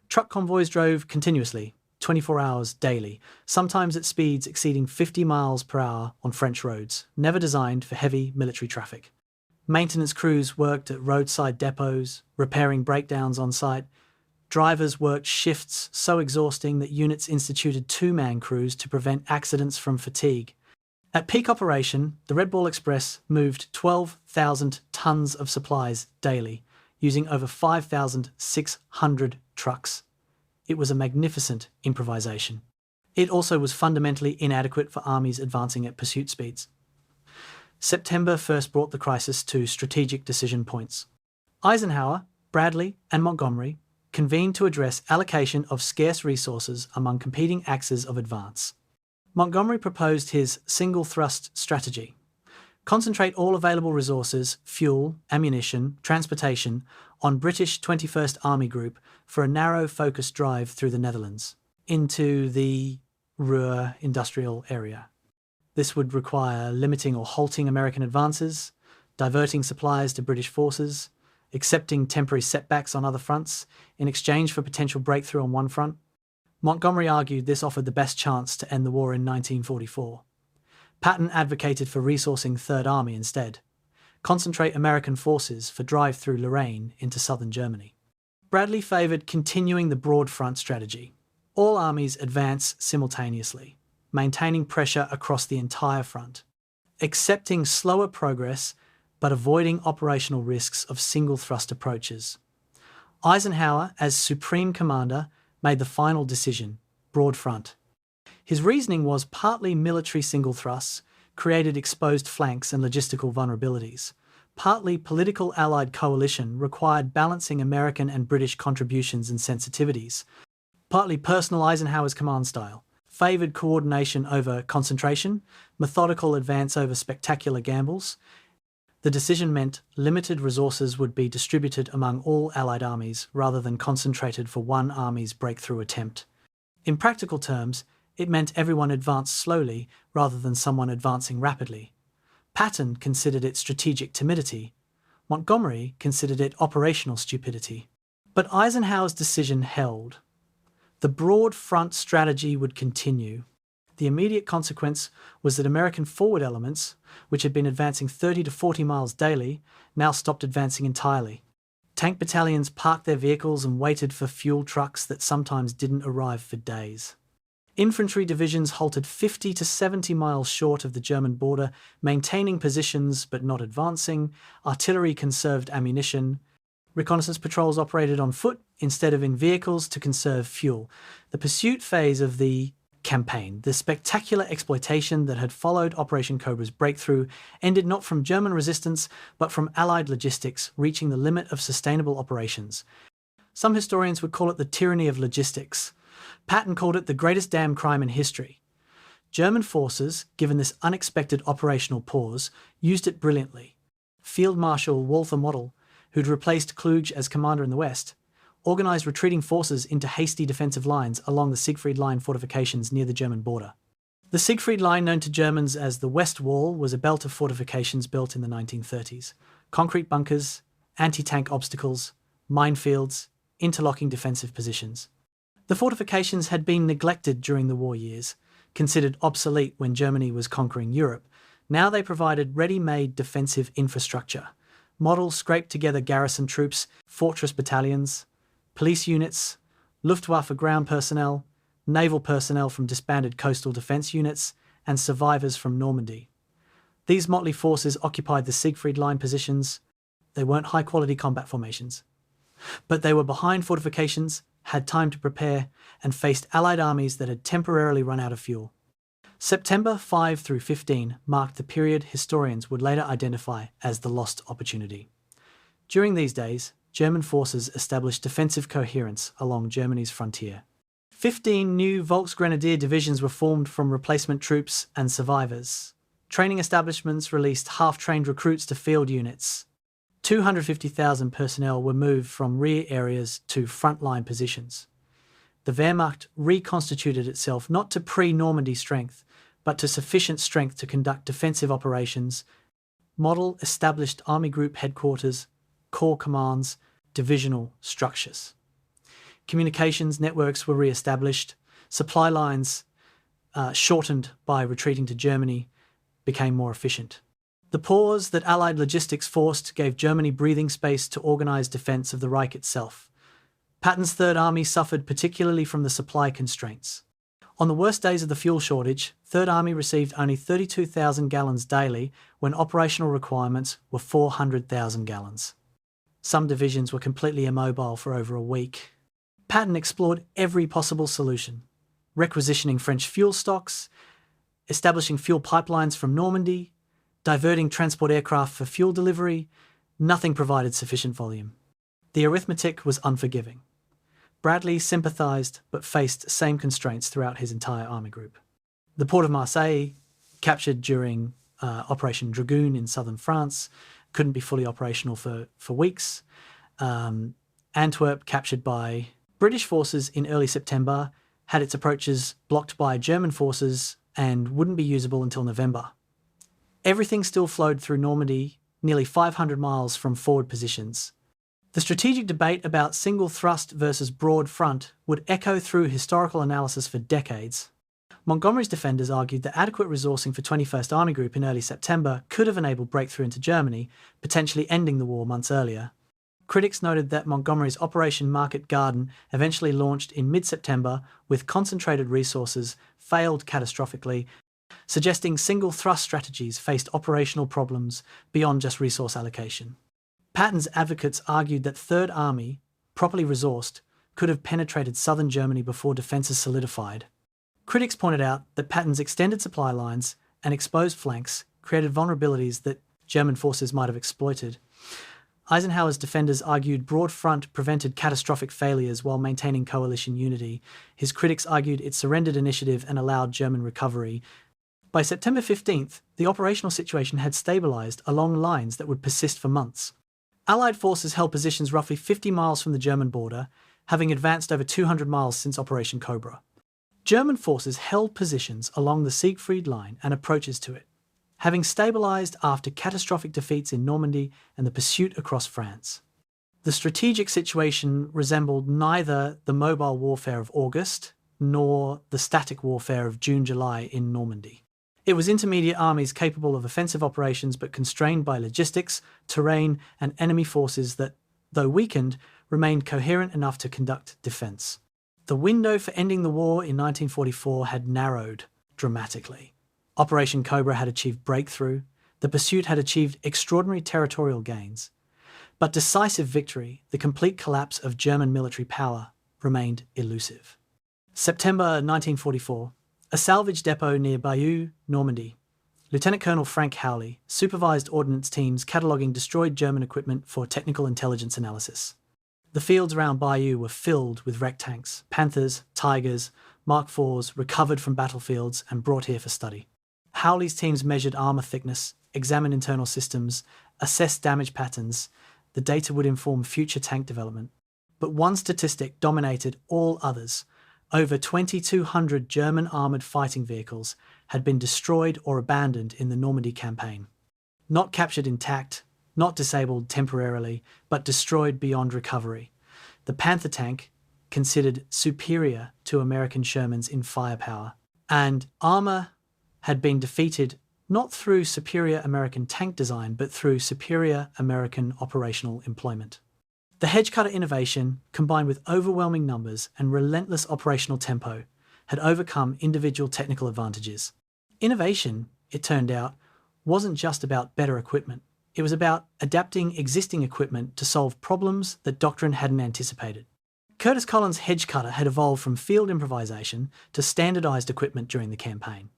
Truck convoys drove continuously, 24 hours daily, sometimes at speeds exceeding 50 miles per hour on French roads, never designed for heavy military traffic. Maintenance crews worked at roadside depots, repairing breakdowns on site. Drivers worked shifts so exhausting that units instituted two-man crews to prevent accidents from fatigue. At peak operation, the Red Ball Express moved 12,000 tons of supplies daily, using over 5,600 trucks. It was a magnificent improvisation. It also was fundamentally inadequate for armies advancing at pursuit speeds. September first brought the crisis to strategic decision points. Eisenhower, Bradley, and Montgomery convened to address allocation of scarce resources among competing axes of advance. Montgomery proposed his single-thrust strategy. Concentrate all available resources, fuel, ammunition, transportation, on British 21st Army Group for a narrow focused drive through the Netherlands, into the Ruhr industrial area. This would require limiting or halting American advances, diverting supplies to British forces, accepting temporary setbacks on other fronts in exchange for potential breakthrough on one front. Montgomery argued this offered the best chance to end the war in 1944. Patton advocated for resourcing Third Army instead. Concentrate American forces for drive through Lorraine into southern Germany. Bradley favoured continuing the broad front strategy. All armies advance simultaneously, maintaining pressure across the entire front, accepting slower progress but avoiding operational risks of single-thrust approaches. Eisenhower, as Supreme Commander, made the final decision, broad front. His reasoning was partly military single thrusts, created exposed flanks and logistical vulnerabilities. Partly political Allied coalition required balancing American and British contributions and sensitivities. Partly personal Eisenhower's command style favoured coordination over concentration, methodical advance over spectacular gambles. The decision meant limited resources would be distributed among all Allied armies rather than concentrated for one army's breakthrough attempt. In practical terms, it meant everyone advanced slowly rather than someone advancing rapidly. Patton considered it strategic timidity. Montgomery considered it operational stupidity. But Eisenhower's decision held. The broad front strategy would continue. The immediate consequence was that American forward elements, which had been advancing 30 to 40 miles daily, now stopped advancing entirely. Tank battalions parked their vehicles and waited for fuel trucks that sometimes didn't arrive for days. Infantry divisions halted 50 to 70 miles short of the German border, maintaining positions but not advancing. Artillery conserved ammunition. Reconnaissance patrols operated on foot instead of in vehicles to conserve fuel. The pursuit phase of the campaign, the spectacular exploitation that had followed Operation Cobra's breakthrough, ended not from German resistance but from Allied logistics reaching the limit of sustainable operations. Some historians would call it the tyranny of logistics. Patton called it the greatest damn crime in history. German forces, given this unexpected operational pause, used it brilliantly. Field Marshal Walther Model, who'd replaced Kluge as commander in the West, organised retreating forces into hasty defensive lines along the Siegfried Line fortifications near the German border. The Siegfried Line, known to Germans as the West Wall, was a belt of fortifications built in the 1930s. Concrete bunkers, anti-tank obstacles, minefields, interlocking defensive positions. The fortifications had been neglected during the war years, considered obsolete when Germany was conquering Europe. Now they provided ready-made defensive infrastructure. Models scraped together garrison troops, fortress battalions, police units, Luftwaffe ground personnel, naval personnel from disbanded coastal defence units, and survivors from Normandy. These motley forces occupied the Siegfried Line positions. They weren't high-quality combat formations. But they were behind fortifications, had time to prepare, and faced Allied armies that had temporarily run out of fuel. September 5 through 15 marked the period historians would later identify as the lost opportunity. During these days, German forces established defensive coherence along Germany's frontier. 15 new Volksgrenadier divisions were formed from replacement troops and survivors. Training establishments released half-trained recruits to field units. 250,000 personnel were moved from rear areas to frontline positions. The Wehrmacht reconstituted itself not to pre-Normandy strength, but to sufficient strength to conduct defensive operations, model established army group headquarters, corps commands, divisional structures. Communications networks were re-established, supply lines, shortened by retreating to Germany, became more efficient. The pause that Allied logistics forced gave Germany breathing space to organise defence of the Reich itself. Patton's Third Army suffered particularly from the supply constraints. On the worst days of the fuel shortage, Third Army received only 32,000 gallons daily when operational requirements were 400,000 gallons. Some divisions were completely immobile for over a week. Patton explored every possible solution, requisitioning French fuel stocks, establishing fuel pipelines from Normandy, diverting transport aircraft for fuel delivery. Nothing provided sufficient volume. The arithmetic was unforgiving. Bradley sympathised but faced same constraints throughout his entire army group. The port of Marseille, captured during Operation Dragoon in southern France, couldn't be fully operational for weeks. Antwerp, captured by British forces in early September, had its approaches blocked by German forces and wouldn't be usable until November. Everything still flowed through Normandy, nearly 500 miles from forward positions. The strategic debate about single thrust versus broad front would echo through historical analysis for decades. Montgomery's defenders argued that adequate resourcing for 21st Army Group in early September could have enabled breakthrough into Germany, potentially ending the war months earlier. Critics noted that Montgomery's Operation Market Garden, eventually launched in mid-September with concentrated resources, failed catastrophically, suggesting single thrust strategies faced operational problems beyond just resource allocation. Patton's advocates argued that Third Army, properly resourced, could have penetrated southern Germany before defences solidified. Critics pointed out that Patton's extended supply lines and exposed flanks created vulnerabilities that German forces might have exploited. Eisenhower's defenders argued broad front prevented catastrophic failures while maintaining coalition unity. His critics argued it surrendered initiative and allowed German recovery. By September 15th, the operational situation had stabilised along lines that would persist for months. Allied forces held positions roughly 50 miles from the German border, having advanced over 200 miles since Operation Cobra. German forces held positions along the Siegfried Line and approaches to it, having stabilised after catastrophic defeats in Normandy and the pursuit across France. The strategic situation resembled neither the mobile warfare of August nor the static warfare of June-July in Normandy. It was intermediate armies capable of offensive operations but constrained by logistics, terrain, and enemy forces that, though weakened, remained coherent enough to conduct defence. The window for ending the war in 1944 had narrowed dramatically. Operation Cobra had achieved breakthrough, the pursuit had achieved extraordinary territorial gains, but decisive victory, the complete collapse of German military power, remained elusive. September 1944, a salvage depot near Bayeux, Normandy. Lieutenant Colonel Frank Howley supervised ordnance teams cataloguing destroyed German equipment for technical intelligence analysis. The fields around Bayeux were filled with wrecked tanks, Panthers, Tigers, Mark IVs recovered from battlefields and brought here for study. Howley's teams measured armour thickness, examined internal systems, assessed damage patterns. The data would inform future tank development. But one statistic dominated all others. Over 2,200 German armoured fighting vehicles had been destroyed or abandoned in the Normandy campaign. Not captured intact, not disabled temporarily, but destroyed beyond recovery. The Panther tank, considered superior to American Shermans in firepower, and armour had been defeated not through superior American tank design, but through superior American operational employment. The hedge cutter innovation, combined with overwhelming numbers and relentless operational tempo, had overcome individual technical advantages. Innovation, it turned out, wasn't just about better equipment. It was about adapting existing equipment to solve problems that doctrine hadn't anticipated. Curtis Collins' hedge cutter had evolved from field improvisation to standardized equipment during the campaign.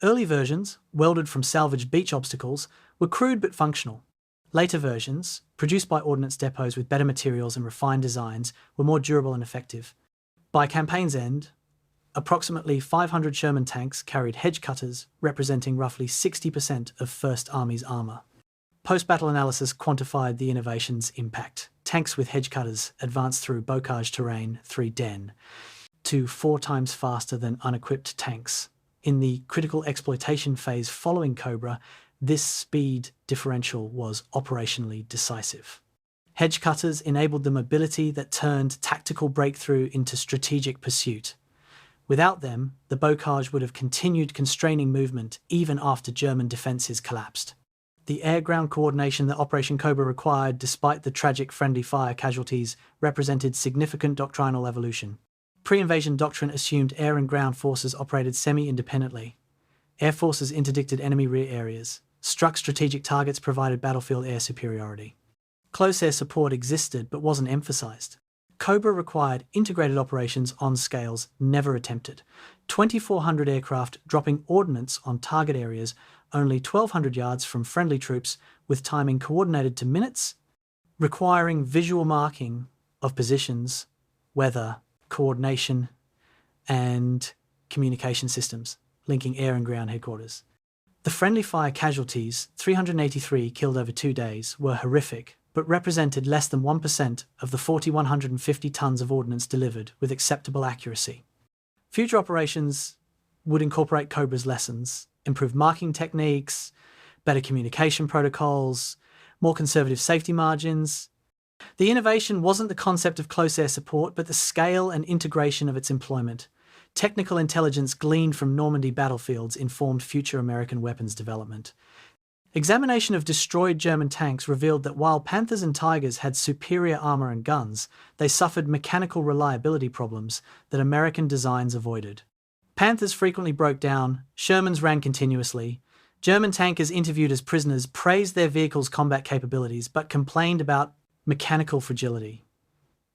Early versions, welded from salvaged beach obstacles, were crude but functional. Later versions, produced by ordnance depots with better materials and refined designs, were more durable and effective. By campaign's end, approximately 500 Sherman tanks carried hedge cutters, representing roughly 60% of First Army's armour. Post-battle analysis quantified the innovation's impact. Tanks with hedge cutters advanced through bocage terrain 3 to 4 times faster than unequipped tanks. In the critical exploitation phase following Cobra, this speed differential was operationally decisive. Hedge cutters enabled the mobility that turned tactical breakthrough into strategic pursuit. Without them, the bocage would have continued constraining movement even after German defences collapsed. The air-ground coordination that Operation Cobra required, despite the tragic friendly fire casualties, represented significant doctrinal evolution. Pre-invasion doctrine assumed air and ground forces operated semi-independently. Air forces interdicted enemy rear areas. Struck strategic targets provided battlefield air superiority. Close air support existed but wasn't emphasized. Cobra required integrated operations on scales never attempted. 2,400 aircraft dropping ordnance on target areas only 1,200 yards from friendly troops, with timing coordinated to minutes, requiring visual marking of positions, weather, coordination, and communication systems, linking air and ground headquarters. The friendly fire casualties, 383 killed over 2 days, were horrific, but represented less than 1% of the 4,150 tons of ordnance delivered with acceptable accuracy. Future operations would incorporate Cobra's lessons, improve marking techniques, better communication protocols, more conservative safety margins. The innovation wasn't the concept of close air support, but the scale and integration of its employment. Technical intelligence gleaned from Normandy battlefields informed future American weapons development. Examination of destroyed German tanks revealed that while Panthers and Tigers had superior armour and guns, they suffered mechanical reliability problems that American designs avoided. Panthers frequently broke down, Shermans ran continuously. German tankers interviewed as prisoners praised their vehicles' combat capabilities but complained about mechanical fragility.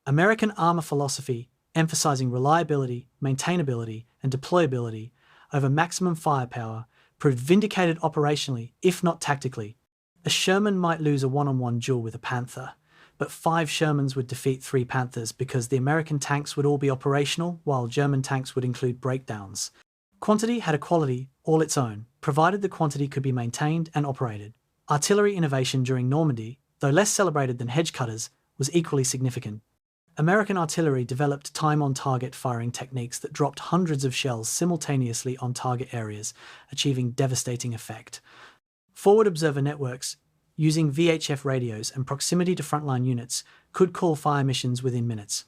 American armour philosophy, emphasising reliability, maintainability, and deployability over maximum firepower, proved vindicated operationally, if not tactically. A Sherman might lose a one-on-one duel with a Panther, but 5 Shermans would defeat 3 Panthers because the American tanks would all be operational, while German tanks would include breakdowns. Quantity had a quality all its own, provided the quantity could be maintained and operated. Artillery innovation during Normandy, though less celebrated than hedge cutters, was equally significant. American artillery developed time-on-target firing techniques that dropped hundreds of shells simultaneously on target areas, achieving devastating effect. Forward observer networks, using VHF radios and proximity to frontline units, could call fire missions within minutes.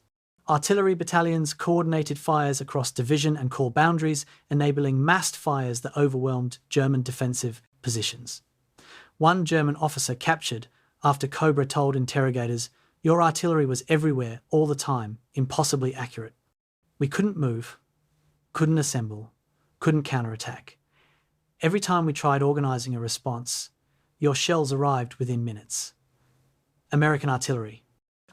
Artillery battalions coordinated fires across division and corps boundaries, enabling massed fires that overwhelmed German defensive positions. One German officer captured after Cobra told interrogators, "Your artillery was everywhere, all the time, impossibly accurate. We couldn't move, couldn't assemble, couldn't counterattack. Every time we tried organising a response, your shells arrived within minutes." American artillery,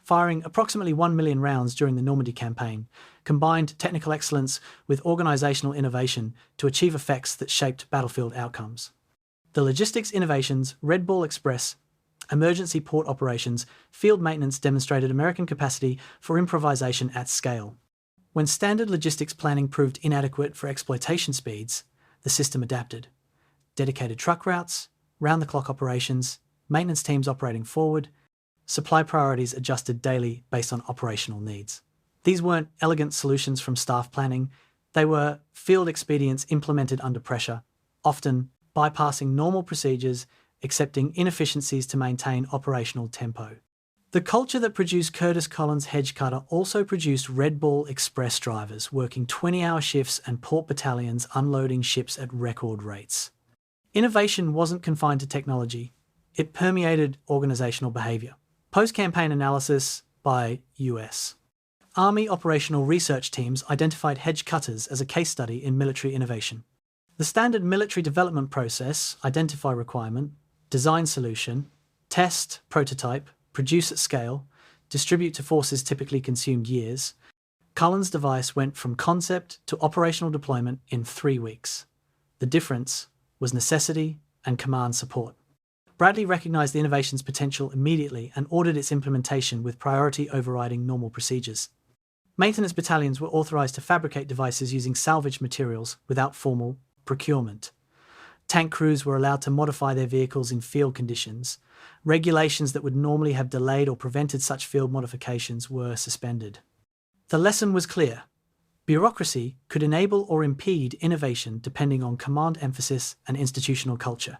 firing approximately 1 million rounds during the Normandy campaign, combined technical excellence with organisational innovation to achieve effects that shaped battlefield outcomes. The logistics innovations, Red Ball Express, emergency port operations, field maintenance demonstrated American capacity for improvisation at scale. When standard logistics planning proved inadequate for exploitation speeds, the system adapted. Dedicated truck routes, round-the-clock operations, maintenance teams operating forward, supply priorities adjusted daily based on operational needs. These weren't elegant solutions from staff planning, they were field expedients implemented under pressure, often bypassing normal procedures, accepting inefficiencies to maintain operational tempo. The culture that produced Curtis Collins' hedge cutter also produced Red Ball Express drivers working 20-hour shifts and port battalions unloading ships at record rates. Innovation wasn't confined to technology, it permeated organisational behaviour. Post-campaign analysis by US Army operational research teams identified hedge cutters as a case study in military innovation. The standard military development process, identify requirement, design solution, test, prototype, produce at scale, distribute to forces typically consumed years, Cullen's device went from concept to operational deployment in 3 weeks. The difference was necessity and command support. Bradley recognized the innovation's potential immediately and ordered its implementation with priority overriding normal procedures. Maintenance battalions were authorized to fabricate devices using salvage materials without formal procurement. Tank crews were allowed to modify their vehicles in field conditions. Regulations that would normally have delayed or prevented such field modifications were suspended. The lesson was clear. Bureaucracy could enable or impede innovation depending on command emphasis and institutional culture.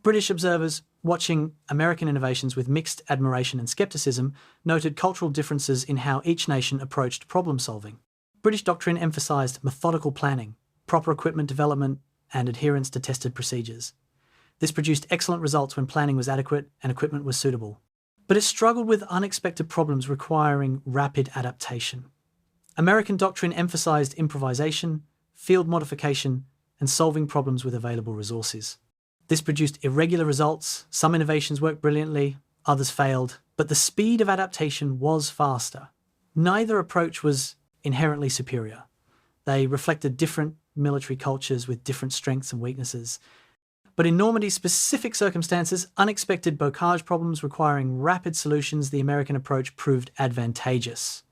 British observers, watching American innovations with mixed admiration and skepticism, noted cultural differences in how each nation approached problem solving. British doctrine emphasized methodical planning, proper equipment development, and adherence to tested procedures. This produced excellent results when planning was adequate and equipment was suitable. But it struggled with unexpected problems requiring rapid adaptation. American doctrine emphasized improvisation, field modification, and solving problems with available resources. This produced irregular results. Some innovations worked brilliantly, others failed, but the speed of adaptation was faster. Neither approach was inherently superior. They reflected different military cultures with different strengths and weaknesses. But in Normandy's specific circumstances, unexpected bocage problems requiring rapid solutions, the American approach proved advantageous.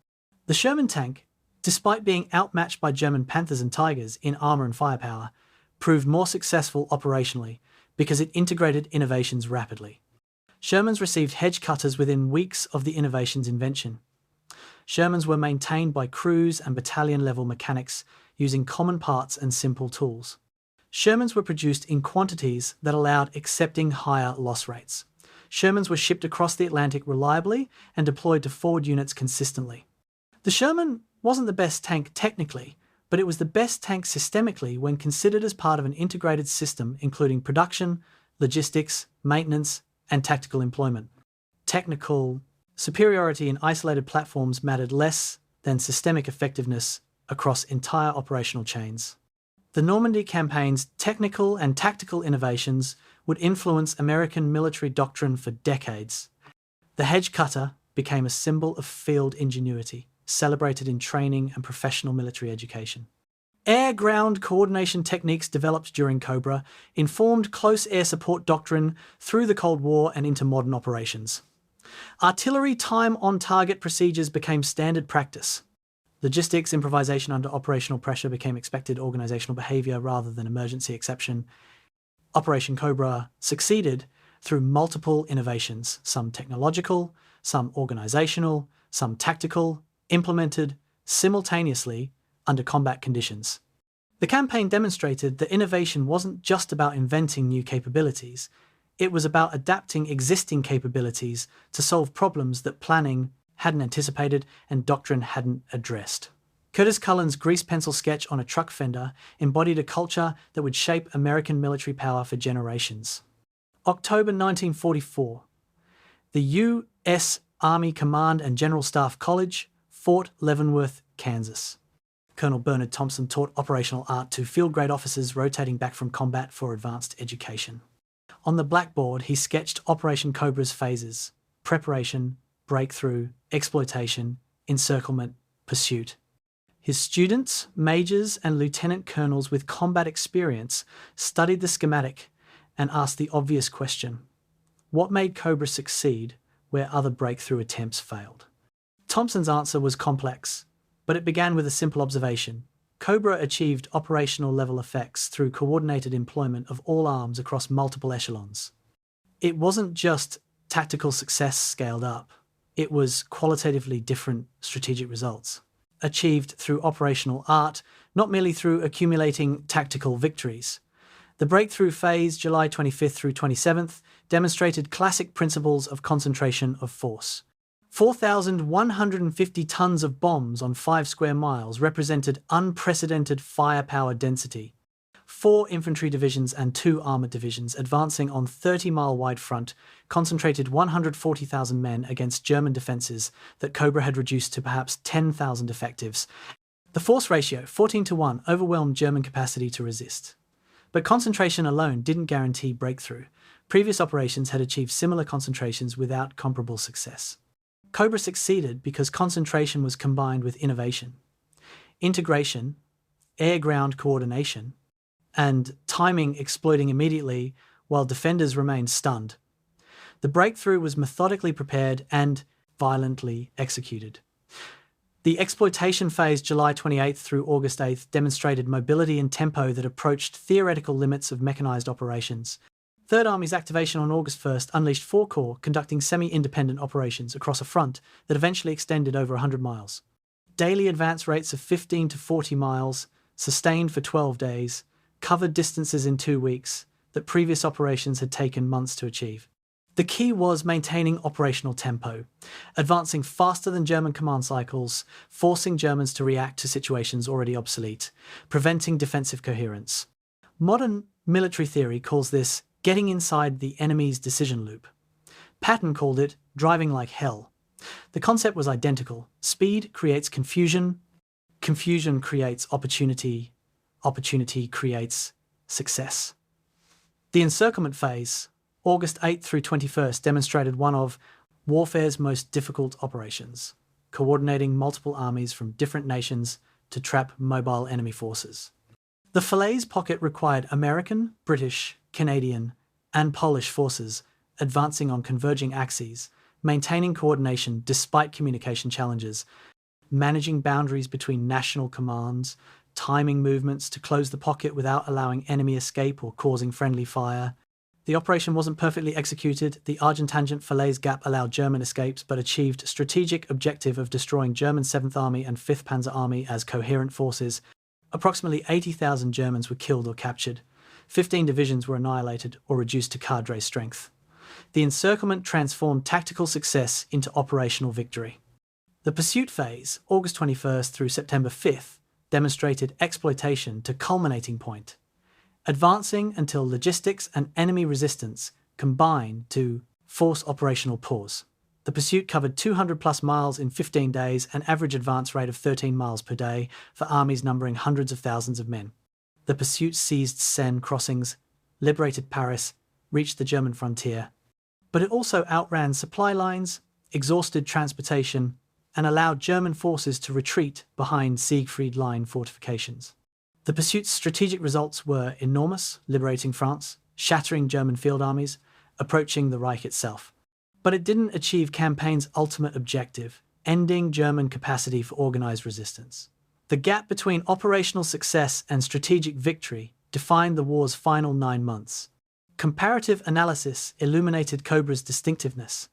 The Sherman tank, despite being outmatched by German Panthers and Tigers in armour and firepower, proved more successful operationally because it integrated innovations rapidly. Shermans received hedge cutters within weeks of the innovation's invention. Shermans were maintained by crews and battalion-level mechanics using common parts and simple tools. Shermans were produced in quantities that allowed accepting higher loss rates. Shermans were shipped across the Atlantic reliably and deployed to forward units consistently. The Sherman wasn't the best tank technically, but it was the best tank systemically when considered as part of an integrated system including production, logistics, maintenance, and tactical employment. Technical superiority in isolated platforms mattered less than systemic effectiveness across entire operational chains. The Normandy campaign's technical and tactical innovations would influence American military doctrine for decades. The hedge cutter became a symbol of field ingenuity, celebrated in training and professional military education. Air-ground coordination techniques developed during Cobra informed close air support doctrine through the Cold War and into modern operations. Artillery time-on-target procedures became standard practice. Logistics improvisation under operational pressure became expected organizational behavior rather than emergency exception. Operation Cobra succeeded through multiple innovations, some technological, some organizational, some tactical, implemented simultaneously under combat conditions. The campaign demonstrated that innovation wasn't just about inventing new capabilities. It was about adapting existing capabilities to solve problems that planning hadn't anticipated and doctrine hadn't addressed. Curtis Cullen's grease pencil sketch on a truck fender embodied a culture that would shape American military power for generations. October 1944. The U.S. Army Command and General Staff College, Fort Leavenworth, Kansas. Colonel Bernard Thompson taught operational art to field-grade officers rotating back from combat for advanced education. On the blackboard, he sketched Operation Cobra's phases: preparation, breakthrough, exploitation, encirclement, pursuit. His students, majors, and lieutenant colonels with combat experience studied the schematic and asked the obvious question: what made Cobra succeed where other breakthrough attempts failed? Thompson's answer was complex, but it began with a simple observation. Cobra achieved operational level effects through coordinated employment of all arms across multiple echelons. It wasn't just tactical success scaled up. It was qualitatively different strategic results, achieved through operational art, not merely through accumulating tactical victories. The breakthrough phase, July 25th through 27th, demonstrated classic principles of concentration of force. 4,150 tons of bombs on 5 square miles represented unprecedented firepower density. 4 infantry divisions and 2 armoured divisions advancing on 30-mile wide front concentrated 140,000 men against German defences that Cobra had reduced to perhaps 10,000 effectives. The force ratio, 14-1, overwhelmed German capacity to resist. But concentration alone didn't guarantee breakthrough. Previous operations had achieved similar concentrations without comparable success. Cobra succeeded because concentration was combined with innovation, integration, air-ground coordination, and timing exploiting immediately while defenders remained stunned. The breakthrough was methodically prepared and violently executed. The exploitation phase, July 28th through August 8th, demonstrated mobility and tempo that approached theoretical limits of mechanized operations. Third Army's activation on August 1st unleashed 4 corps conducting semi-independent operations across a front that eventually extended over 100 miles. Daily advance rates of 15 to 40 miles, sustained for 12 days, covered distances in 2 weeks that previous operations had taken months to achieve. The key was maintaining operational tempo, advancing faster than German command cycles, forcing Germans to react to situations already obsolete, preventing defensive coherence. Modern military theory calls this getting inside the enemy's decision loop. Patton called it driving like hell. The concept was identical. Speed creates confusion, confusion creates opportunity, opportunity creates success. The encirclement phase, August 8th through 21st, demonstrated one of warfare's most difficult operations, coordinating multiple armies from different nations to trap mobile enemy forces. The Falaise pocket required American, British, Canadian, and Polish forces advancing on converging axes, maintaining coordination despite communication challenges, managing boundaries between national commands, timing movements to close the pocket without allowing enemy escape or causing friendly fire. The operation wasn't perfectly executed. The Argentangent Falaise Gap allowed German escapes but achieved strategic objective of destroying German 7th Army and 5th Panzer Army as coherent forces. Approximately 80,000 Germans were killed or captured. 15 divisions were annihilated or reduced to cadre strength. The encirclement transformed tactical success into operational victory. The pursuit phase, August 21st through September 5th, demonstrated exploitation to culminating point, advancing until logistics and enemy resistance combine to force operational pause. The pursuit covered 200+ miles in 15 days, an average advance rate of 13 miles per day for armies numbering hundreds of thousands of men. The pursuit seized Seine crossings, liberated Paris, reached the German frontier, but it also outran supply lines, exhausted transportation, and allowed German forces to retreat behind Siegfried Line fortifications. The pursuit's strategic results were enormous, liberating France, shattering German field armies, approaching the Reich itself. But it didn't achieve campaign's ultimate objective, ending German capacity for organized resistance. The gap between operational success and strategic victory defined the war's final 9 months. Comparative analysis illuminated Cobra's distinctiveness.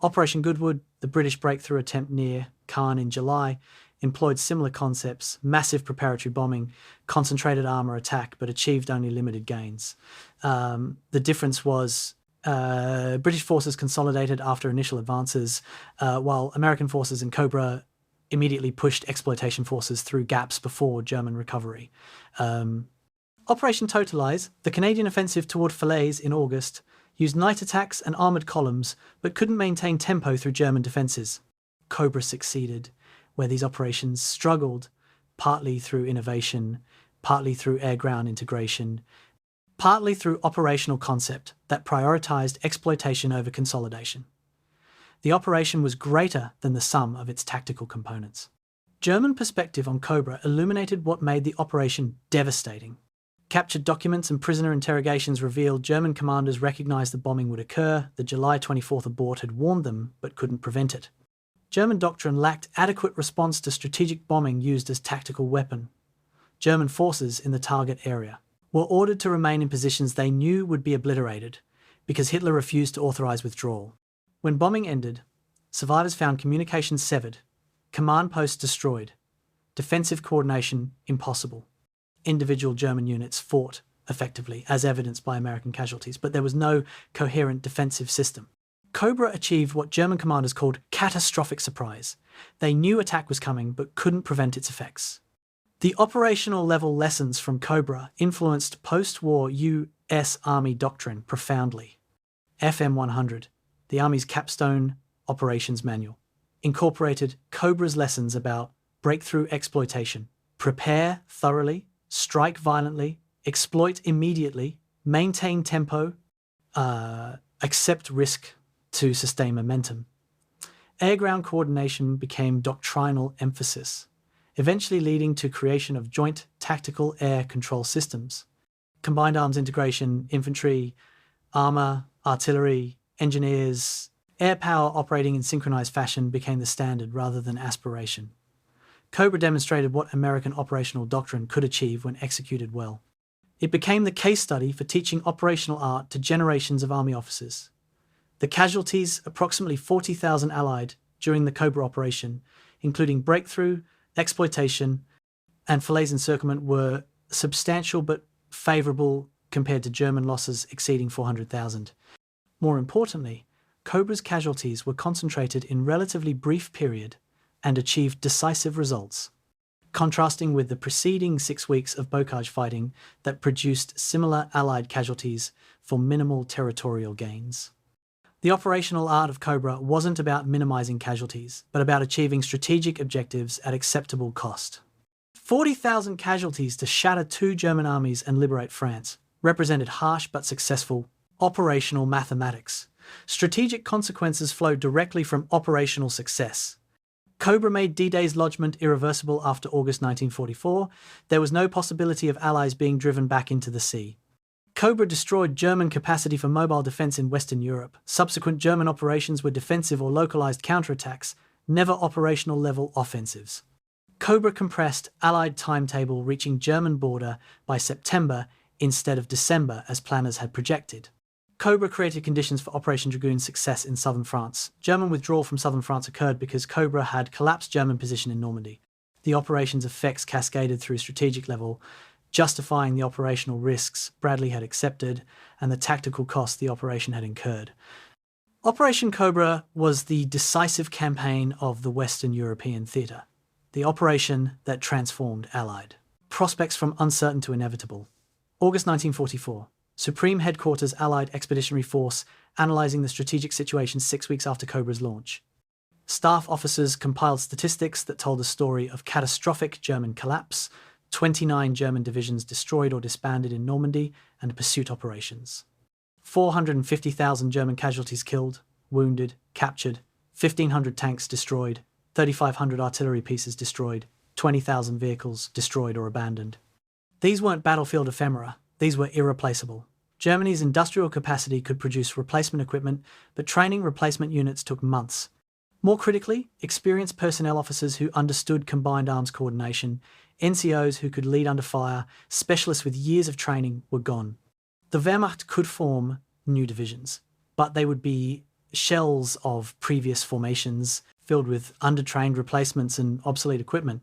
Operation Goodwood, the British breakthrough attempt near Caen in July, employed similar concepts: massive preparatory bombing, concentrated armour attack, but achieved only limited gains. The difference was British forces consolidated after initial advances, while American forces in Cobra immediately pushed exploitation forces through gaps before German recovery. Operation Totalize, the Canadian offensive toward Falaise in August, used night attacks and armoured columns, but couldn't maintain tempo through German defences. Cobra succeeded, where these operations struggled, partly through innovation, partly through air-ground integration, partly through operational concept that prioritised exploitation over consolidation. The operation was greater than the sum of its tactical components. German perspective on Cobra illuminated what made the operation devastating. Captured documents and prisoner interrogations revealed German commanders recognised the bombing would occur. The July 24th abort had warned them, but couldn't prevent it. German doctrine lacked adequate response to strategic bombing used as tactical weapon. German forces in the target area were ordered to remain in positions they knew would be obliterated because Hitler refused to authorise withdrawal. When bombing ended, survivors found communications severed, command posts destroyed, defensive coordination impossible. Individual German units fought effectively, as evidenced by American casualties, but there was no coherent defensive system. Cobra achieved what German commanders called catastrophic surprise. They knew attack was coming, but couldn't prevent its effects. The operational level lessons from Cobra influenced post-war US Army doctrine profoundly. FM 100, the Army's capstone operations manual, incorporated Cobra's lessons about breakthrough exploitation: prepare thoroughly, strike violently, exploit immediately, maintain tempo, accept risk to sustain momentum. Air-ground coordination became doctrinal emphasis, eventually leading to creation of joint tactical air control systems. Combined arms integration, infantry, armor, artillery, engineers, air power operating in synchronized fashion became the standard rather than aspiration. Cobra demonstrated what American operational doctrine could achieve when executed well. It became the case study for teaching operational art to generations of army officers. The casualties, approximately 40,000 Allied during the Cobra operation, including breakthrough, exploitation, and Falaise encirclement, were substantial but favourable compared to German losses exceeding 400,000. More importantly, Cobra's casualties were concentrated in relatively brief period and achieved decisive results, contrasting with the preceding 6 weeks of bocage fighting that produced similar Allied casualties for minimal territorial gains. The operational art of Cobra wasn't about minimizing casualties, but about achieving strategic objectives at acceptable cost. 40,000 casualties to shatter 2 German armies and liberate France represented harsh but successful operational mathematics. Strategic consequences flowed directly from operational success. Cobra made D-Day's lodgment irreversible after August 1944. There was no possibility of Allies being driven back into the sea. Cobra destroyed German capacity for mobile defense in Western Europe. Subsequent German operations were defensive or localized counterattacks, never operational-level offensives. Cobra compressed Allied timetable reaching German border by September instead of December as planners had projected. Cobra created conditions for Operation Dragoon's success in southern France. German withdrawal from southern France occurred because Cobra had collapsed German position in Normandy. The operation's effects cascaded through strategic level, justifying the operational risks Bradley had accepted and the tactical costs the operation had incurred. Operation Cobra was the decisive campaign of the Western European theatre, the operation that transformed Allied. Prospects from uncertain to inevitable. August 1944. Supreme Headquarters Allied Expeditionary Force analysing the strategic situation 6 weeks after Cobra's launch. Staff officers compiled statistics that told a story of catastrophic German collapse, 29 German divisions destroyed or disbanded in Normandy, and pursuit operations. 450,000 German casualties killed, wounded, captured, 1,500 tanks destroyed, 3,500 artillery pieces destroyed, 20,000 vehicles destroyed or abandoned. These weren't battlefield ephemera. These were irreplaceable. Germany's industrial capacity could produce replacement equipment, but training replacement units took months. More critically, experienced personnel officers who understood combined arms coordination, NCOs who could lead under fire, specialists with years of training were gone. The Wehrmacht could form new divisions, but they would be shells of previous formations filled with undertrained replacements and obsolete equipment.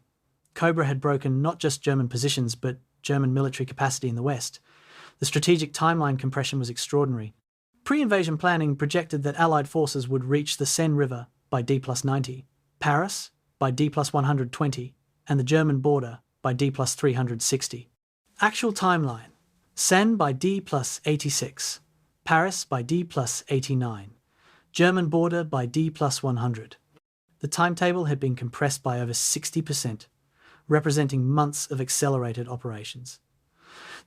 Cobra had broken not just German positions, but German military capacity in the West. The strategic timeline compression was extraordinary. Pre-invasion planning projected that Allied forces would reach the Seine River by D+90, Paris by D+120, and the German border by D+360. Actual timeline: Seine by D+86, Paris by D+89, German border by D+100. The timetable had been compressed by over 60%, representing months of accelerated operations.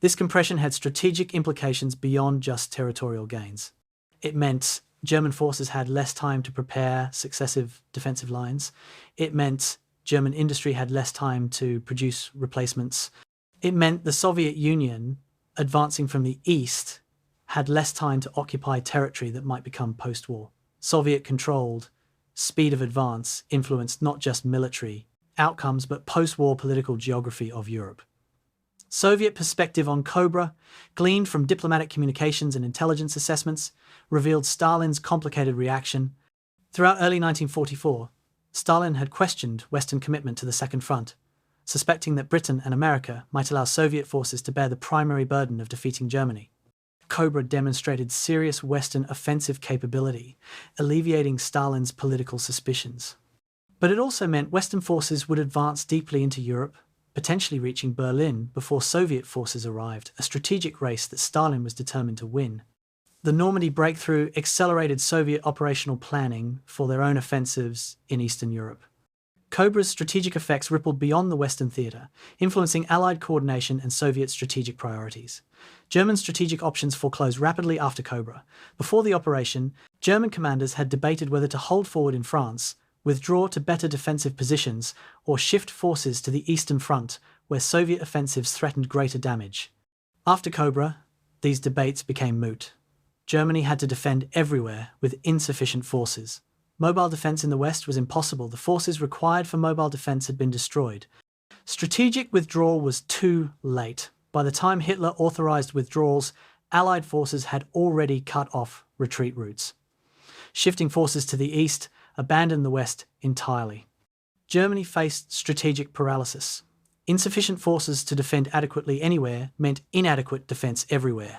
This compression had strategic implications beyond just territorial gains. It meant German forces had less time to prepare successive defensive lines. It meant German industry had less time to produce replacements. It meant the Soviet Union, advancing from the east, had less time to occupy territory that might become post-war. Soviet-controlled speed of advance influenced not just military outcomes, but post-war political geography of Europe. Soviet perspective on Cobra, gleaned from diplomatic communications and intelligence assessments, revealed Stalin's complicated reaction. Throughout early 1944, Stalin had questioned Western commitment to the Second Front, suspecting that Britain and America might allow Soviet forces to bear the primary burden of defeating Germany. Cobra demonstrated serious Western offensive capability, alleviating Stalin's political suspicions. But it also meant Western forces would advance deeply into Europe, potentially reaching Berlin before Soviet forces arrived, a strategic race that Stalin was determined to win. The Normandy breakthrough accelerated Soviet operational planning for their own offensives in Eastern Europe. Cobra's strategic effects rippled beyond the Western theatre, influencing Allied coordination and Soviet strategic priorities. German strategic options foreclosed rapidly after Cobra. Before the operation, German commanders had debated whether to hold forward in France, withdraw to better defensive positions, or shift forces to the Eastern Front, where Soviet offensives threatened greater damage. After Cobra, these debates became moot. Germany had to defend everywhere with insufficient forces. Mobile defense in the West was impossible. The forces required for mobile defense had been destroyed. Strategic withdrawal was too late. By the time Hitler authorized withdrawals, Allied forces had already cut off retreat routes. Shifting forces to the east abandoned the West entirely. Germany faced strategic paralysis. Insufficient forces to defend adequately anywhere meant inadequate defense everywhere.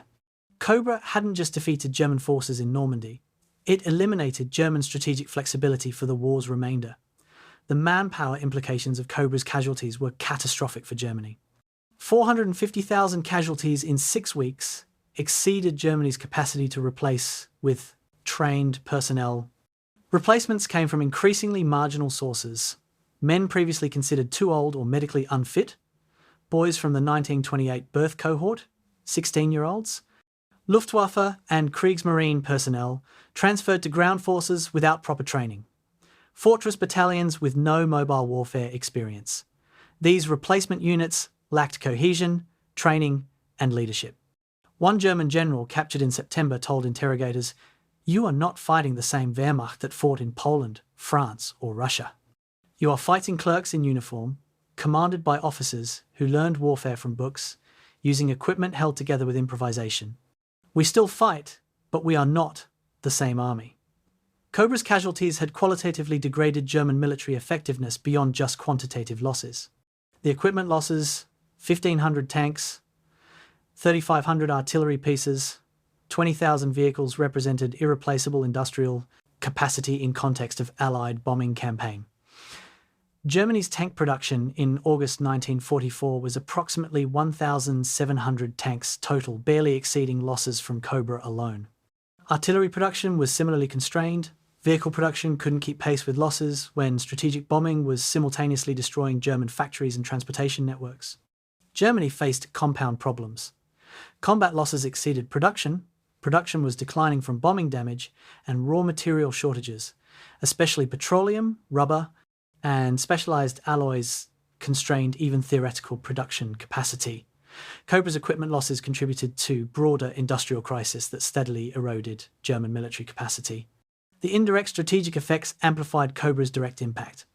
Cobra hadn't just defeated German forces in Normandy. It eliminated German strategic flexibility for the war's remainder. The manpower implications of Cobra's casualties were catastrophic for Germany. 450,000 casualties in 6 weeks exceeded Germany's capacity to replace with trained personnel. Replacements came from increasingly marginal sources: men previously considered too old or medically unfit, boys from the 1928 birth cohort, 16-year-olds, Luftwaffe and Kriegsmarine personnel transferred to ground forces without proper training, fortress battalions with no mobile warfare experience. These replacement units lacked cohesion, training, and leadership. One German general captured in September told interrogators, "You are not fighting the same Wehrmacht that fought in Poland, France, or Russia. You are fighting clerks in uniform, commanded by officers who learned warfare from books, using equipment held together with improvisation. We still fight, but we are not the same army." Cobra's casualties had qualitatively degraded German military effectiveness beyond just quantitative losses. The equipment losses: 1,500 tanks, 3,500 artillery pieces, 20,000 vehicles represented irreplaceable industrial capacity in context of Allied bombing campaign. Germany's tank production in August 1944 was approximately 1,700 tanks total, barely exceeding losses from Cobra alone. Artillery production was similarly constrained. Vehicle production couldn't keep pace with losses when strategic bombing was simultaneously destroying German factories and transportation networks. Germany faced compound problems. Combat losses exceeded production was declining from bombing damage, and raw material shortages, especially petroleum, rubber, and specialized alloys, constrained even theoretical production capacity. Cobra's equipment losses contributed to broader industrial crisis that steadily eroded German military capacity. The indirect strategic effects amplified Cobra's direct impact.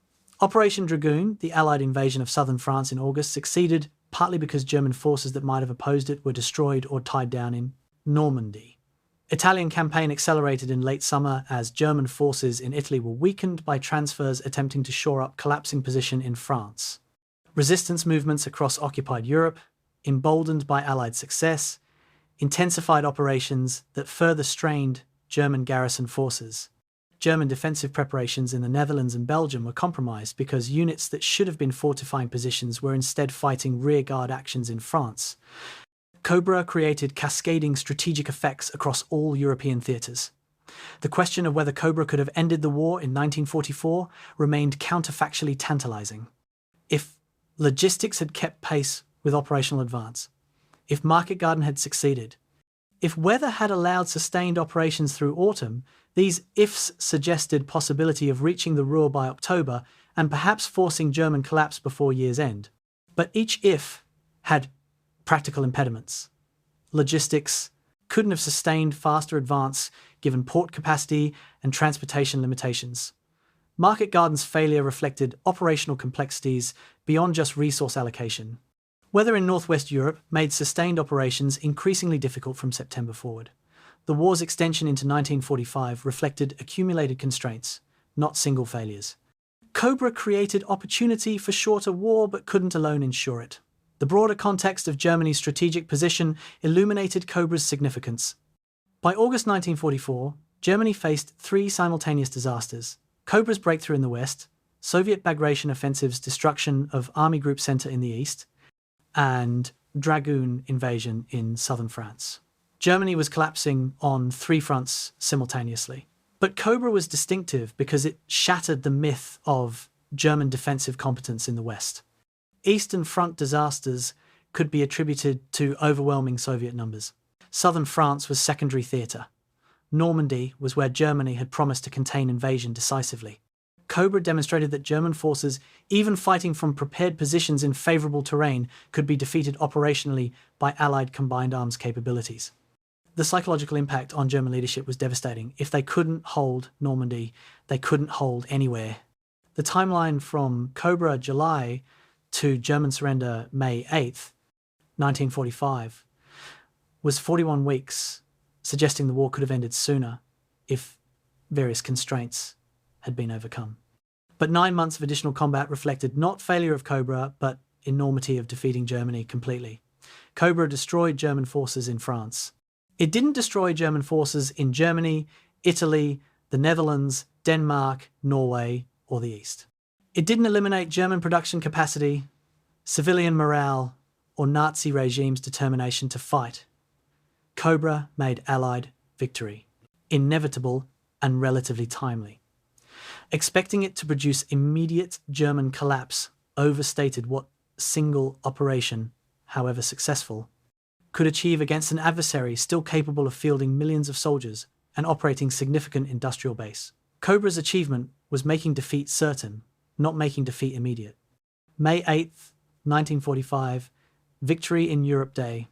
Operation Dragoon, the Allied invasion of southern France in August, succeeded partly because German forces that might have opposed it were destroyed or tied down in Normandy. Italian campaign accelerated in late summer as German forces in Italy were weakened by transfers attempting to shore up collapsing position in France. Resistance movements across occupied Europe, emboldened by Allied success, intensified operations that further strained German garrison forces. German defensive preparations in the Netherlands and Belgium were compromised because units that should have been fortifying positions were instead fighting rearguard actions in France. Cobra created cascading strategic effects across all European theatres. The question of whether Cobra could have ended the war in 1944 remained counterfactually tantalizing. If logistics had kept pace with operational advance, if Market Garden had succeeded, if weather had allowed sustained operations through autumn, these ifs suggested possibility of reaching the Ruhr by October and perhaps forcing German collapse before year's end. But each if had practical impediments. Logistics couldn't have sustained faster advance given port capacity and transportation limitations. Market Garden's failure reflected operational complexities beyond just resource allocation. Weather in northwest Europe made sustained operations increasingly difficult from September forward. The war's extension into 1945 reflected accumulated constraints, not single failures. Cobra created opportunity for shorter war but couldn't alone ensure it. The broader context of Germany's strategic position illuminated Cobra's significance. By August 1944, Germany faced 3 simultaneous disasters: Cobra's breakthrough in the west, Soviet Bagration offensive's destruction of Army Group Center in the east, and Dragoon invasion in southern France. Germany was collapsing on 3 fronts simultaneously. But Cobra was distinctive because it shattered the myth of German defensive competence in the West. Eastern Front disasters could be attributed to overwhelming Soviet numbers. Southern France was secondary theatre. Normandy was where Germany had promised to contain invasion decisively. Cobra demonstrated that German forces, even fighting from prepared positions in favourable terrain, could be defeated operationally by Allied combined arms capabilities. The psychological impact on German leadership was devastating. If they couldn't hold Normandy, they couldn't hold anywhere. The timeline from Cobra July to German surrender May 8th, 1945, was 41 weeks, suggesting the war could have ended sooner if various constraints had been overcome. But 9 months of additional combat reflected not failure of Cobra, but enormity of defeating Germany completely. Cobra destroyed German forces in France. It didn't destroy German forces in Germany, Italy, the Netherlands, Denmark, Norway, or the East. It didn't eliminate German production capacity, civilian morale, or Nazi regime's determination to fight. Cobra made Allied victory inevitable and relatively timely. Expecting it to produce immediate German collapse overstated what single operation, however successful, could achieve against an adversary still capable of fielding millions of soldiers and operating significant industrial base. Cobra's achievement was making defeat certain, not making defeat immediate. May 8th, 1945, Victory in Europe Day.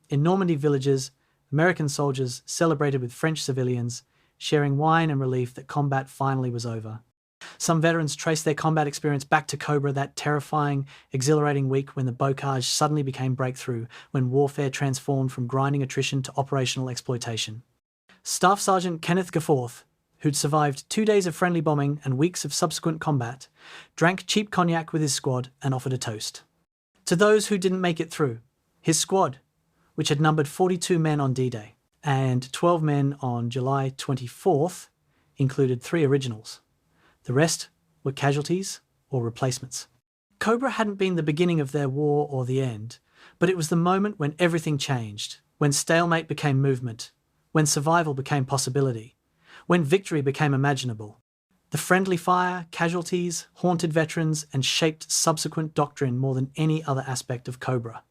In Normandy villages, American soldiers celebrated with French civilians, sharing wine and relief that combat finally was over. Some veterans traced their combat experience back to Cobra, that terrifying, exhilarating week when the bocage suddenly became breakthrough, when warfare transformed from grinding attrition to operational exploitation. Staff Sergeant Kenneth Gaforth, who'd survived 2 days of friendly bombing and weeks of subsequent combat, drank cheap cognac with his squad and offered a toast. To those who didn't make it through, his squad, which had numbered 42 men on D-Day and 12 men on July 24th, included 3 originals. The rest were casualties or replacements. Cobra hadn't been the beginning of their war or the end, but it was the moment when everything changed, when stalemate became movement, when survival became possibility, when victory became imaginable. The friendly fire, casualties, haunted veterans, and shaped subsequent doctrine more than any other aspect of Cobra.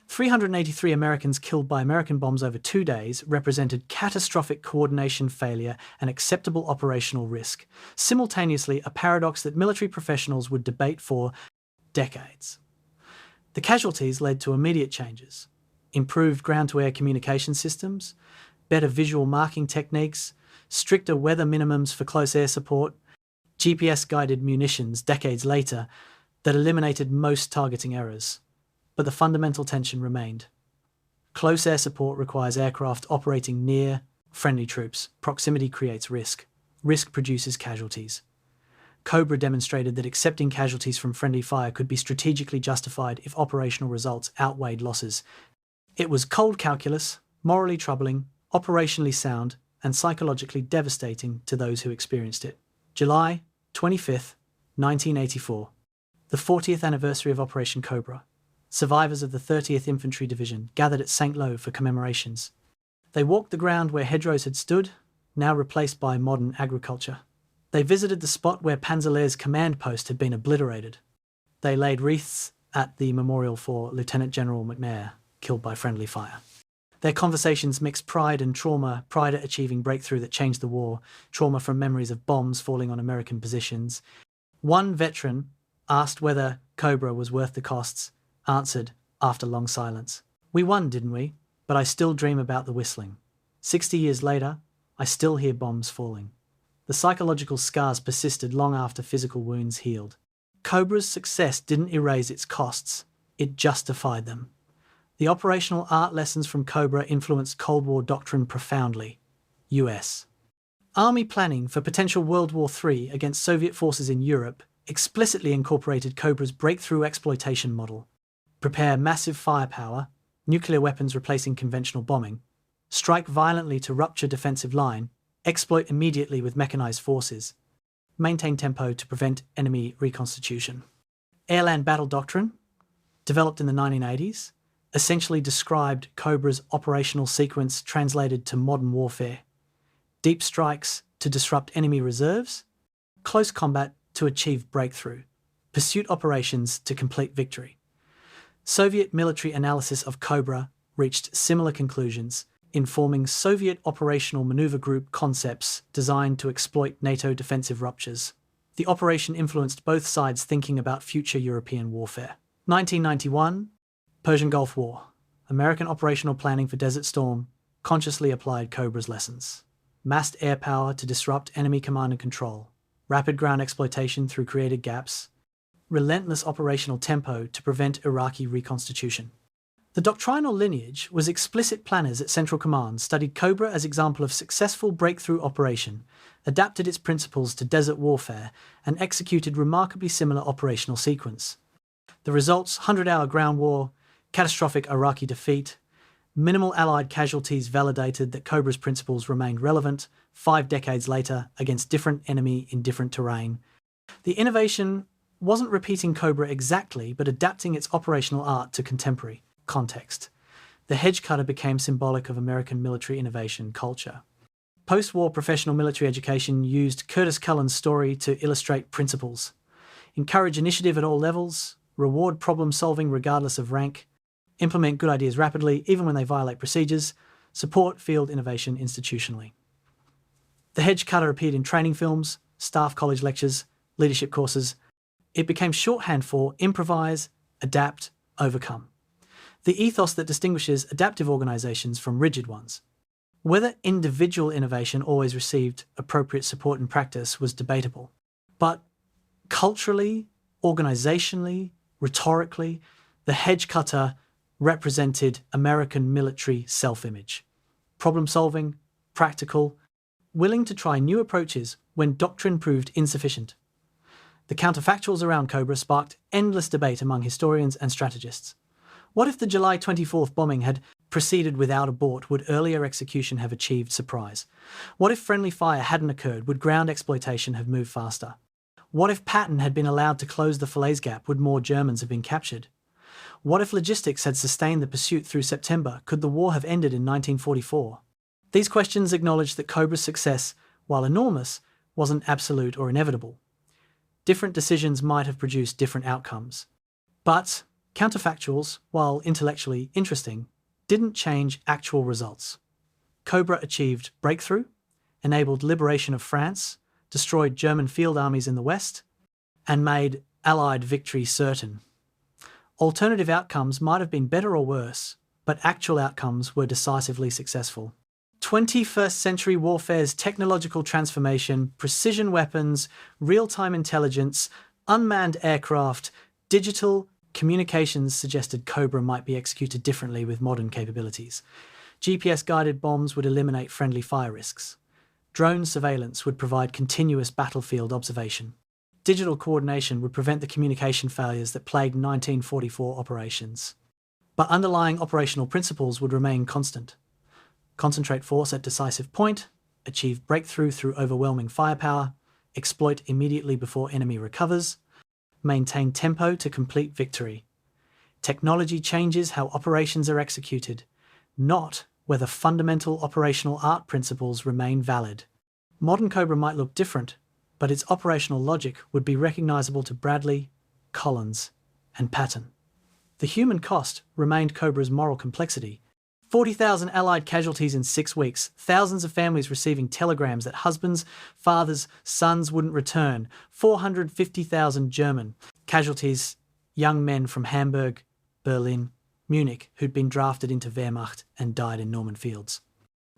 383 Americans killed by American bombs over 2 days represented catastrophic coordination failure and acceptable operational risk, simultaneously a paradox that military professionals would debate for decades. The casualties led to immediate changes: improved ground-to-air communication systems, better visual marking techniques, stricter weather minimums for close air support, GPS-guided munitions decades later that eliminated most targeting errors. But the fundamental tension remained. Close air support requires aircraft operating near friendly troops. Proximity creates risk. Risk produces casualties. Cobra demonstrated that accepting casualties from friendly fire could be strategically justified if operational results outweighed losses. It was cold calculus, morally troubling, operationally sound, and psychologically devastating to those who experienced it. July 25th, 1984, the 40th anniversary of Operation Cobra. Survivors of the 30th Infantry Division gathered at St. Lo for commemorations. They walked the ground where hedgerows had stood, now replaced by modern agriculture. They visited the spot where Panzerlehr's command post had been obliterated. They laid wreaths at the memorial for Lieutenant General McNair, killed by friendly fire. Their conversations mixed pride and trauma, pride at achieving breakthrough that changed the war, trauma from memories of bombs falling on American positions. One veteran, asked whether Cobra was worth the costs, answered, after long silence, "We won, didn't we? But I still dream about the whistling. 60 years later, I still hear bombs falling." The psychological scars persisted long after physical wounds healed. Cobra's success didn't erase its costs, it justified them. The operational art lessons from Cobra influenced Cold War doctrine profoundly. US Army planning for potential World War III against Soviet forces in Europe explicitly incorporated Cobra's breakthrough exploitation model: prepare massive firepower, nuclear weapons replacing conventional bombing, strike violently to rupture defensive line, exploit immediately with mechanized forces, maintain tempo to prevent enemy reconstitution. Airland battle doctrine, developed in the 1980s, essentially described Cobra's operational sequence translated to modern warfare: deep strikes to disrupt enemy reserves, close combat to achieve breakthrough, pursuit operations to complete victory. Soviet military analysis of Cobra reached similar conclusions, informing Soviet operational maneuver group concepts designed to exploit NATO defensive ruptures. The operation influenced both sides thinking about future European warfare. 1991, Persian Gulf War. American operational planning for Desert Storm consciously applied Cobra's lessons. Massed air power to disrupt enemy command and control, rapid ground exploitation through created gaps, relentless operational tempo to prevent Iraqi reconstitution. The doctrinal lineage was explicit. Planners at Central Command studied Cobra as example of successful breakthrough operation, adapted its principles to desert warfare, and executed remarkably similar operational sequence. The results: 100-hour ground war, catastrophic Iraqi defeat, minimal Allied casualties validated that Cobra's principles remained relevant 5 decades later against different enemy in different terrain. The innovation wasn't repeating Cobra exactly, but adapting its operational art to contemporary context. The hedge cutter became symbolic of American military innovation culture. Post-war professional military education used Curtis Cullen's story to illustrate principles. Encourage initiative at all levels, reward problem-solving regardless of rank, implement good ideas rapidly even when they violate procedures, support field innovation institutionally. The hedge cutter appeared in training films, staff college lectures, leadership courses. It became shorthand for improvise, adapt, overcome. The ethos that distinguishes adaptive organizations from rigid ones. Whether individual innovation always received appropriate support in practice was debatable. But culturally, organizationally, rhetorically, the hedge cutter represented American military self-image. Problem-solving, practical, willing to try new approaches when doctrine proved insufficient. The counterfactuals around Cobra sparked endless debate among historians and strategists. What if the July 24th bombing had proceeded without abort? Would earlier execution have achieved surprise? What if friendly fire hadn't occurred? Would ground exploitation have moved faster? What if Patton had been allowed to close the Falaise gap? Would more Germans have been captured? What if logistics had sustained the pursuit through September? Could the war have ended in 1944? These questions acknowledge that Cobra's success, while enormous, wasn't absolute or inevitable. Different decisions might have produced different outcomes. But counterfactuals, while intellectually interesting, didn't change actual results. Cobra achieved breakthrough, enabled liberation of France, destroyed German field armies in the West, and made Allied victory certain. Alternative outcomes might have been better or worse, but actual outcomes were decisively successful. 21st century warfare's technological transformation, precision weapons, real-time intelligence, unmanned aircraft, digital communications suggested Cobra might be executed differently with modern capabilities. GPS-guided bombs would eliminate friendly fire risks. Drone surveillance would provide continuous battlefield observation. Digital coordination would prevent the communication failures that plagued 1944 operations. But underlying operational principles would remain constant. Concentrate force at decisive point, achieve breakthrough through overwhelming firepower, exploit immediately before enemy recovers, maintain tempo to complete victory. Technology changes how operations are executed, not whether fundamental operational art principles remain valid. Modern Cobra might look different, but its operational logic would be recognizable to Bradley, Collins, and Patton. The human cost remained Cobra's moral complexity. 40,000 Allied casualties in 6 weeks, thousands of families receiving telegrams that husbands, fathers, sons wouldn't return, 450,000 German casualties, young men from Hamburg, Berlin, Munich who'd been drafted into Wehrmacht and died in Norman fields.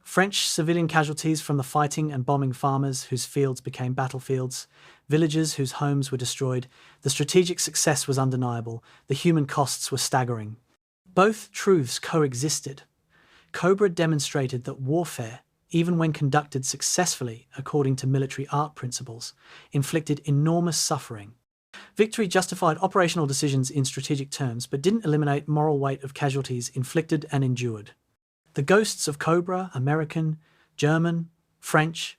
French civilian casualties from the fighting and bombing farmers whose fields became battlefields, villagers whose homes were destroyed. The strategic success was undeniable, the human costs were staggering. Both truths coexisted. Cobra demonstrated that warfare, even when conducted successfully according to military art principles, inflicted enormous suffering. Victory justified operational decisions in strategic terms, but didn't eliminate moral weight of casualties inflicted and endured. The ghosts of Cobra, American, German, French,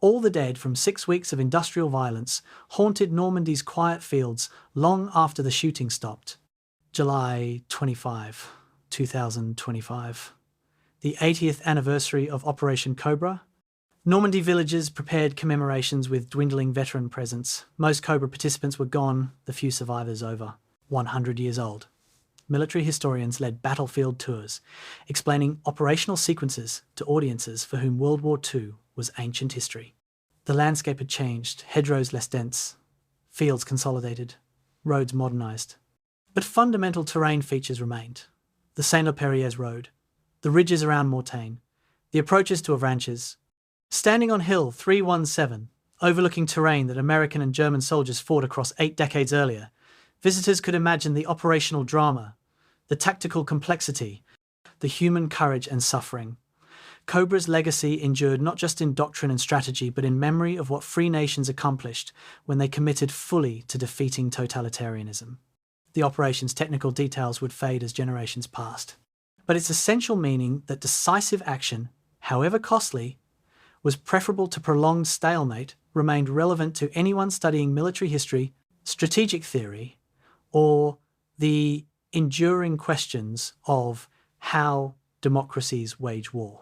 all the dead from 6 weeks of industrial violence, haunted Normandy's quiet fields long after the shooting stopped. July 25, 2025. The 80th anniversary of Operation Cobra, Normandy villages prepared commemorations with dwindling veteran presence. Most Cobra participants were gone, the few survivors over 100 years old. Military historians led battlefield tours, explaining operational sequences to audiences for whom World War II was ancient history. The landscape had changed, hedgerows less dense, fields consolidated, roads modernised. But fundamental terrain features remained. The Saint-Lô-Perriers Road, the ridges around Mortagne, the approaches to Avranches. Standing on Hill 317, overlooking terrain that American and German soldiers fought across 8 decades earlier, visitors could imagine the operational drama, the tactical complexity, the human courage and suffering. Cobra's legacy endured not just in doctrine and strategy, but in memory of what free nations accomplished when they committed fully to defeating totalitarianism. The operation's technical details would fade as generations passed. But its essential meaning that decisive action, however costly, was preferable to prolonged stalemate remained relevant to anyone studying military history, strategic theory, or the enduring questions of how democracies wage war.